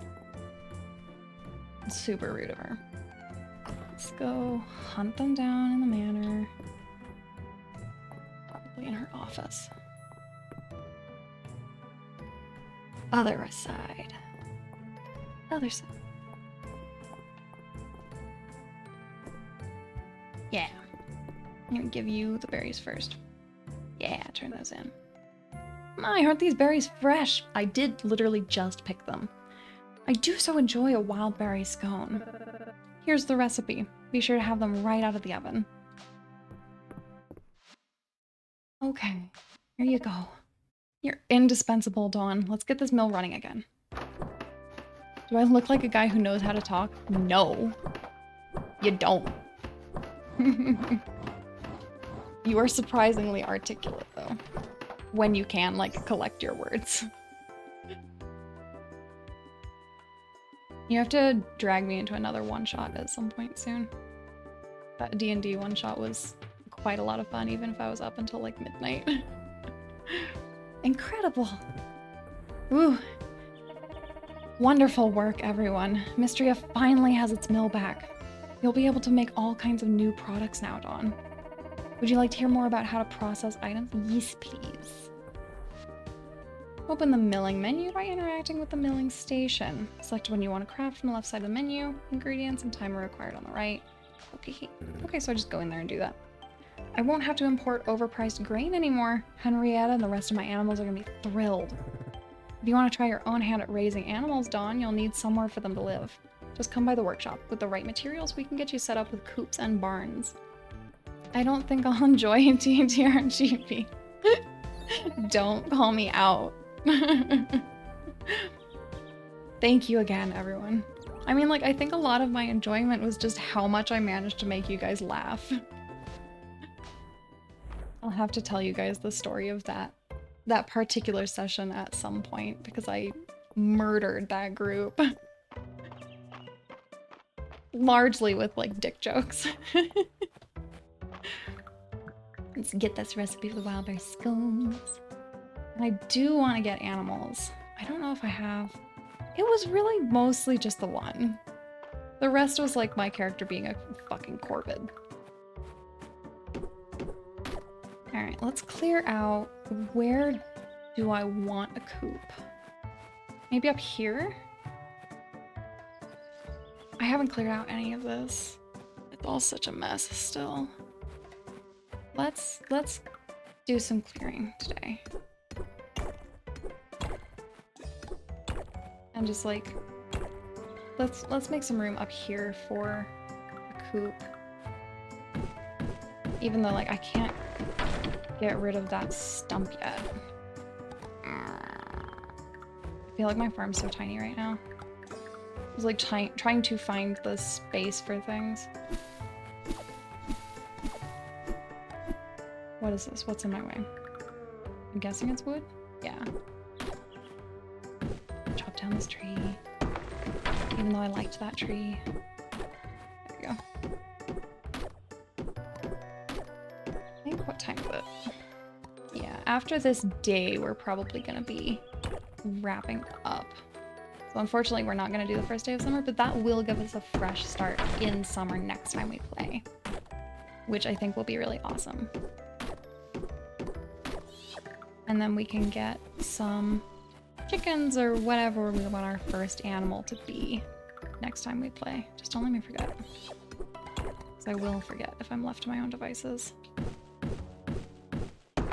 It's super rude of her. Let's go hunt them down in the manor. Probably in her office. Other side. Other side. Yeah. I'm gonna give you the berries first. Yeah, turn those in. My, aren't these berries fresh? I did literally just pick them. I do so enjoy a wild berry scone. Here's the recipe. Be sure to have them right out of the oven. Okay, here you go. You're indispensable, Dawn. Let's get this mill running again. Do I look like a guy who knows how to talk? No. You don't. You are surprisingly articulate, though. When you can, like, collect your words. You have to drag me into another one-shot at some point soon. That D&D one-shot was quite a lot of fun, even if I was up until, like, midnight. Incredible! Ooh. Wonderful work, everyone. Mistria finally has its mill back. You'll be able to make all kinds of new products now, Dawn. Would you like to hear more about how to process items? Yes, please. Open the milling menu by interacting with the milling station. Select when you want to craft from the left side of the menu. Ingredients and timer required on the right. Okay, so I just go in there and do that. I won't have to import overpriced grain anymore. Henrietta and the rest of my animals are going to be thrilled. If you want to try your own hand at raising animals, Dawn, you'll need somewhere for them to live. Just come by the workshop. With the right materials, we can get you set up with coops and barns. I don't think I'll enjoy D&D RGB. Don't call me out. Thank you again, everyone. I mean, like, I think a lot of my enjoyment was just how much I managed to make you guys laugh. I'll have to tell you guys the story of that particular session at some point, because I murdered that group. Largely with, like, dick jokes. Let's get this recipe for the wild berry scones. And I do want to get animals. I don't know if I have. It was really mostly just the one. The rest was like my character being a fucking corvid. Alright, let's clear out. Where do I want a coop? Maybe up here? I haven't cleared out any of this. It's all such a mess still. Let's do some clearing today. And just like let's make some room up here for a coop. Even though like I can't get rid of that stump yet. I feel like my farm's so tiny right now. I was like trying to find the space for things. What is this? What's in my way? I'm guessing it's wood? Yeah. Chop down this tree. Even though I liked that tree. There we go. I think what time is it? Yeah, after this day, we're probably gonna be wrapping up. So So unfortunately, we're not going to do the first day of summer, but that will give us a fresh start in summer next time we play, which I think will be really awesome. And then we can get some chickens or whatever we want our first animal to be next time we play. Just don't let me forget. Because I will forget if I'm left to my own devices. There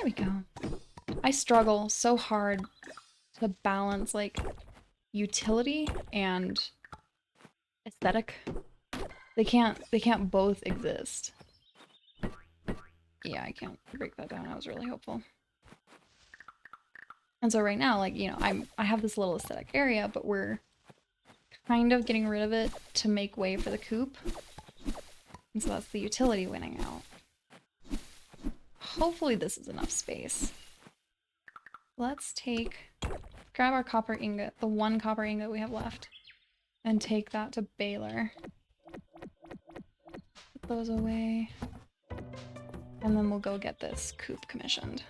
we go. I struggle so hard to balance like utility and aesthetic. They can't both exist. Yeah, I can't break that down. I was really hopeful. And so right now, like, you know, I have this little aesthetic area, but we're kind of getting rid of it to make way for the coop. And so that's the utility winning out. Hopefully this is enough space. Let's grab our copper ingot, the one copper ingot we have left, and take that to Baylor. Put those away. And then we'll go get this coop commissioned.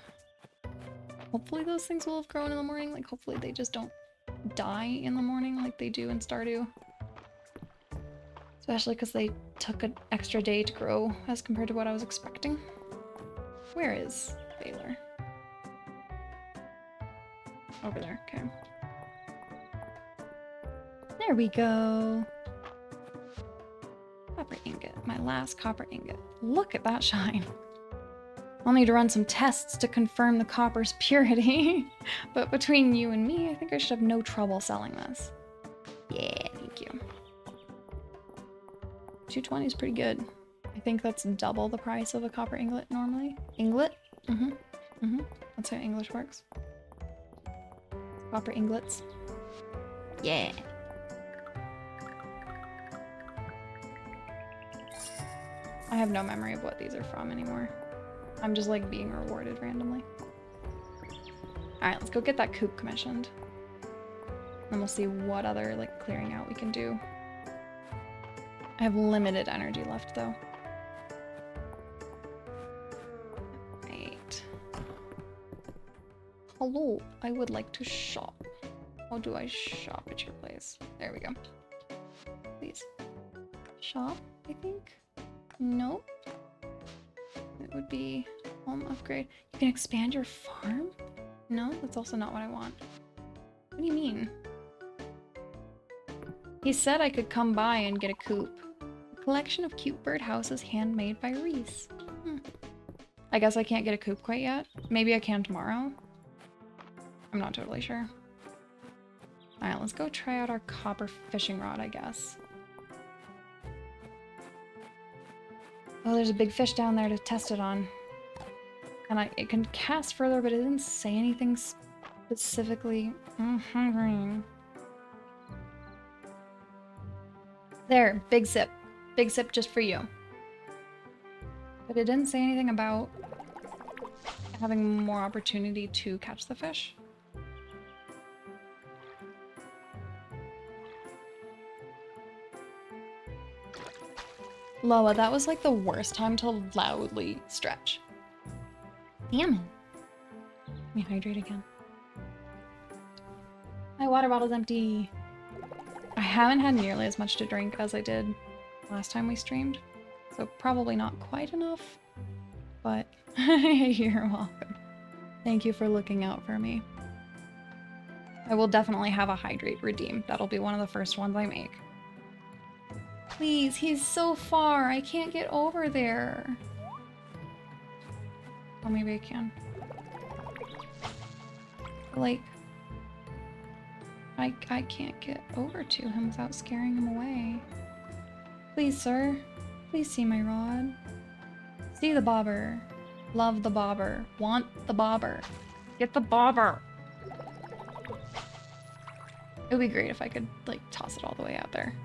Hopefully those things will have grown in the morning. Like, hopefully they just don't die in the morning like they do in Stardew. Especially because they took an extra day to grow as compared to what I was expecting. Where is Baylor? Over there, okay. There we go. Copper ingot, my last copper ingot. Look at that shine. I'll need to run some tests to confirm the copper's purity. But between you and me, I think I should have no trouble selling this. Yeah, thank you. 220 is pretty good. I think that's double the price of a copper ingot normally. Inglet? That's how English works. Copper ingots. Yeah. I have no memory of what these are from anymore. I'm just like being rewarded randomly. Alright, let's go get that coop commissioned. And we'll see what other like clearing out we can do. I have limited energy left though. Right. Hello, I would like to shop. How do I shop at your place? There we go. Please. Shop, I think? Nope. It would be home upgrade. You can expand your farm? No, that's also not what I want. What do you mean? He said I could come by and get a coop. A collection of cute birdhouses handmade by Reese. I guess I can't get a coop quite yet. Maybe I can tomorrow. I'm not totally sure. Alright, let's go try out our copper fishing rod, I guess. Oh, there's a big fish down there to test it on. And it can cast further, but it didn't say anything specifically. There, big sip. Big sip just for you. But it didn't say anything about having more opportunity to catch the fish. Loa, that was like the worst time to loudly stretch. Damn it. Let me hydrate again. My water bottle's empty. I haven't had nearly as much to drink as I did last time we streamed, so probably not quite enough, but you're welcome. Thank you for looking out for me. I will definitely have a hydrate redeem. That'll be one of the first ones I make. Please, he's so far. I can't get over there. Oh, maybe I can. Like, I can't get over to him without scaring him away. Please, sir. Please see my rod. See the bobber. Love the bobber. Want the bobber. Get the bobber. It would be great if I could, like, toss it all the way out there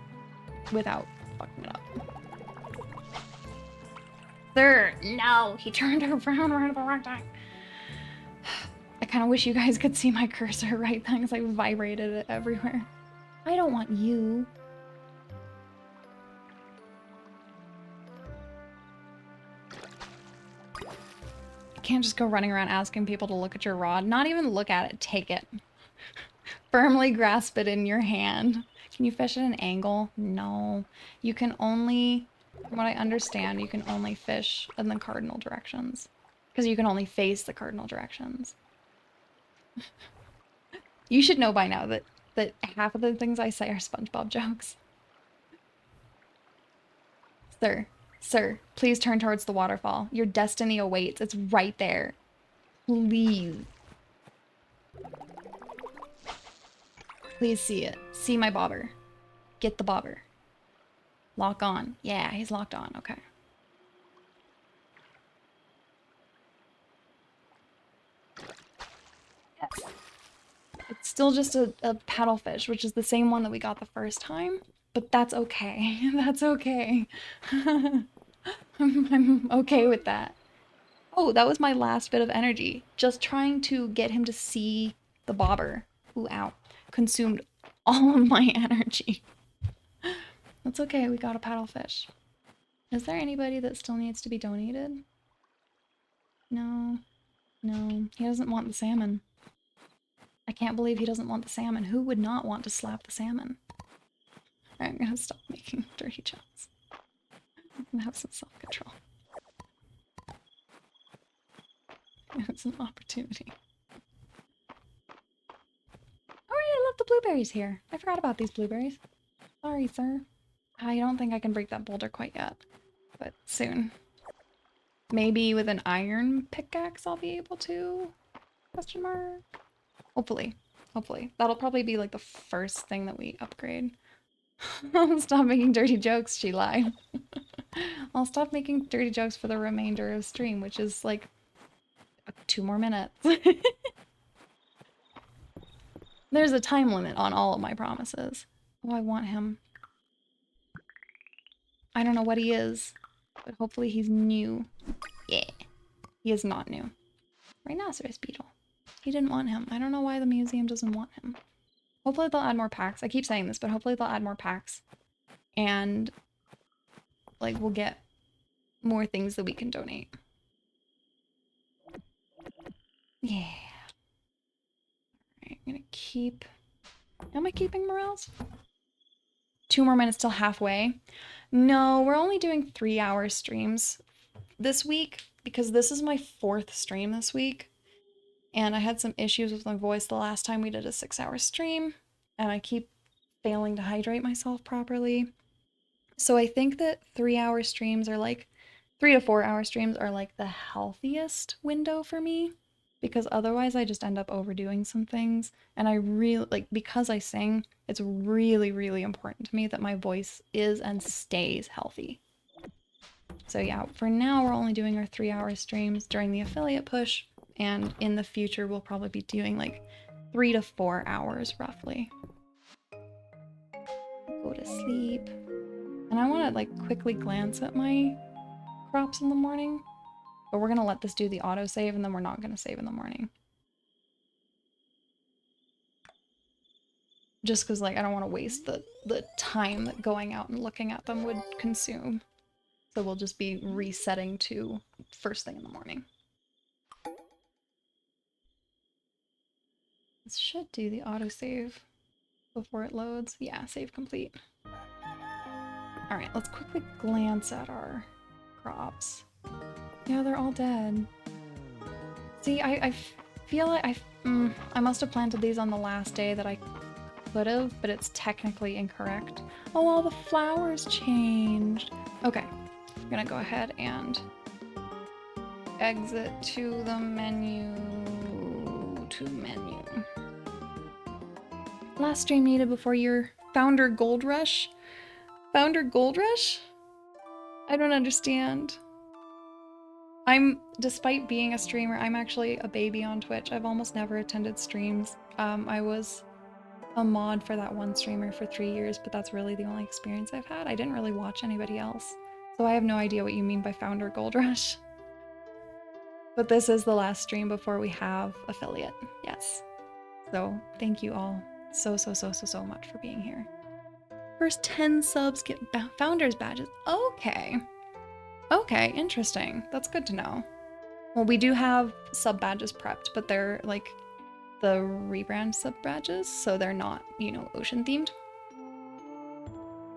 without fucking it up. Sir, no, he turned around right at the wrong time. I kind of wish you guys could see my cursor right then because I vibrated it everywhere. I don't want you. You can't just go running around asking people to look at your rod. Not even look at it, take it. Firmly grasp it in your hand. Can you fish at an angle? No. You can only, from what I understand, you can only fish in the cardinal directions. Because you can only face the cardinal directions. You should know by now that half of the things I say are SpongeBob jokes. Sir, please turn towards the waterfall. Your destiny awaits. It's right there. Please. Please see it. See my bobber. Get the bobber. Lock on. Yeah, he's locked on. Okay. Yes. It's still just a paddlefish, which is the same one that we got the first time, but that's okay. That's okay. I'm okay with that. Oh, that was my last bit of energy. Just trying to get him to see the bobber. Ooh, ow. Consumed all of my energy. That's okay, we got a paddlefish. Is there anybody that still needs to be donated? No. No. He doesn't want the salmon. I can't believe he doesn't want the salmon. Who would not want to slap the salmon? Alright, I'm gonna stop making dirty jokes. I'm gonna have some self-control. It's an opportunity. Oh, I love the blueberries here. I forgot about these blueberries. Sorry, sir. I don't think I can break that boulder quite yet, but soon. Maybe with an iron pickaxe I'll be able to? Question mark. Hopefully. Hopefully. That'll probably be like the first thing that we upgrade. I'll stop making dirty jokes, she lied. I'll stop making dirty jokes for the remainder of stream, which is like 2 more minutes. There's a time limit on all of my promises. Oh, I want him. I don't know what he is, but hopefully he's new. Yeah. He is not new. Rhinoceros beetle. He didn't want him. I don't know why the museum doesn't want him. Hopefully they'll add more packs. I keep saying this, but hopefully they'll add more packs. And, like, we'll get more things that we can donate. Yeah. Alright, I'm gonna keep... Am I keeping morels? 2 more minutes till halfway. No, we're only doing 3-hour streams this week because this is my 4th stream this week. And I had some issues with my voice the last time we did a 6-hour stream. And I keep failing to hydrate myself properly. So I think that 3-hour streams are like... 3 to 4 hour streams are like the healthiest window for me. Because otherwise I just end up overdoing some things. And I really, like, because I sing, it's really, really important to me that my voice is and stays healthy. So yeah, for now we're only doing our 3-hour streams during the affiliate push. And in the future we'll probably be doing like 3 to 4 hours roughly. Go to sleep. And I want to like quickly glance at my crops in the morning. But we're going to let this do the autosave and then we're not going to save in the morning. Just because like I don't want to waste the time that going out and looking at them would consume. So we'll just be resetting to first thing in the morning. This should do the autosave before it loads. Yeah, save complete. Alright, let's quickly glance at our crops. Yeah, they're all dead. See, I feel like I must have planted these on the last day that I could have, but it's technically incorrect. Oh, all the flowers changed. Okay, I'm gonna go ahead and exit to the menu. Last stream needed before your founder gold rush? Founder gold rush? I don't understand. Despite being a streamer, I'm actually a baby on Twitch. I've almost never attended streams. I was a mod for that one streamer for 3 years, but that's really the only experience I've had. I didn't really watch anybody else. So I have no idea what you mean by founder gold rush. But this is the last stream before we have affiliate. Yes. So thank you all so much for being here. First 10 subs get founders badges. Okay. Okay, interesting. That's good to know. Well, we do have sub badges prepped, but they're like the rebrand sub badges, so they're not, you know, ocean themed.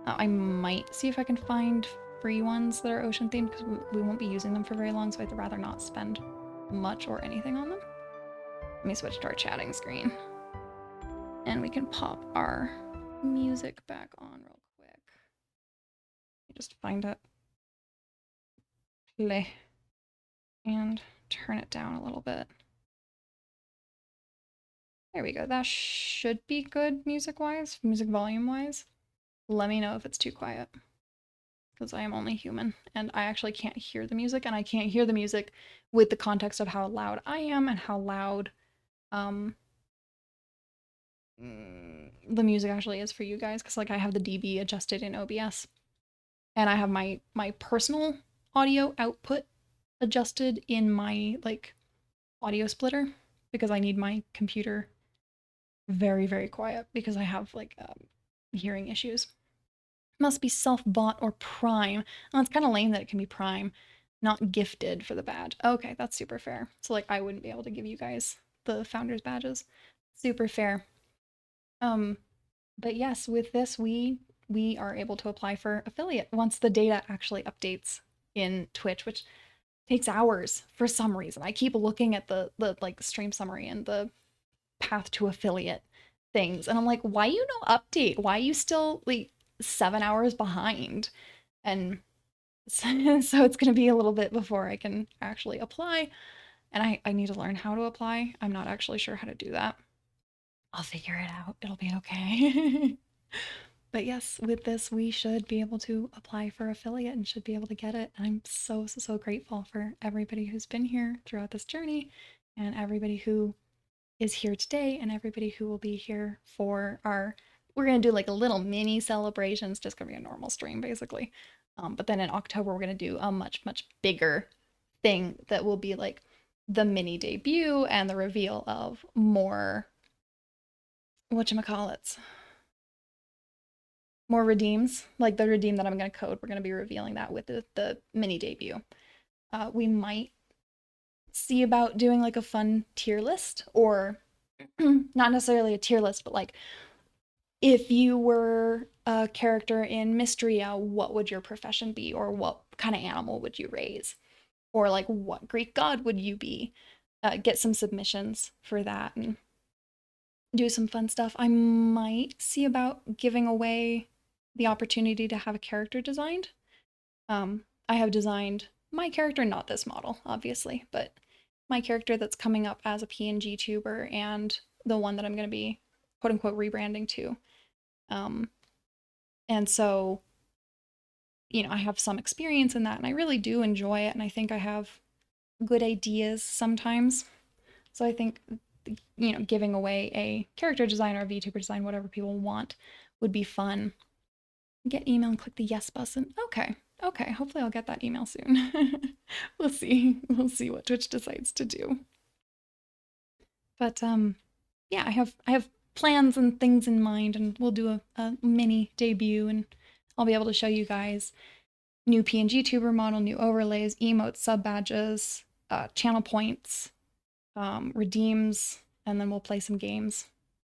I might see if I can find free ones that are ocean themed because we won't be using them for very long, so I'd rather not spend much or anything on them. Let me switch to our chatting screen. And we can pop our music back on real quick. Just find it. Play. And turn it down a little bit. There we go. That should be good music-wise, music volume-wise. Let me know if it's too quiet, because I am only human, and I actually can't hear the music, and I can't hear the music with the context of how loud I am and how loud the music actually is for you guys, because like I have the dB adjusted in OBS, and I have my personal audio output adjusted in my like audio splitter, because I need my computer very, very quiet because I have like hearing issues. Must be self-bought or Prime. Well, it's kind of lame that it can be Prime, not gifted for the badge. Okay, that's super fair. So like I wouldn't be able to give you guys the founders badges. Super fair. But yes, with this we are able to apply for affiliate once the data actually updates in Twitch, which takes hours for some reason. I keep looking at the like stream summary and the path to affiliate things, and I'm like, why you no update? Why you still like 7 hours behind? And so it's gonna be a little bit before I can actually apply, and I need to learn how to apply. I'm not actually sure how to do that. I'll figure it out. It'll be okay. But yes, with this, we should be able to apply for affiliate and should be able to get it. And I'm so, so, so grateful for everybody who's been here throughout this journey, and everybody who is here today, and everybody who will be here for our, we're going to do like a little mini celebration. It's just going to be a normal stream basically. But then in October, we're going to do a much, much bigger thing that will be like the mini debut and the reveal of more, whatchamacallits, more redeems, like the redeem that I'm going to code. We're going to be revealing that with the mini debut. We might see about doing like a fun tier list, or not necessarily a tier list, but like if you were a character in Mistria, what would your profession be, or what kind of animal would you raise, or like what Greek god would you be? Get some submissions for that and do some fun stuff. I might see about giving away the opportunity to have a character designed. I have designed my character, not this model, obviously, but my character that's coming up as a PNG tuber, and the one that I'm going to be quote unquote rebranding to. And so, you know, I have some experience in that, and I really do enjoy it, and I think I have good ideas sometimes. So I think, you know, giving away a character design or a VTuber design, whatever people want, would be fun. Get email and click the yes button. Okay. Okay, hopefully I'll get that email soon. We'll see. We'll see what Twitch decides to do. But yeah, I have plans and things in mind, and we'll do a mini debut, and I'll be able to show you guys new PNG tuber model, new overlays, emotes, sub badges, channel points, redeems, and then we'll play some games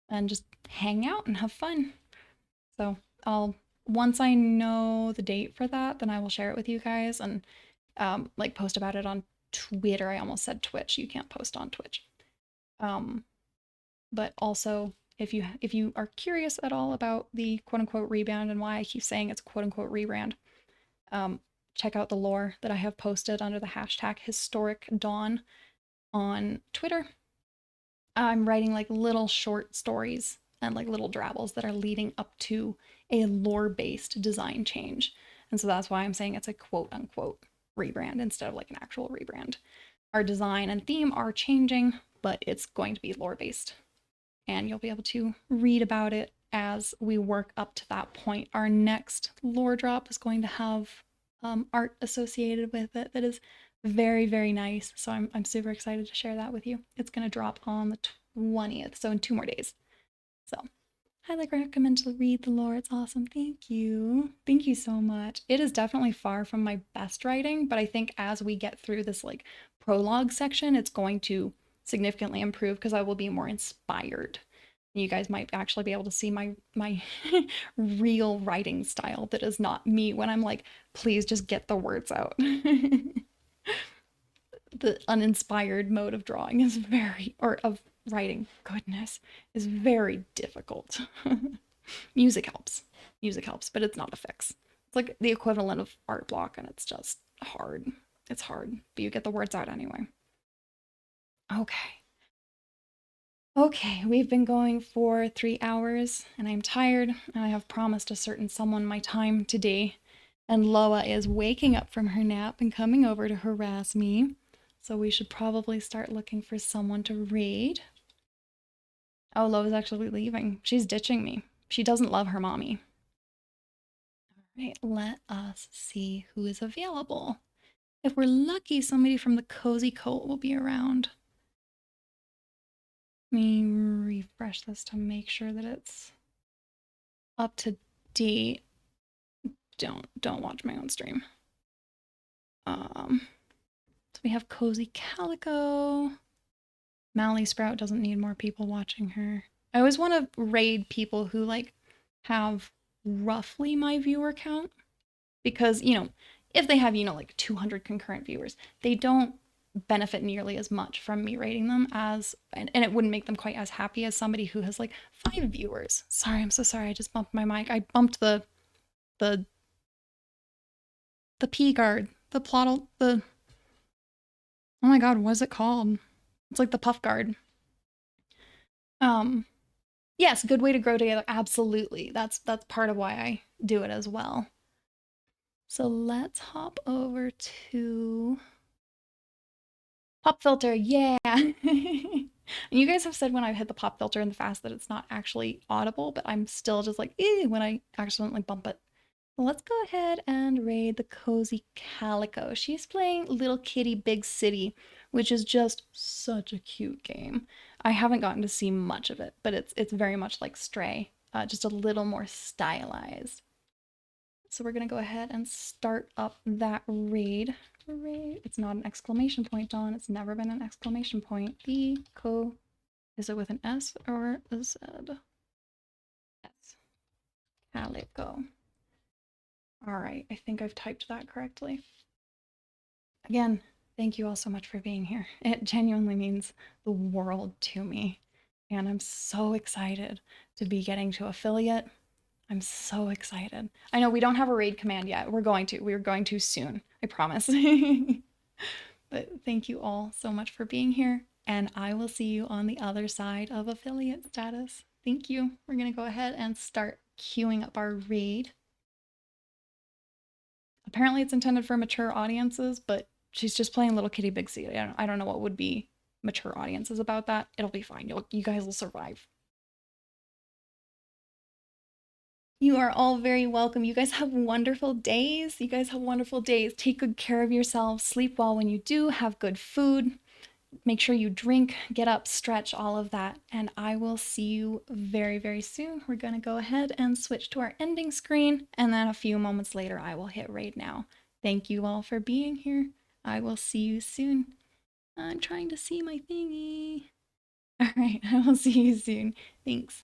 and just hang out and have fun. So once I know the date for that, then I will share it with you guys, and like post about it on Twitter. I almost said Twitch. You can't post on Twitch. But also, if you are curious at all about the quote unquote rebrand and why I keep saying it's quote unquote rebrand, check out the lore that I have posted under the hashtag Historic Dawn on Twitter. I'm writing like little short stories and like little drabbles that are leading up to a lore-based design change. And so that's why I'm saying it's a quote unquote rebrand instead of like an actual rebrand. Our design and theme are changing, but it's going to be lore-based. And you'll be able to read about it as we work up to that point. Our next lore drop is going to have art associated with it that is very, very nice. So I'm super excited to share that with you. It's going to drop on the 20th, so in 2 more days. So highly recommend to read the lore. It's awesome. Thank you. Thank you so much. It is definitely far from my best writing, but I think as we get through this like prologue section, it's going to significantly improve because I will be more inspired. You guys might actually be able to see my real writing style that is not me when I'm like, please just get the words out. The uninspired mode of drawing is or of writing, goodness, is very difficult. Music helps. Music helps, but it's not a fix. It's like the equivalent of art block, and it's just hard. It's hard, but you get the words out anyway. Okay. Okay, we've been going for 3 hours, and I'm tired, and I have promised a certain someone my time today. And Loa is waking up from her nap and coming over to harass me. So we should probably start looking for someone to raid. Oh, Loa's actually leaving. She's ditching me. She doesn't love her mommy. All right, let us see who is available. If we're lucky, somebody from the Cozy Coat will be around. Let me refresh this to make sure that it's up to date. Don't watch my own stream. So we have Cozy Calico. Mally Sprout doesn't need more people watching her. I always want to raid people who like have roughly my viewer count because, you know, if they have, you know, like 200 concurrent viewers, they don't benefit nearly as much from me rating them as, and it wouldn't make them quite as happy as somebody who has like 5 viewers. Sorry, I'm so sorry. I just bumped my mic. I bumped the P guard, the plottle, oh my god, what is it called? It's like the puff guard. Yes, good way to grow together. Absolutely. That's part of why I do it as well. So let's hop over to pop filter. Yeah. And you guys have said when I've hit the pop filter in the fast that it's not actually audible, but I'm still just like, when I accidentally bump it. Let's go ahead and raid the Cozy Calico. She's playing Little Kitty Big City, which is just such a cute game. I haven't gotten to see much of it, but it's very much like Stray, just a little more stylized. So we're gonna go ahead and start up that raid. It's not an exclamation point, Dawn. It's never been an exclamation point. Is it with an S or a Z? S. Calico. All right, I think I've typed that correctly. Again, thank you all so much for being here. It genuinely means the world to me. And I'm so excited to be getting to affiliate. I'm so excited. I know we don't have a raid command yet. We're going to soon. I promise. But thank you all so much for being here. And I will see you on the other side of affiliate status. Thank you. We're going to go ahead and start queuing up our raid. Apparently it's intended for mature audiences, but she's just playing Little Kitty Big City. I don't know what would be mature audiences about that. It'll be fine. You guys will survive. You are all very welcome. You guys have wonderful days. You guys have wonderful days. Take good care of yourselves. Sleep well when you do. Have good food. Make sure you drink, get up, stretch, all of that. And I will see you very, very soon. We're going to go ahead and switch to our ending screen. And then a few moments later, I will hit raid now. Thank you all for being here. I will see you soon. I'm trying to see my thingy. All right, I will see you soon. Thanks.